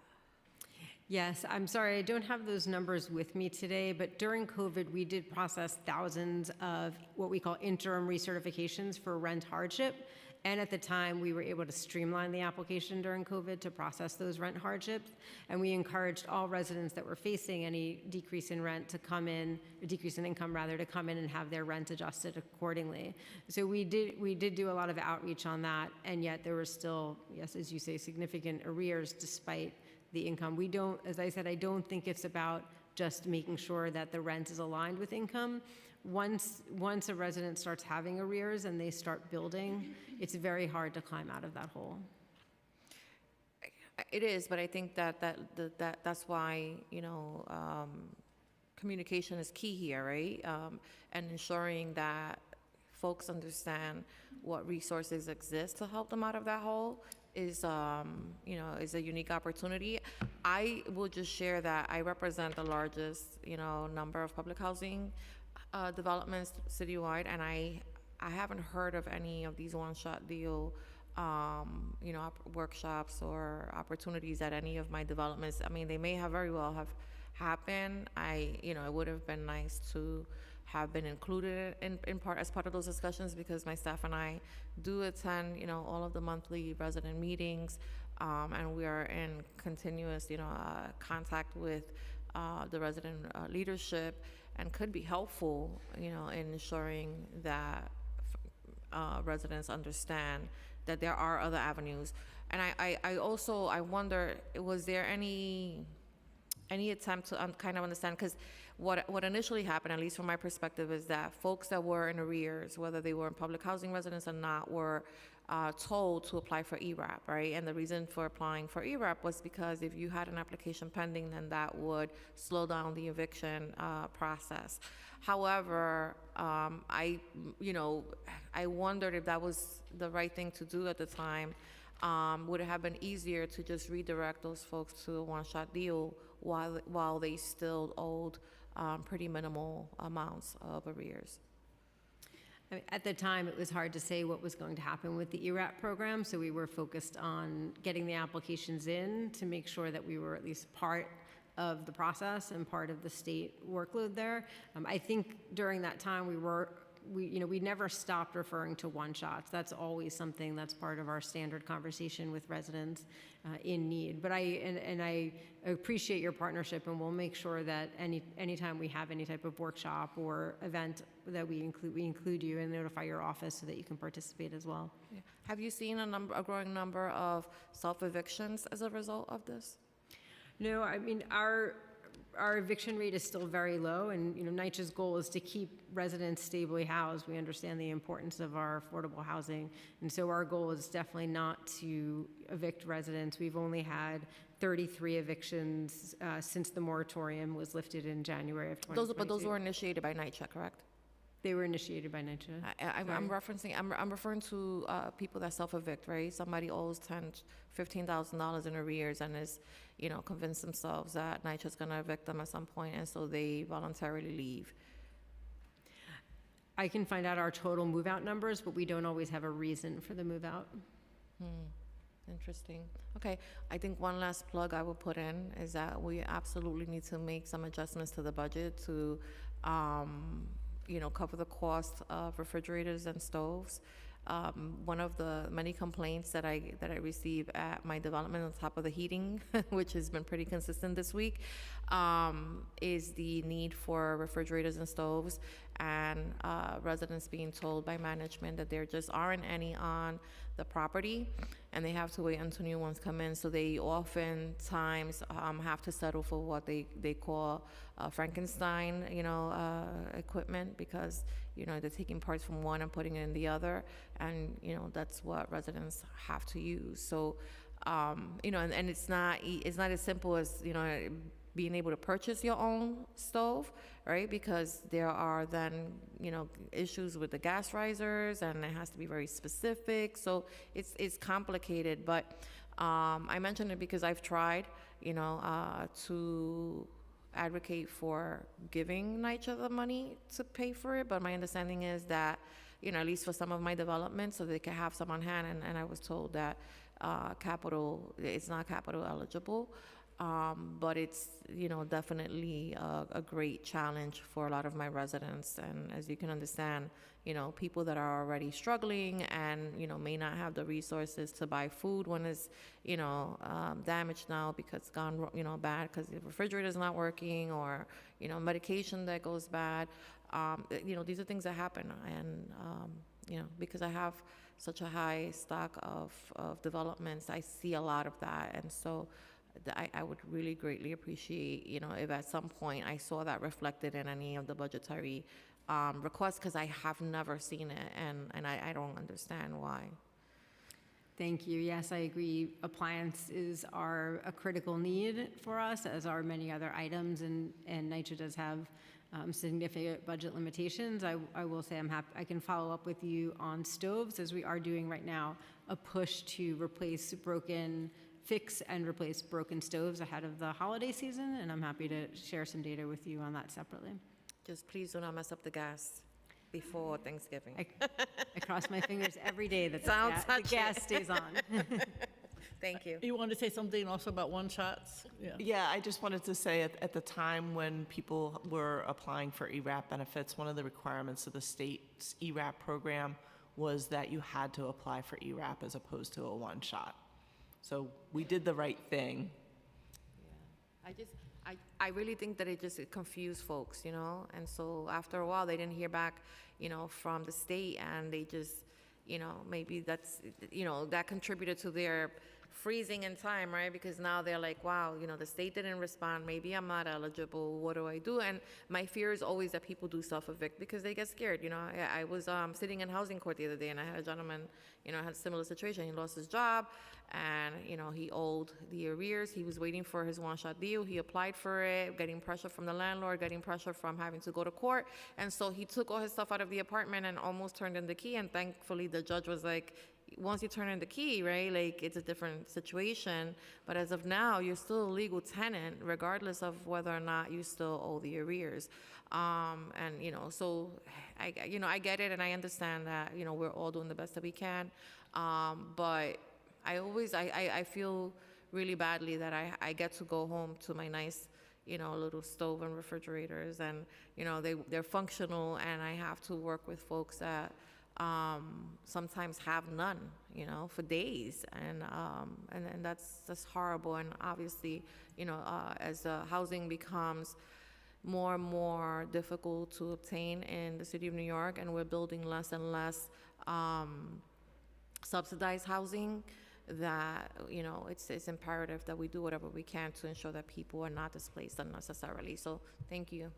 Yes, I'm sorry, I don't have those numbers with me today, but during COVID, we did process thousands of what we call interim recertifications for rent hardship. And at the time, we were able to streamline the application during COVID to process those rent hardships. And we encouraged all residents that were facing any decrease in rent to come in, a decrease in income rather, to come in and have their rent adjusted accordingly. So we did do a lot of outreach on that, and yet there were still, yes, as you say, significant arrears despite the income. We don't, as I said, I don't think it's about just making sure that the rent is aligned with income. Once a resident starts having arrears and they start building, it's very hard to climb out of that hole. It is, but I think that's why communication is key here, right? And ensuring that folks understand what resources exist to help them out of that hole is a unique opportunity. I will just share that I represent the largest, number of public housing developments citywide, and I haven't heard of any of these one-shot deal, workshops or opportunities at any of my developments. I mean, they may have very well have happened. It would have been nice to have been included in part as part of those discussions, because my staff and I do attend, all of the monthly resident meetings, and we are in continuous, contact with the resident leadership, and could be helpful, in ensuring that residents understand that there are other avenues. And I wonder, was there any attempt to kind of understand, because what initially happened, at least from my perspective, is that folks that were in arrears, whether they were in public housing residents or not, were told to apply for ERAP, right? And the reason for applying for ERAP was because if you had an application pending, then that would slow down the eviction process. However, I wondered if that was the right thing to do at the time. Would it have been easier to just redirect those folks to a one-shot deal while they still owed pretty minimal amounts of arrears? I mean, at the time, it was hard to say what was going to happen with the ERAP program, so we were focused on getting the applications in to make sure that we were at least part of the process and part of the state workload there. I think during that time, we never stopped referring to one-shots. That's always something that's part of our standard conversation with residents in need. But I appreciate your partnership, and we'll make sure that anytime we have any type of workshop or event that we include you and notify your office so that you can participate as well. Yeah. Have you seen a growing number of self-evictions as a result of this? No, I mean, our eviction rate is still very low, and NYCHA's goal is to keep residents stably housed. We understand the importance of our affordable housing, and so our goal is definitely not to evict residents. We've only had 33 evictions since the moratorium was lifted in January of 2022. But those were initiated by NYCHA, correct? They were initiated by NYCHA. I'm referring to people that self-evict, right? Somebody owes $15,000 in arrears and is, convinced themselves that NYCHA's going to evict them at some point, and so they voluntarily leave. I can find out our total move-out numbers, but we don't always have a reason for the move-out. Interesting. Okay, I think one last plug I will put in is that we absolutely need to make some adjustments to the budget to cover the cost of refrigerators and stoves. One of the many complaints that I receive at my development on top of the heating, which has been pretty consistent this week, is the need for refrigerators and stoves, and residents being told by management that there just aren't any on the property, and they have to wait until new ones come in. So they oftentimes have to settle for what they call Frankenstein, equipment, because they're taking parts from one and putting it in the other, and that's what residents have to use. So and it's not as simple as being able to purchase your own stove, right? Because there are then, issues with the gas risers, and it has to be very specific. So it's complicated, but I mentioned it because I've tried, to advocate for giving NYCHA the money to pay for it, but my understanding is that, at least for some of my developments, so they can have some on hand, and I was told that it's not capital eligible. But it's, definitely a great challenge for a lot of my residents. And as you can understand, people that are already struggling and, may not have the resources to buy food when it's, damaged now because it's gone, bad because the refrigerator's not working, or, medication that goes bad. These are things that happen. And, because I have such a high stock of developments, I see a lot of that. And so I would really greatly appreciate, if at some point I saw that reflected in any of the budgetary requests, because I have never seen it, and I don't understand why. Thank you. Yes, I agree. Appliances are a critical need for us, as are many other items, and NYCHA does have significant budget limitations. I will say I'm happy. I can follow up with you on stoves, as we are doing right now, a push to fix and replace broken stoves ahead of the holiday season, and I'm happy to share some data with you on that separately. Just please do not mess up the gas before Thanksgiving. I cross my fingers every day that Sounds the gas stays on. Thank you. You wanted to say something also about one-shots? Yeah. Yeah, I just wanted to say at the time when people were applying for ERAP benefits, one of the requirements of the state's ERAP program was that you had to apply for ERAP as opposed to a one-shot. So we did the right thing. I really think that it just confused folks, you know? And so after a while, they didn't hear back, you know, from the state, and they just, you know, maybe that's, you know, that contributed to their freezing in time, right? Because now they're like, wow, you know, the state didn't respond. Maybe I'm not eligible. What do I do? And my fear is always that people do self-evict because they get scared. You know, I was sitting in housing court the other day, and I had a gentleman, you know, had a similar situation. He lost his job, and, you know, he owed the arrears. He was waiting for his one-shot deal. He applied for it, getting pressure from the landlord, getting pressure from having to go to court. And so he took all his stuff out of the apartment and almost turned in the key. And thankfully, the judge was like, once you turn in the key, right, like, it's a different situation. But as of now, you're still a legal tenant, regardless of whether or not you still owe the arrears. And, you know, so I get it, and I understand that, you know, we're all doing the best that we can. But I feel really badly that I get to go home to my nice, you know, little stove and refrigerators, and, you know, they're functional, and I have to work with folks that sometimes have none, you know, for days, and that's horrible. And obviously, you know, as housing becomes more and more difficult to obtain in the city of New York, and we're building less and less subsidized housing, that, you know, it's imperative that we do whatever we can to ensure that people are not displaced unnecessarily. So thank you.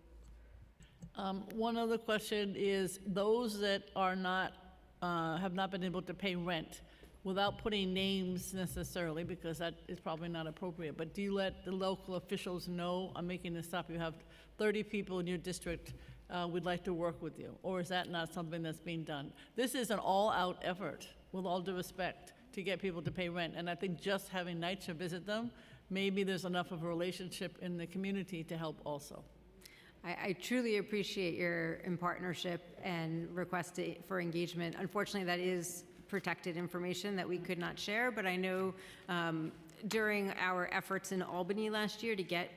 One other question is, those that are not, have not been able to pay rent, without putting names necessarily, because that is probably not appropriate, but do you let the local officials know, I'm making this up, you have 30 people in your district, would like to work with you, or is that not something that's being done? This is an all-out effort, with all due respect, to get people to pay rent, and I think just having NYCHA visit them, maybe there's enough of a relationship in the community to help also. I truly appreciate your partnership and request for engagement. Unfortunately, that is protected information that we could not share, but I know during our efforts in Albany last year to get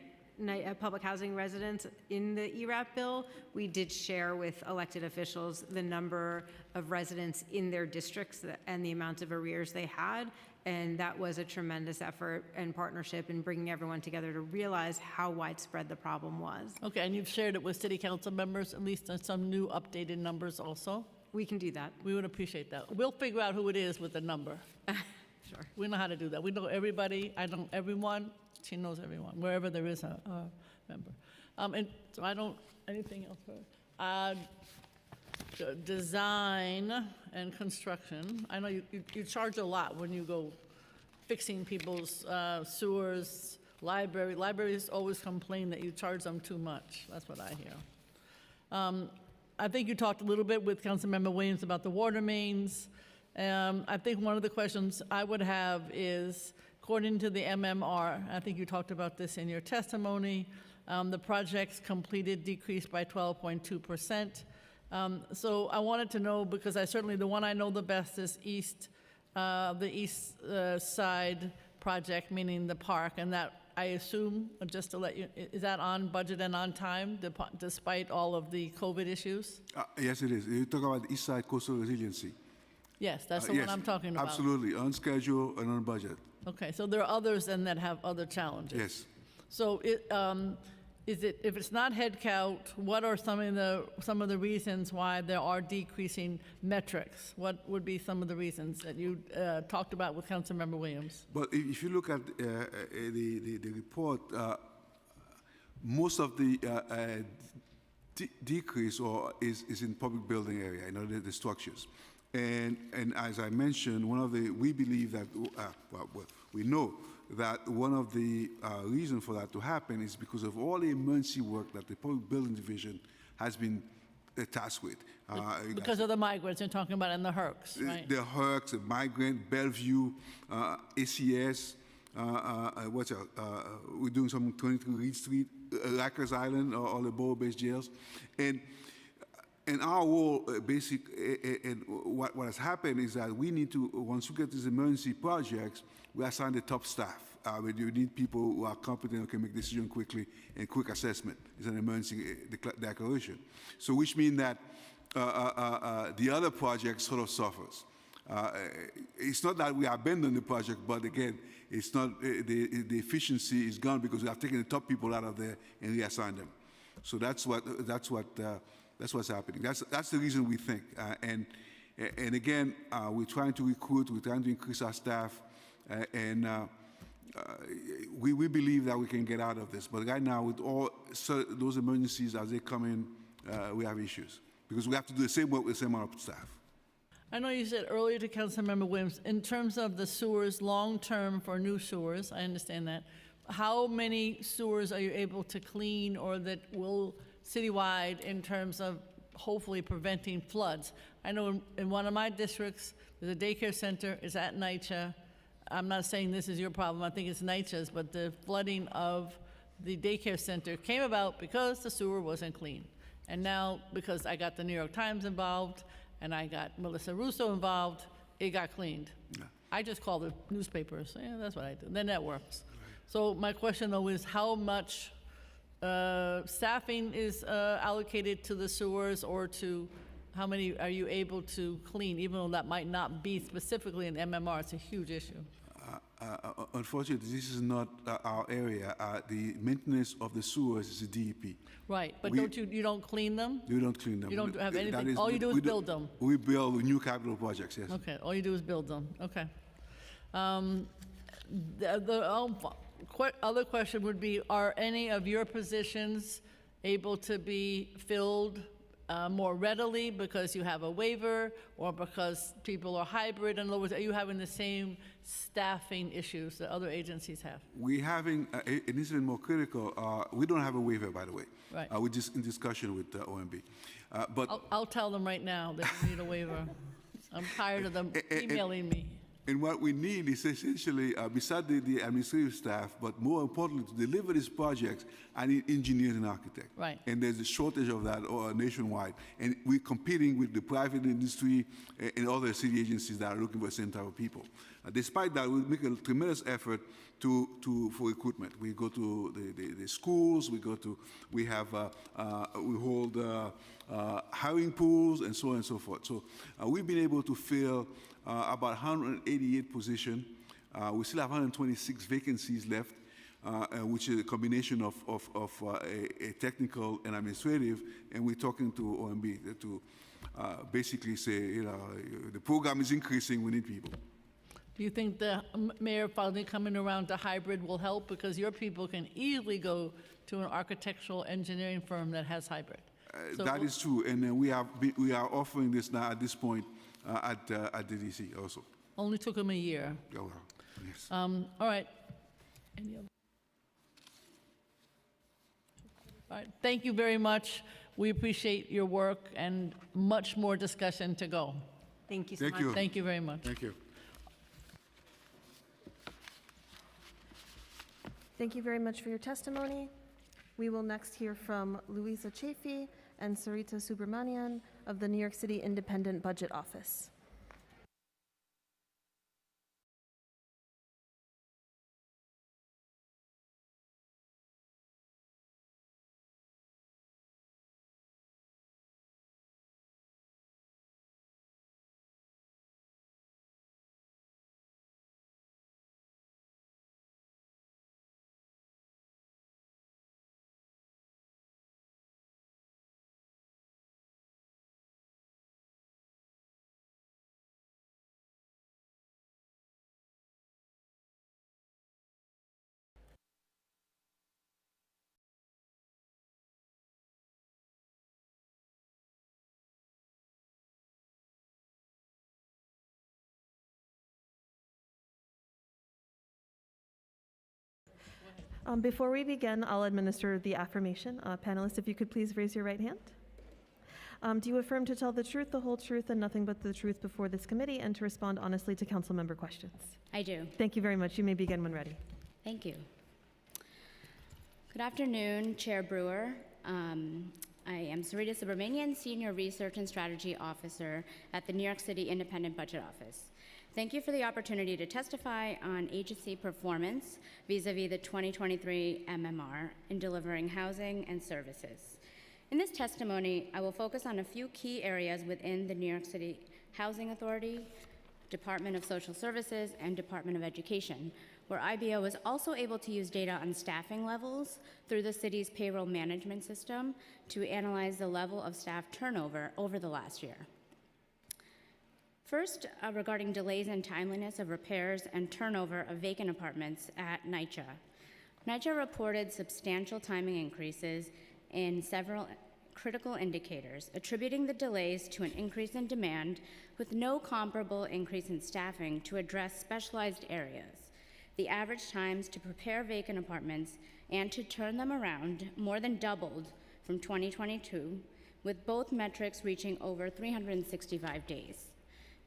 public housing residents in the ERAP bill, we did share with elected officials the number of residents in their districts and the amount of arrears they had. And that was a tremendous effort and partnership in bringing everyone together to realize how widespread the problem was. Okay, and you've shared it with city council members, at least on some new updated numbers also? We can do that. We would appreciate that. We'll figure out who it is with the number. Sure. We know how to do that. We know everybody. I know everyone. She knows everyone, wherever there is a member. And so I don't, anything else for design and construction. I know you charge a lot when you go fixing people's sewers, library. Libraries always complain that you charge them too much. That's what I hear. I think you talked a little bit with Councilmember Williams about the water mains. I think one of the questions I would have is, according to the MMR, I think you talked about this in your testimony, the projects completed decreased by 12.2%. So I wanted to know, because the one I know the best is the east side project, meaning the park, and that, I assume, just to let you, is that on budget and on time, despite all of the COVID issues? Yes, it is. You talk about the East Side Coastal Resiliency. Yes, that's the one I'm talking about. Absolutely, on schedule and on budget. Okay, so there are others then that have other challenges. Yes. So if it's not headcount, what are some of the reasons why there are decreasing metrics? What would be some of the reasons that you talked about with Councilmember Williams? But if you look at the report, most of the decrease is in public building area, the structures. And as I mentioned, we believe that, we know that one of the reasons for that to happen is because of all the emergency work that the Public Building Division has been tasked with. Because of the migrants you're talking about and the HERCs, right? The HERCs, the migrant, Bellevue, ACS, we're doing some 22 Reed Street, Rikers Island, all the borough-based jails. And And our role, and what has happened is that we need to, once we get these emergency projects, we assign the top staff. We need people who are competent and can make decisions quickly and quick assessment. It's an emergency declaration. So which means that the other project sort of suffers. It's not that we abandon the project, but again, it's not the efficiency is gone because we have taken the top people out of there and reassigned them. So that's what's happening. That's the reason we think. And again, we're trying to recruit. We're trying to increase our staff, and we believe that we can get out of this. But right now, with all those emergencies as they come in, we have issues because we have to do the same work with the same amount of staff. I know you said earlier to Councilmember Williams, in terms of the sewers, long-term for new sewers, I understand that. How many sewers are you able to clean or that will citywide in terms of hopefully preventing floods? I know in one of my districts, there's a daycare center, it's at NYCHA. I'm not saying this is your problem, I think it's NYCHA's, but the flooding of the daycare center came about because the sewer wasn't clean. And now, because I got the New York Times involved, and I got Melissa Russo involved, it got cleaned. Yeah. I just call the newspapers. Yeah, that's what I do. Then that works. Right. So my question, though, is how much staffing is allocated to the sewers, or to how many are you able to clean, even though that might not be specifically an MMR? It's a huge issue. Unfortunately, this is not our area. The maintenance of the sewers is a DEP. Right, but you don't clean them? You don't clean them. You don't have anything? All you do is build them? We build new capital projects, yes. Okay, all you do is build them, okay. Other question would be, are any of your positions able to be filled more readily because you have a waiver or because people are hybrid? In other words, are you having the same staffing issues that other agencies have? We're having, and this is even more critical, we don't have a waiver, by the way. Right. We're just in discussion with OMB. But I'll tell them right now that you need a waiver. I'm tired of them emailing me. And what we need is essentially, besides the administrative staff, but more importantly, to deliver these projects, I need engineers and architects. Right. And there's a shortage of that nationwide. And we're competing with the private industry and other city agencies that are looking for the same type of people. Despite that, we make a tremendous effort for recruitment. We go to the schools, we hold hiring pools and so on and so forth. So we've been able to fill about 188 positions. We still have 126 vacancies left, which is a combination of a technical and administrative, and we're talking to OMB to basically say, the program is increasing, we need people. Do you think the mayor finally coming around to hybrid will help? Because your people can easily go to an architectural engineering firm that has hybrid. That is true, and we are offering this now at this point at the DC also. Only took them a year. Oh, well, yes. All right. Any other? All right. Thank you very much. We appreciate your work and much more discussion to go. Thank you so Thank much. you. Thank you very much. Thank you. Thank you very much for your testimony. We will next hear from Louisa Chafee and Sarita Subramanian of the New York City Independent Budget Office. Before we begin, I'll administer the affirmation. Panelists, if you could please raise your right hand. Do you affirm to tell the truth, the whole truth, and nothing but the truth before this committee, and to respond honestly to council member questions? I do. Thank you very much. You may begin when ready. Thank you. Good afternoon, Chair Brewer, I am Sarita Subramanian, Senior Research and Strategy Officer at the New York City Independent Budget Office. Thank you for the opportunity to testify on agency performance vis-a-vis the 2023 MMR in delivering housing and services. In this testimony, I will focus on a few key areas within the New York City Housing Authority, Department of Social Services, and Department of Education, where IBO was also able to use data on staffing levels through the city's payroll management system to analyze the level of staff turnover over the last year. First, regarding delays and timeliness of repairs and turnover of vacant apartments at NYCHA. NYCHA reported substantial timing increases in several critical indicators, attributing the delays to an increase in demand with no comparable increase in staffing to address specialized areas. The average times to prepare vacant apartments and to turn them around more than doubled from 2022, with both metrics reaching over 365 days.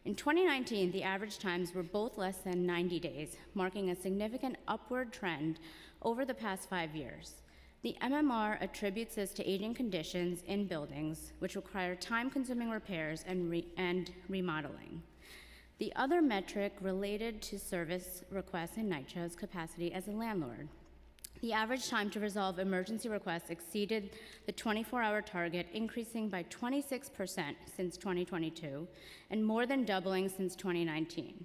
In 2019, the average times were both less than 90 days, marking a significant upward trend over the past 5 years. The MMR attributes this to aging conditions in buildings, which require time-consuming repairs and remodeling. The other metric related to service requests in NYCHA's capacity as a landlord. The average time to resolve emergency requests exceeded the 24-hour target, increasing by 26% since 2022 and more than doubling since 2019.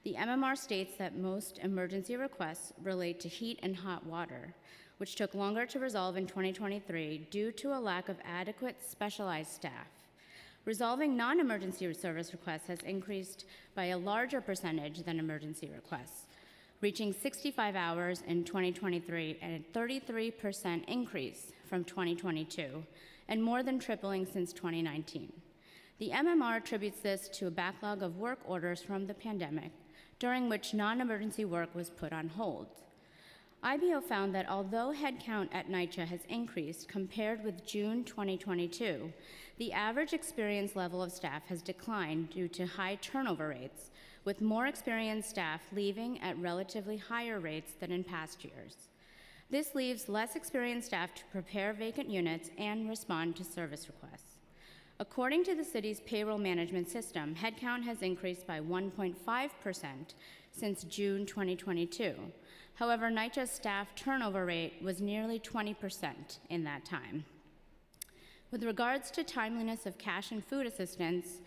The MMR states that most emergency requests relate to heat and hot water, which took longer to resolve in 2023 due to a lack of adequate specialized staff. Resolving non-emergency service requests has increased by a larger percentage than emergency requests, reaching 65 hours in 2023 and a 33% increase from 2022, and more than tripling since 2019. The MMR attributes this to a backlog of work orders from the pandemic, during which non-emergency work was put on hold. IBO found that although headcount at NYCHA has increased compared with June 2022, the average experience level of staff has declined due to high turnover rates, with more experienced staff leaving at relatively higher rates than in past years. This leaves less experienced staff to prepare vacant units and respond to service requests. According to the city's payroll management system, headcount has increased by 1.5% since June 2022. However, NYCHA's staff turnover rate was nearly 20% in that time. With regards to timeliness of cash and food assistance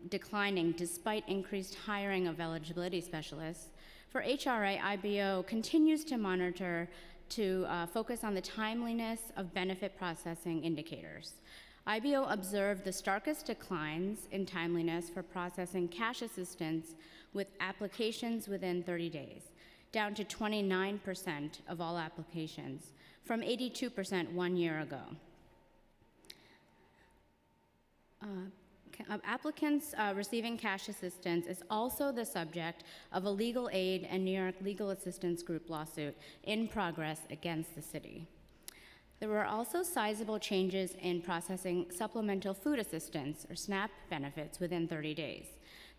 declining despite increased hiring of eligibility specialists, for HRA, IBO continues to monitor to focus on the timeliness of benefit processing indicators. IBO observed the starkest declines in timeliness for processing cash assistance with applications within 30 days, down to 29% of all applications, from 82% 1 year ago. Applicants receiving cash assistance is also the subject of a legal aid and New York Legal Assistance Group lawsuit in progress against the city. There were also sizable changes in processing supplemental food assistance, or SNAP, benefits within 30 days.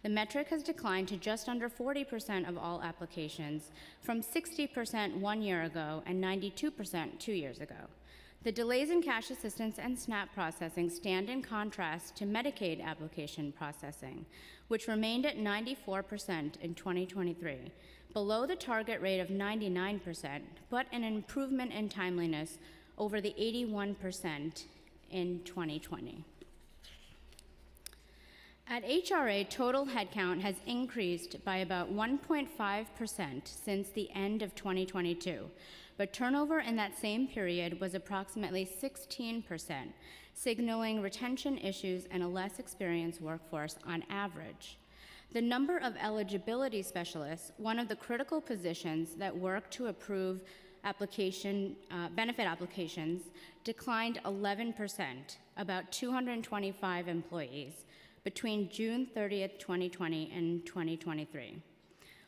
The metric has declined to just under 40% of all applications, from 60% 1 year ago and 92% 2 years ago. The delays in cash assistance and SNAP processing stand in contrast to Medicaid application processing, which remained at 94% in 2023, below the target rate of 99%, but an improvement in timeliness over the 81% in 2020. At HRA, total headcount has increased by about 1.5% since the end of 2022, but turnover in that same period was approximately 16%, signaling retention issues and a less experienced workforce on average. The number of eligibility specialists, one of the critical positions that work to approve benefit applications, declined 11%, about 225 employees, between June 30th, 2020 and 2023.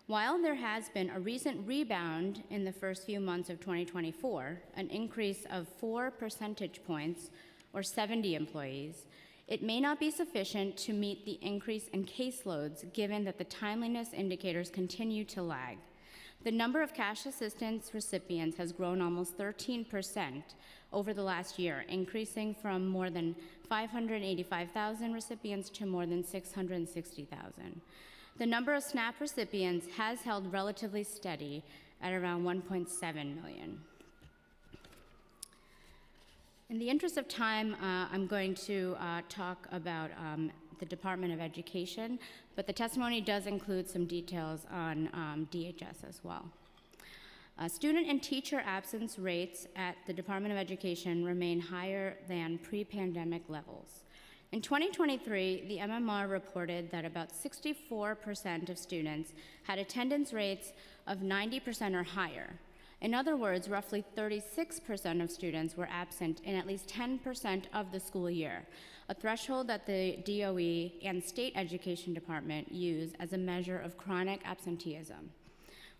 While there has been a recent rebound in the first few months of 2024, an increase of 4 percentage points, or 70 employees, it may not be sufficient to meet the increase in caseloads given that the timeliness indicators continue to lag. The number of cash assistance recipients has grown almost 13% over the last year, increasing from more than 585,000 recipients to more than 660,000. The number of SNAP recipients has held relatively steady at around 1.7 million. In the interest of time, I'm going to talk about the Department of Education, but the testimony does include some details on DHS as well. Student and teacher absence rates at the Department of Education remain higher than pre-pandemic levels. In 2023, the MMR reported that about 64% of students had attendance rates of 90% or higher. In other words, roughly 36% of students were absent in at least 10% of the school year, a threshold that the DOE and State Education Department use as a measure of chronic absenteeism.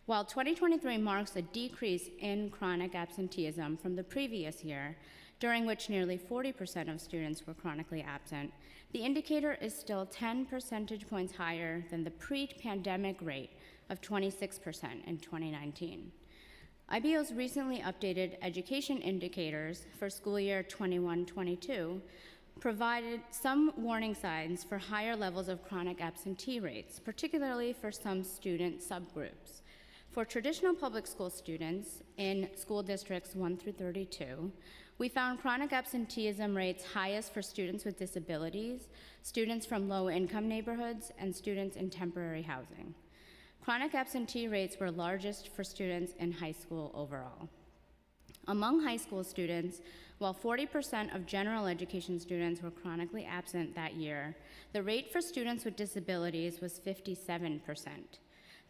While 2023 marks a decrease in chronic absenteeism from the previous year, during which nearly 40% of students were chronically absent, the indicator is still 10 percentage points higher than the pre-pandemic rate of 26% in 2019. IBO's recently updated education indicators for school year 21-22 provided some warning signs for higher levels of chronic absentee rates, particularly for some student subgroups. For traditional public school students in school districts 1 through 32, we found chronic absenteeism rates highest for students with disabilities, students from low-income neighborhoods, and students in temporary housing. Chronic absentee rates were largest for students in high school overall. Among high school students, while 40% of general education students were chronically absent that year, the rate for students with disabilities was 57%.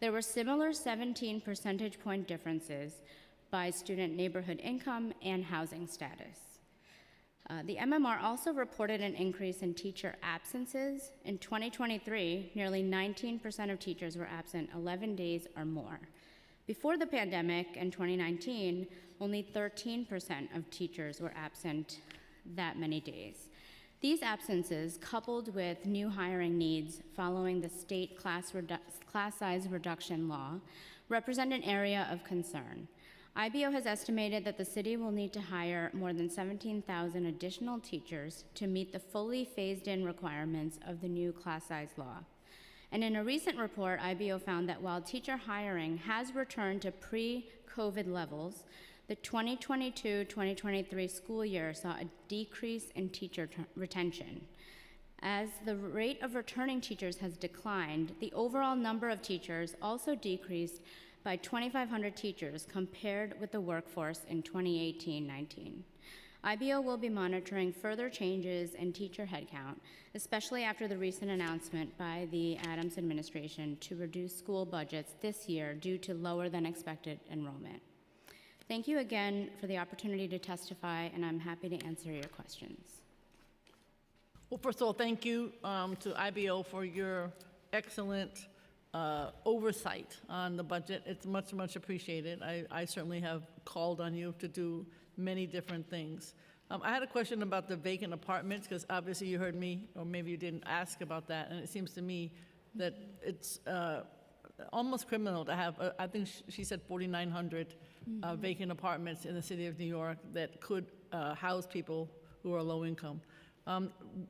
There were similar 17 percentage point differences by student neighborhood income and housing status. The MMR also reported an increase in teacher absences. In 2023, nearly 19% of teachers were absent 11 days or more. Before the pandemic, in 2019, only 13% of teachers were absent that many days. These absences, coupled with new hiring needs following the state class size reduction law, represent an area of concern. IBO has estimated that the city will need to hire more than 17,000 additional teachers to meet the fully phased-in requirements of the new class size law. And in a recent report, IBO found that while teacher hiring has returned to pre-COVID levels, the 2022-2023 school year saw a decrease in teacher retention. As the rate of returning teachers has declined, the overall number of teachers also decreased by 2,500 teachers compared with the workforce in 2018-19. IBO will be monitoring further changes in teacher headcount, especially after the recent announcement by the Adams administration to reduce school budgets this year due to lower than expected enrollment. Thank you again for the opportunity to testify, and I'm happy to answer your questions. Well, first of all, thank you to IBO for your excellent oversight on the budget. It's much, much appreciated. I certainly have called on you to do many different things. I had a question about the vacant apartments, because obviously you heard me, or maybe you didn't ask about that, and it seems to me that it's almost criminal to have, I think she said 4,900 vacant apartments in the city of New York that could house people who are low income.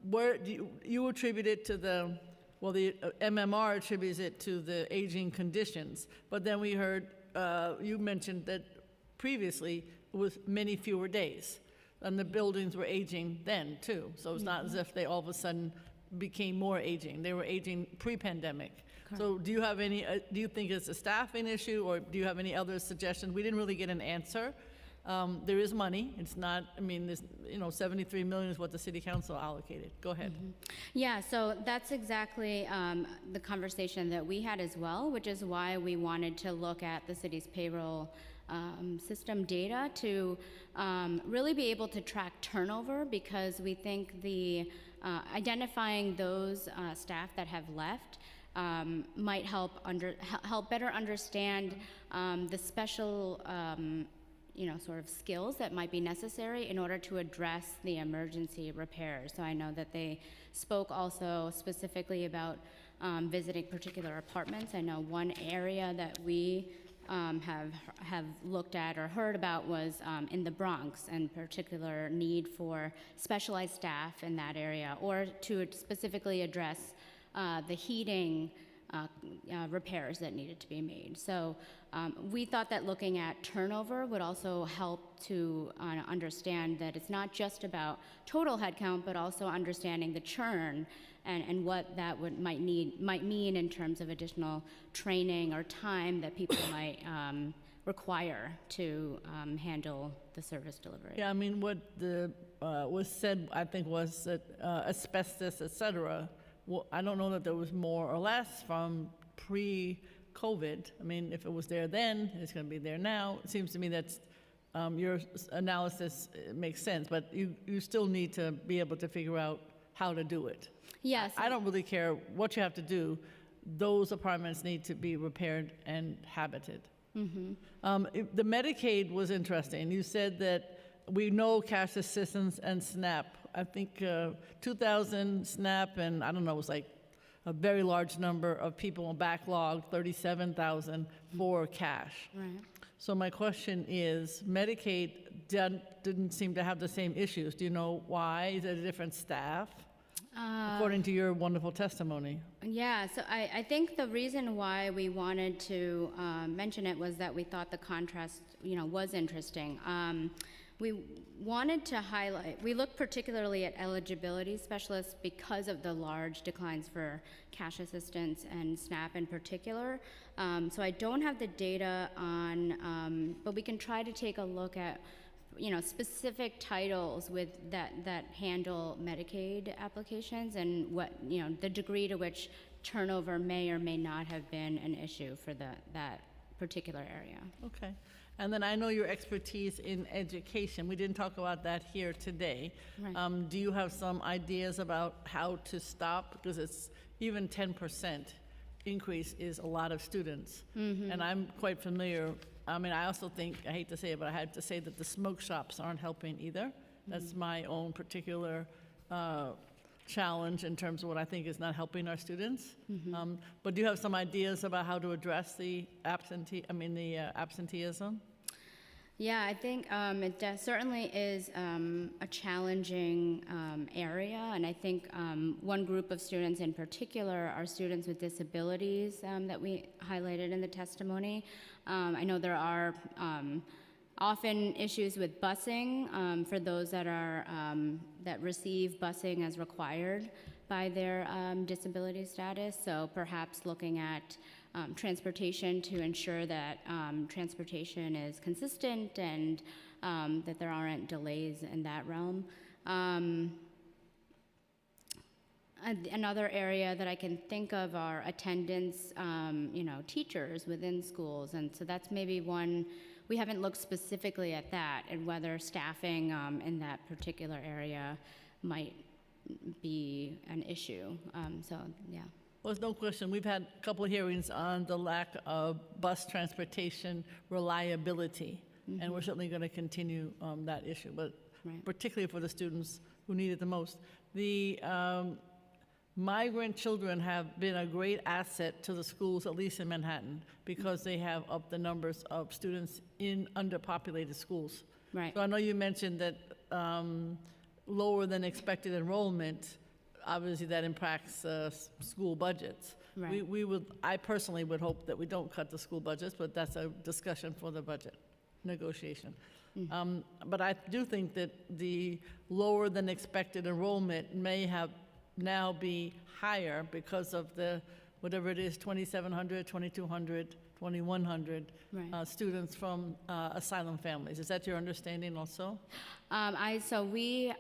Where do you attribute it to the, well, the MMR attributes it to the aging conditions, but then we heard, you mentioned that previously it was many fewer days, and the buildings were aging then too. So it's not as if they all of a sudden became more aging. They were aging pre-pandemic. So do you have any, do you think it's a staffing issue, or do you have any other suggestions? We didn't really get an answer. There is money. It's not, I mean, there's, you know, 73 million is what the city council allocated. Go ahead. Yeah, so that's exactly the conversation that we had as well, which is why we wanted to look at the city's payroll system data to really be able to track turnover, because we think the identifying those staff that have left might help better understand the special you know, sort of skills that might be necessary in order to address the emergency repairs. So I know that they spoke also specifically about visiting particular apartments. I know one area that we have looked at or heard about was in the Bronx, and particular need for specialized staff in that area, or to specifically address the heating repairs that needed to be made. So we thought that looking at turnover would also help to understand that it's not just about total headcount, but also understanding the churn and what that might mean in terms of additional training or time that people might require to handle the service delivery. Yeah, I mean, what was said, I think, was that asbestos, et cetera. Well, I don't know that there was more or less from pre-COVID. I mean, if it was there then, it's going to be there now. It seems to me that your analysis makes sense, but you still need to be able to figure out how to do it. Yes. I don't really care what you have to do. Those apartments need to be repaired and habited. The Medicaid was interesting. You said that we know cash assistance and SNAP. I think 2,000 SNAP, and I don't know, it was like a very large number of people in backlog, 37,000 for cash. Right. So my question is, Medicaid didn't seem to have the same issues. Do you know why? Is it a different staff? According to your wonderful testimony. Yeah, so I think the reason why we wanted to mention it was that we thought the contrast, was interesting. We wanted to highlight, we looked particularly at eligibility specialists because of the large declines for cash assistance and SNAP in particular. So I don't have the data on, but we can try to take a look at specific titles with that handle Medicaid applications, and what, the degree to which turnover may or may not have been an issue for that particular area. Okay. And then I know your expertise in education. We didn't talk about that here today. Right. Do you have some ideas about how to stop? Because it's even 10% increase is a lot of students. And I'm quite familiar. I mean, I also think, I hate to say it, but I had to say that the smoke shops aren't helping either. That's my own particular challenge in terms of what I think is not helping our students. But do you have some ideas about how to address the absenteeism? Yeah, I think it certainly is a challenging area, and I think one group of students in particular are students with disabilities that we highlighted in the testimony. I know there are often issues with busing for those that are that receive busing as required by their disability status. So perhaps looking at transportation to ensure that transportation is consistent and that there aren't delays in that realm. Another area that I can think of are attendance, teachers within schools, and so that's maybe one. We haven't looked specifically at that and whether staffing in that particular area might be an issue. So, yeah. Well, there's no question. We've had a couple of hearings on the lack of bus transportation reliability, and we're certainly going to continue that issue, but particularly for the students who need it the most. The migrant children have been a great asset to the schools, at least in Manhattan, because they have upped the numbers of students in underpopulated schools. Right. So I know you mentioned that lower than expected enrollment, obviously that impacts school budgets. Right. I personally would hope that we don't cut the school budgets, but that's a discussion for the budget negotiation. But I do think that the lower than expected enrollment may have now be higher because of the, whatever it is, 2,700, 2,200, 2,100 students from asylum families. Is that your understanding also? So we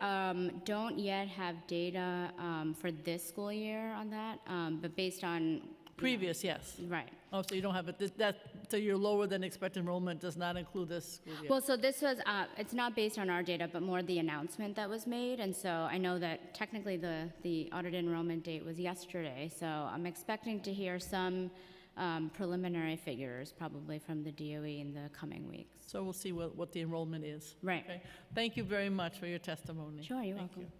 don't yet have data for this school year on that, but based on previous, yes. Right. Oh, so you don't have it. So your lower than expected enrollment does not include this school year. Well, so this was, it's not based on our data, but more the announcement that was made. And so I know that technically the audit enrollment date was yesterday. So I'm expecting to hear some preliminary figures probably from the DOE in the coming weeks. So we'll see what the enrollment is. Right. Okay. Thank you very much for your testimony. Sure, you're Thank welcome.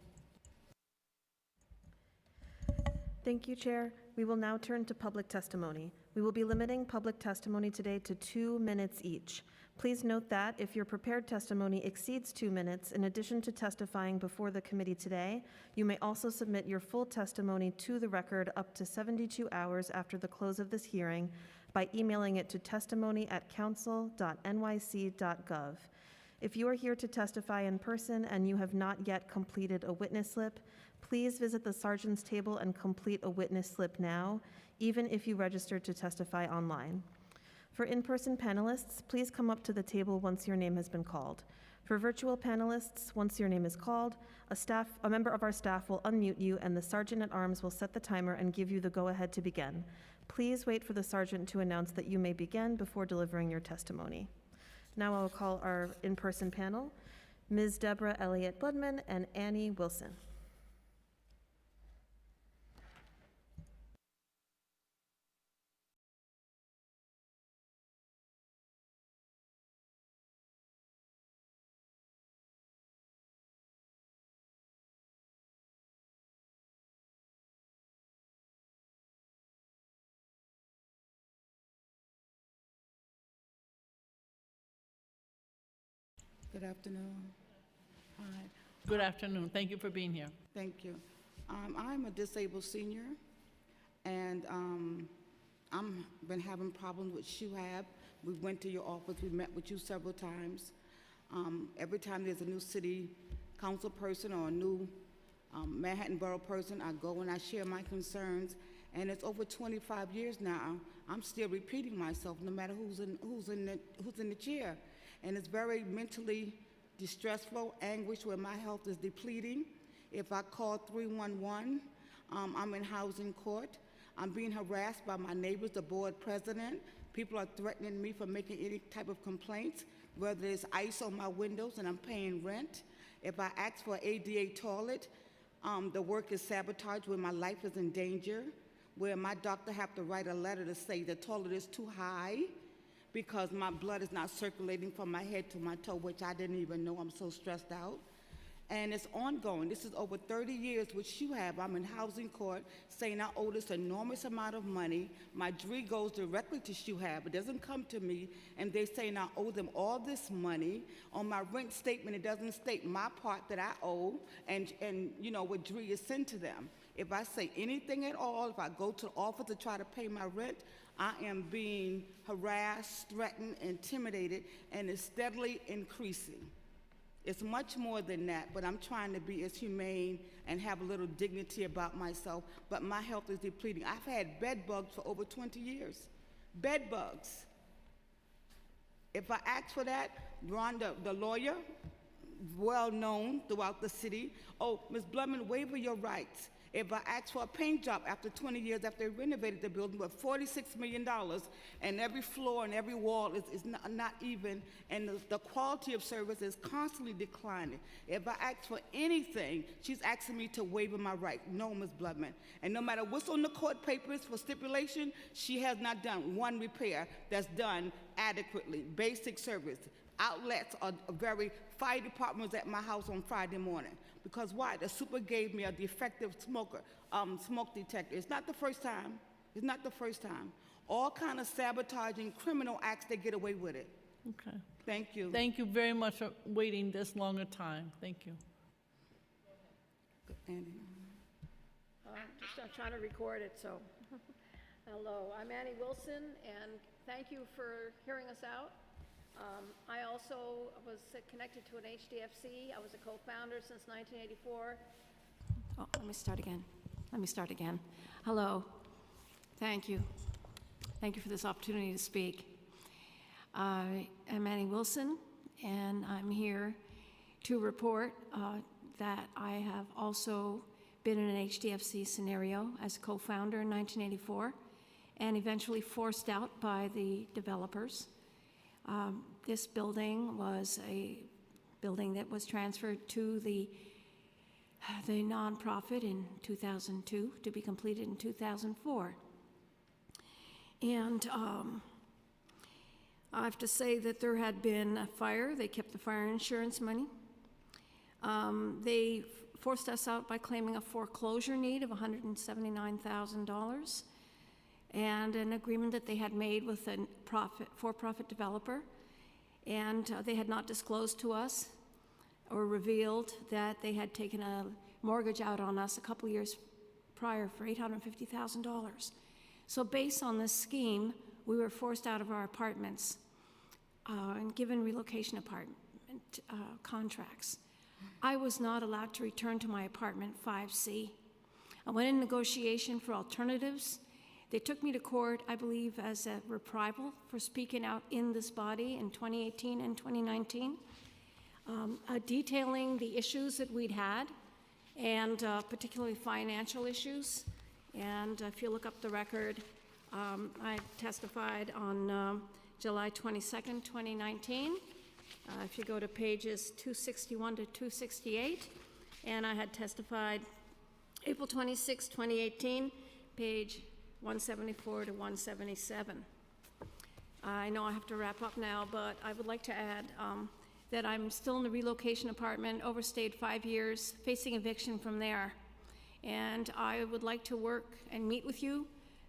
Thank you, Chair. We will now turn to public testimony. We will be limiting public testimony today to 2 minutes each. Please note that if your prepared testimony exceeds 2 minutes, in addition to testifying before the committee today, you may also submit your full testimony to the record up to 72 hours after the close of this hearing by emailing it to testimony@council.nyc.gov. If you are here to testify in person and you have not yet completed a witness slip, please visit the sergeant's table and complete a witness slip now, even if you registered to testify online. For in-person panelists, please come up to the table once your name has been called. For virtual panelists, once your name is called, a member of our staff will unmute you and the sergeant-at-arms will set the timer and give you the go-ahead to begin. Please wait for the sergeant to announce that you may begin before delivering your testimony. Now I will call our in-person panel, Ms. Deborah Elliott Bloodman and Annie Wilson. Good afternoon. Hi, Good afternoon. Thank you for being here. thank you. I'm a disabled senior, and I'm been having problems with SHUHAB. We went to your office, we met with you several times. Every time there's a new city council person or a new Manhattan Borough person, I go and I share my concerns, and it's over 25 years now. I'm still repeating myself, no matter who's in the chair. And it's very mentally distressful, anguish, where my health is depleting. If I call 311, I'm in housing court. I'm being harassed by my neighbors, the board president. People are threatening me for making any type of complaints, whether there's ice on my windows and I'm paying rent. If I ask for an ADA toilet, the work is sabotaged where my life is in danger, where my doctor have to write a letter to say the toilet is too high, because my blood is not circulating from my head to my toe, which I didn't even know. I'm so stressed out. And it's ongoing. This is over 30 years with SHUHAB. I'm in housing court saying I owe this enormous amount of money. My DRE goes directly to SHUHAB. It doesn't come to me. And they saying I owe them all this money. On my rent statement, it doesn't state my part that I owe and you know, what DRE is sent to them. If I say anything at all, if I go to the office to try to pay my rent, I am being harassed, threatened, intimidated, and it's steadily increasing. It's much more than that, but I'm trying to be as humane and have a little dignity about myself, but my health is depleting. I've had bed bugs for over 20 years. Bed bugs. If I ask for that, Ron, the lawyer, well known throughout the city, oh, Ms. Blumman, waiver your rights. If I ask for a paint job after 20 years after they renovated the building with $46 million, and every floor and every wall is not even, and the quality of service is constantly declining. If I ask for anything, she's asking me to waive my right. No, Ms. Bloodman. And no matter what's on the court papers for stipulation, she has not done one repair that's done adequately. Basic service. Outlets are very, fire departments at my house on Friday morning. Because why? The super gave me a defective smoke detector. It's not the first time. It's not the first time. All kind of sabotaging criminal acts, they get away with it. Okay. Thank you. Thank you very much for waiting this long a time. Thank you. Andy. I'm trying to record it, so. Hello, I'm Annie Wilson, and thank you for hearing us out. I also was connected to an HDFC. I was a co-founder since 1984. Oh, let me start again. Hello. Thank you. Thank you for this opportunity to speak. I'm Annie Wilson, and I'm here to report that I have also been in an HDFC scenario as a co-founder in 1984 and eventually forced out by the developers. This building was a building that was transferred to the nonprofit in 2002 to be completed in 2004. And I have to say that there had been a fire. They kept the fire insurance money. They forced us out by claiming a foreclosure need of $179,000. and an agreement that they had made with a for-profit developer, and they had not disclosed to us or revealed that they had taken a mortgage out on us a couple years prior for $850,000. So based on this scheme, we were forced out of our apartments and given relocation apartment contracts. I was not allowed to return to my apartment 5C. I went in negotiation for alternatives. They took me to court, I believe, as a reprisal for speaking out in this body in 2018 and 2019, detailing the issues that we'd had, and particularly financial issues. And if you look up the record, I testified on July 22nd, 2019. If you go to pages 261 to 268, and I had testified April 26, 2018, page 174 to 177. I know I have to wrap up now, but I would like to add that I'm still in the relocation apartment, overstayed 5 years, facing eviction from there. And I would like to work and meet with you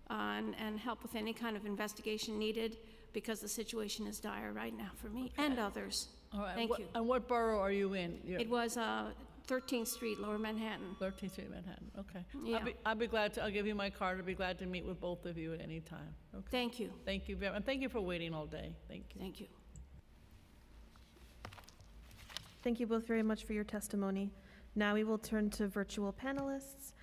and help with any kind of investigation needed, because the situation is dire right now for me and others. All right. Thank you. And what borough are you in? It was 13th Street, Lower Manhattan. 13th Street, Manhattan. Okay. Yeah. I'll be glad to. I'll give you my card. I'll be glad to meet with both of you at any time. Okay. Thank you. Thank you very much. And thank you for waiting all day. Thank you. Thank you. Thank you both very much for your testimony. Now we will turn to virtual panelists.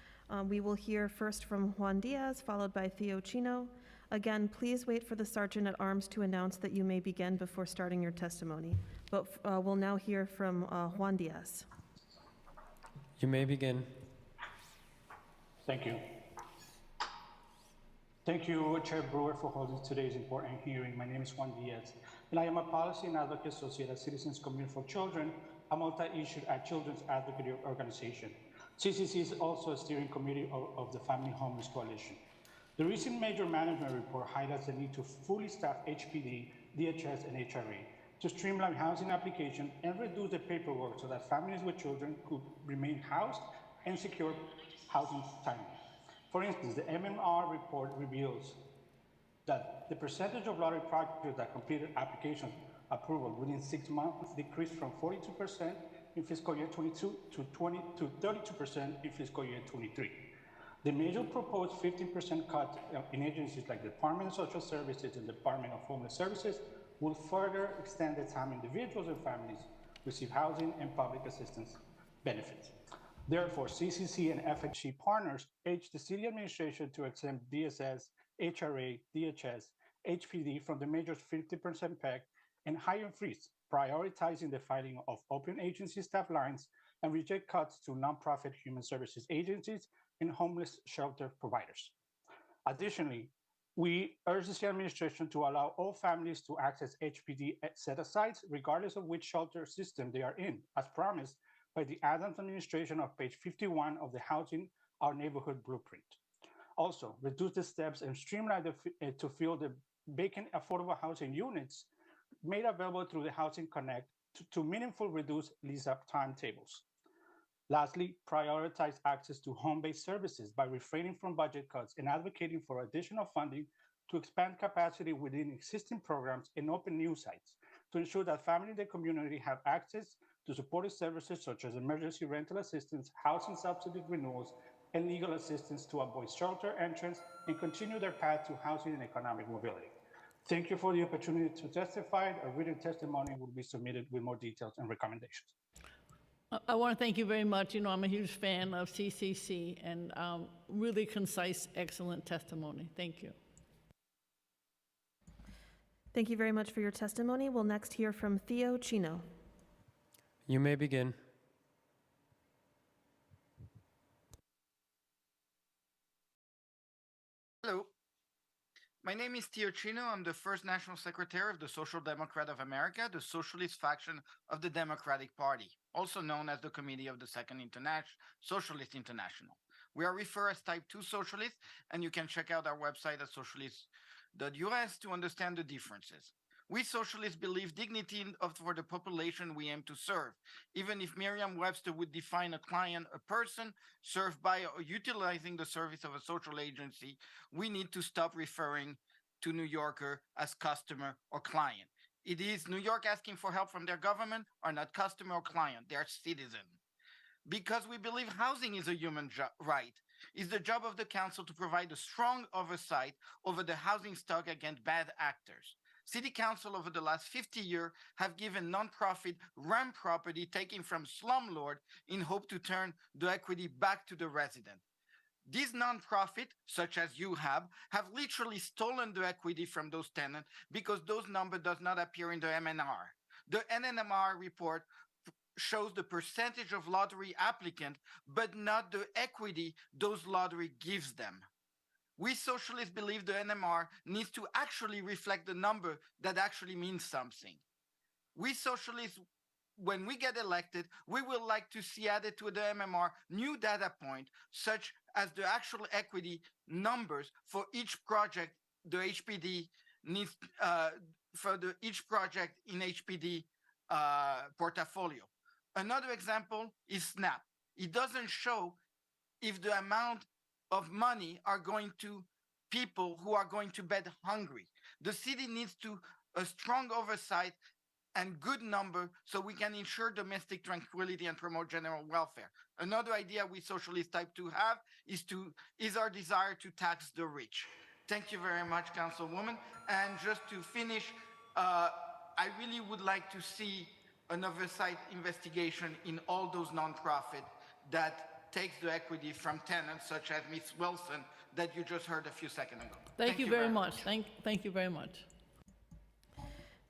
We will hear first from Juan Diaz, followed by Theo Chino. Again, please wait for the Sergeant at Arms to announce that you may begin before starting your testimony. But we'll now hear from Juan Diaz. You may begin. Thank you. Thank you, Chair Brewer, for holding today's important hearing. My name is Juan Diaz, and I am a Policy and Advocate Associate at Citizens Community for Children, a multi-issue children's advocacy organization. CCC is also a steering committee of the Family Homeless Coalition. The recent major management report highlights the need to fully staff HPD, DHS, and HRA to streamline housing application and reduce the paperwork so that families with children could remain housed and secure housing timely. For instance, the MMR report reveals that the percentage of lottery projects that completed application approval within 6 months decreased from 42% in fiscal year 22 to 32% in fiscal year 23. The major proposed 15% cut in agencies like the Department of Social Services and the Department of Homeless Services will further extend the time individuals and families receive housing and public assistance benefits. Therefore, CCC and FHC partners urge the city administration to exempt DSS, HRA, DHS, HPD from the measure's 50% PEC and hire and freeze, prioritizing the filing of open agency staff lines and reject cuts to nonprofit human services agencies and homeless shelter providers. Additionally, we urge the city administration to allow all families to access HPD set-asides, regardless of which shelter system they are in, as promised by the Adams administration of page 51 of the Housing Our Neighborhood Blueprint. Also, reduce the steps and streamline to fill the vacant affordable housing units made available through the Housing Connect to meaningfully reduce lease-up timetables. Lastly, prioritize access to home-based services by refraining from budget cuts and advocating for additional funding to expand capacity within existing programs and open new sites to ensure that families in the community have access to supportive services such as emergency rental assistance, housing subsidy renewals, and legal assistance to avoid shelter entrance and continue their path to housing and economic mobility. Thank you for the opportunity to testify. A written testimony will be submitted with more details and recommendations. I want to thank you very much. You know, I'm a huge fan of CCC and really concise, excellent testimony. Thank you. Thank you very much for your testimony. We'll next hear from Theo Chino. You may begin. Hello. My name is Theo Chino. I'm the first National Secretary of the Social Democrat of America, the socialist faction of the Democratic Party, also known as the Committee of the Second Socialist International. We are referred as Type 2 Socialists, and you can check out our website at socialist.us to understand the differences. We socialists believe dignity for the population we aim to serve. Even if Merriam-Webster would define a client a person served by or utilizing the service of a social agency, we need to stop referring to New Yorker as customer or client. It is New York asking for help from their government are not customer or client, they are citizen. Because we believe housing is a human right, it's the job of the council to provide a strong oversight over the housing stock against bad actors. City council over the last 50 years have given nonprofit rent property taken from slumlord in hope to turn the equity back to the resident. These nonprofits, such as you have literally stolen the equity from those tenants because those numbers does not appear in the MNR. The NNMR report shows the percentage of lottery applicants, but not the equity those lottery gives them. We socialists believe the NMR needs to actually reflect the number that actually means something. We socialists, when we get elected, we would like to see added to the MMR new data point, such as the actual equity numbers for each project the HPD needs, for each project in HPD portfolio. Another example is SNAP. It doesn't show if the amount of money are going to people who are going to bed hungry. The city needs to a strong oversight and good number so we can ensure domestic tranquility and promote general welfare. Another idea we socialists type to have is our desire to tax the rich. Thank you very much, Councilwoman. And just to finish, I really would like to see an oversight investigation in all those nonprofits that takes the equity from tenants such as Ms. Wilson that you just heard a few seconds ago. Thank you very much. Thank you very much.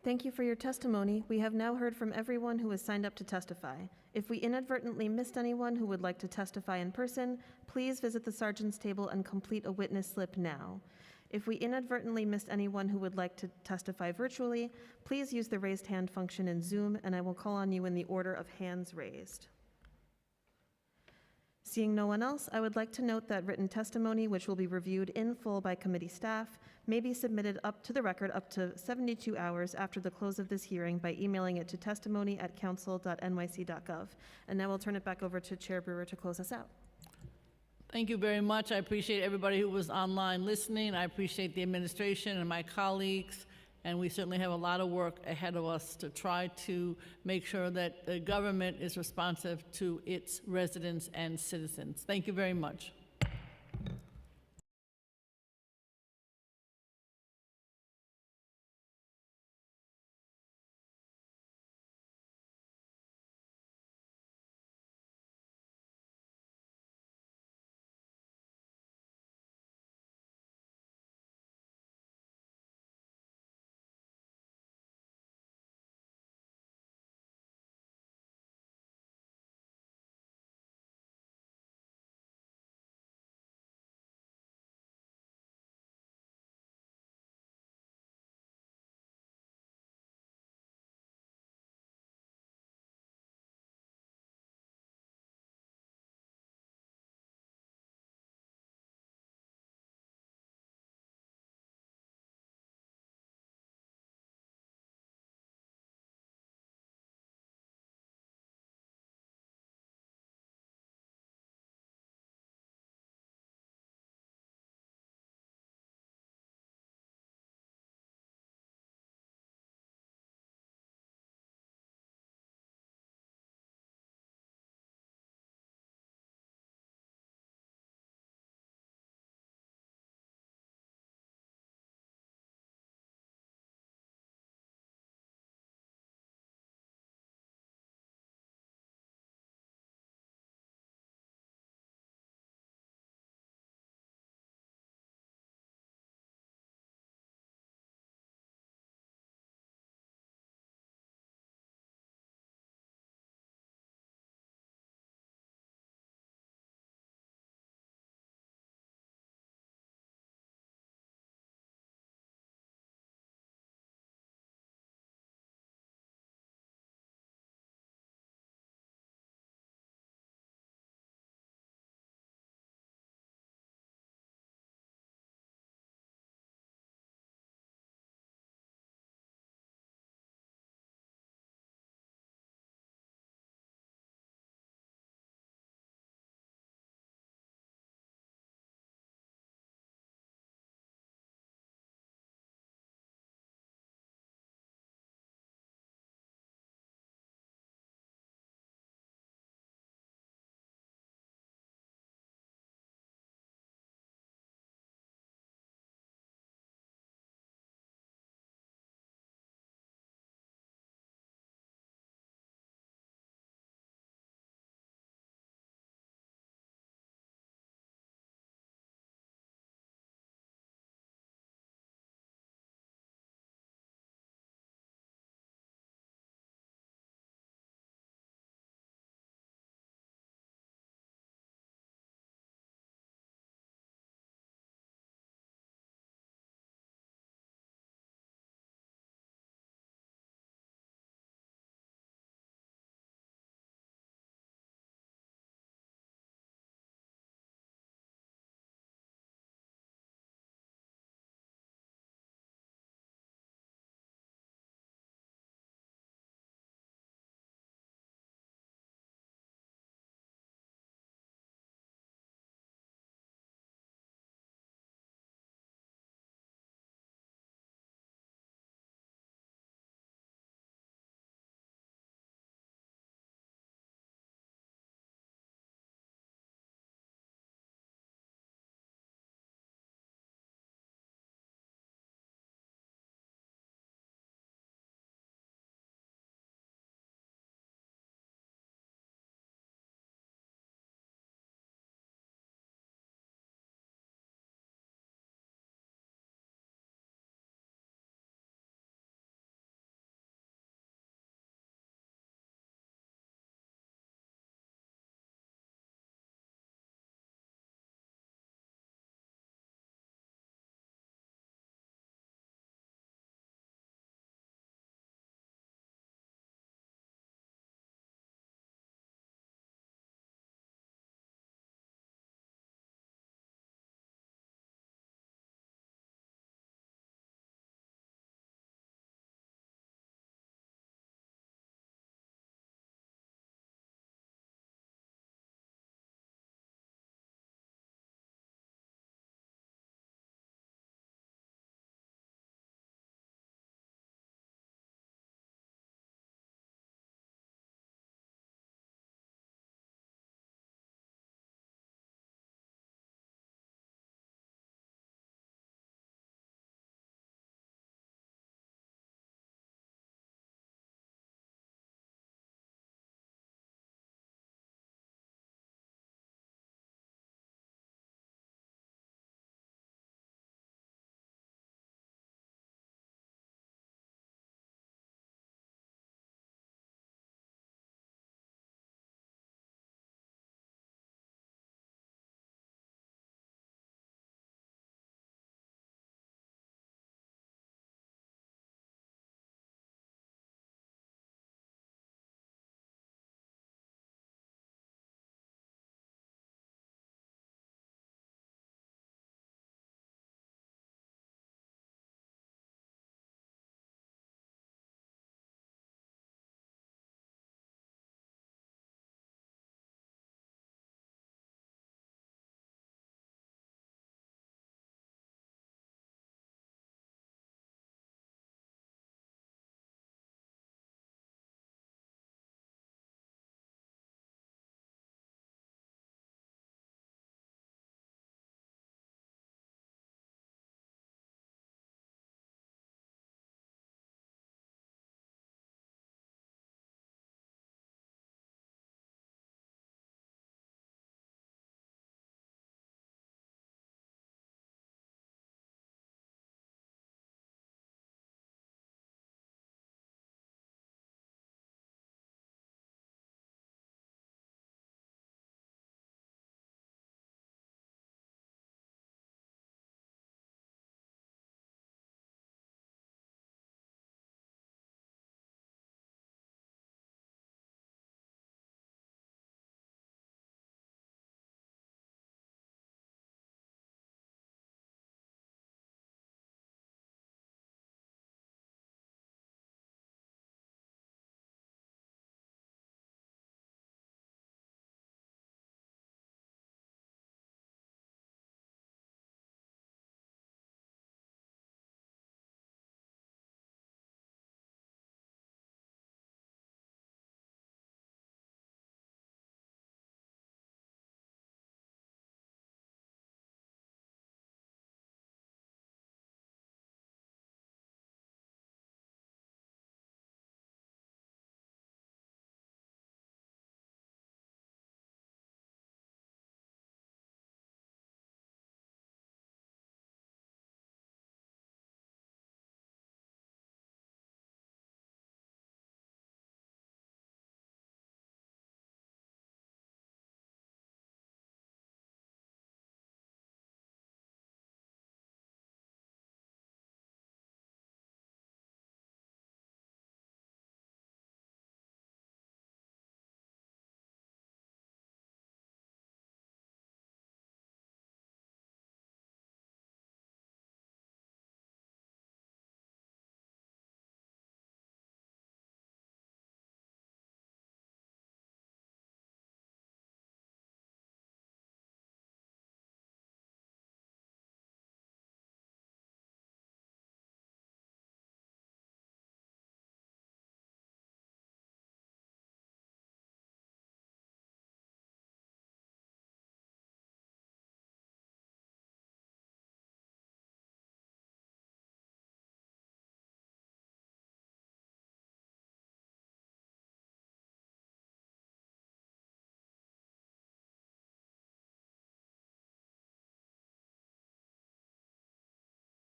Thank you for your testimony. We have now heard from everyone who has signed up to testify. If we inadvertently missed anyone who would like to testify in person, please visit the sergeant's table and complete a witness slip now. If we inadvertently missed anyone who would like to testify virtually, please use the raised hand function in Zoom, and I will call on you in the order of hands raised. Seeing no one else, I would like to note that written testimony, which will be reviewed in full by committee staff, may be submitted up to the record up to 72 hours after the close of this hearing by emailing it to testimony@council.nyc.gov. And now I'll turn it back over to Chair Brewer to close us out. Thank you very much. I appreciate everybody who was online listening. I appreciate the administration and my colleagues. And we certainly have a lot of work ahead of us to try to make sure that the government is responsive to its residents and citizens. Thank you very much.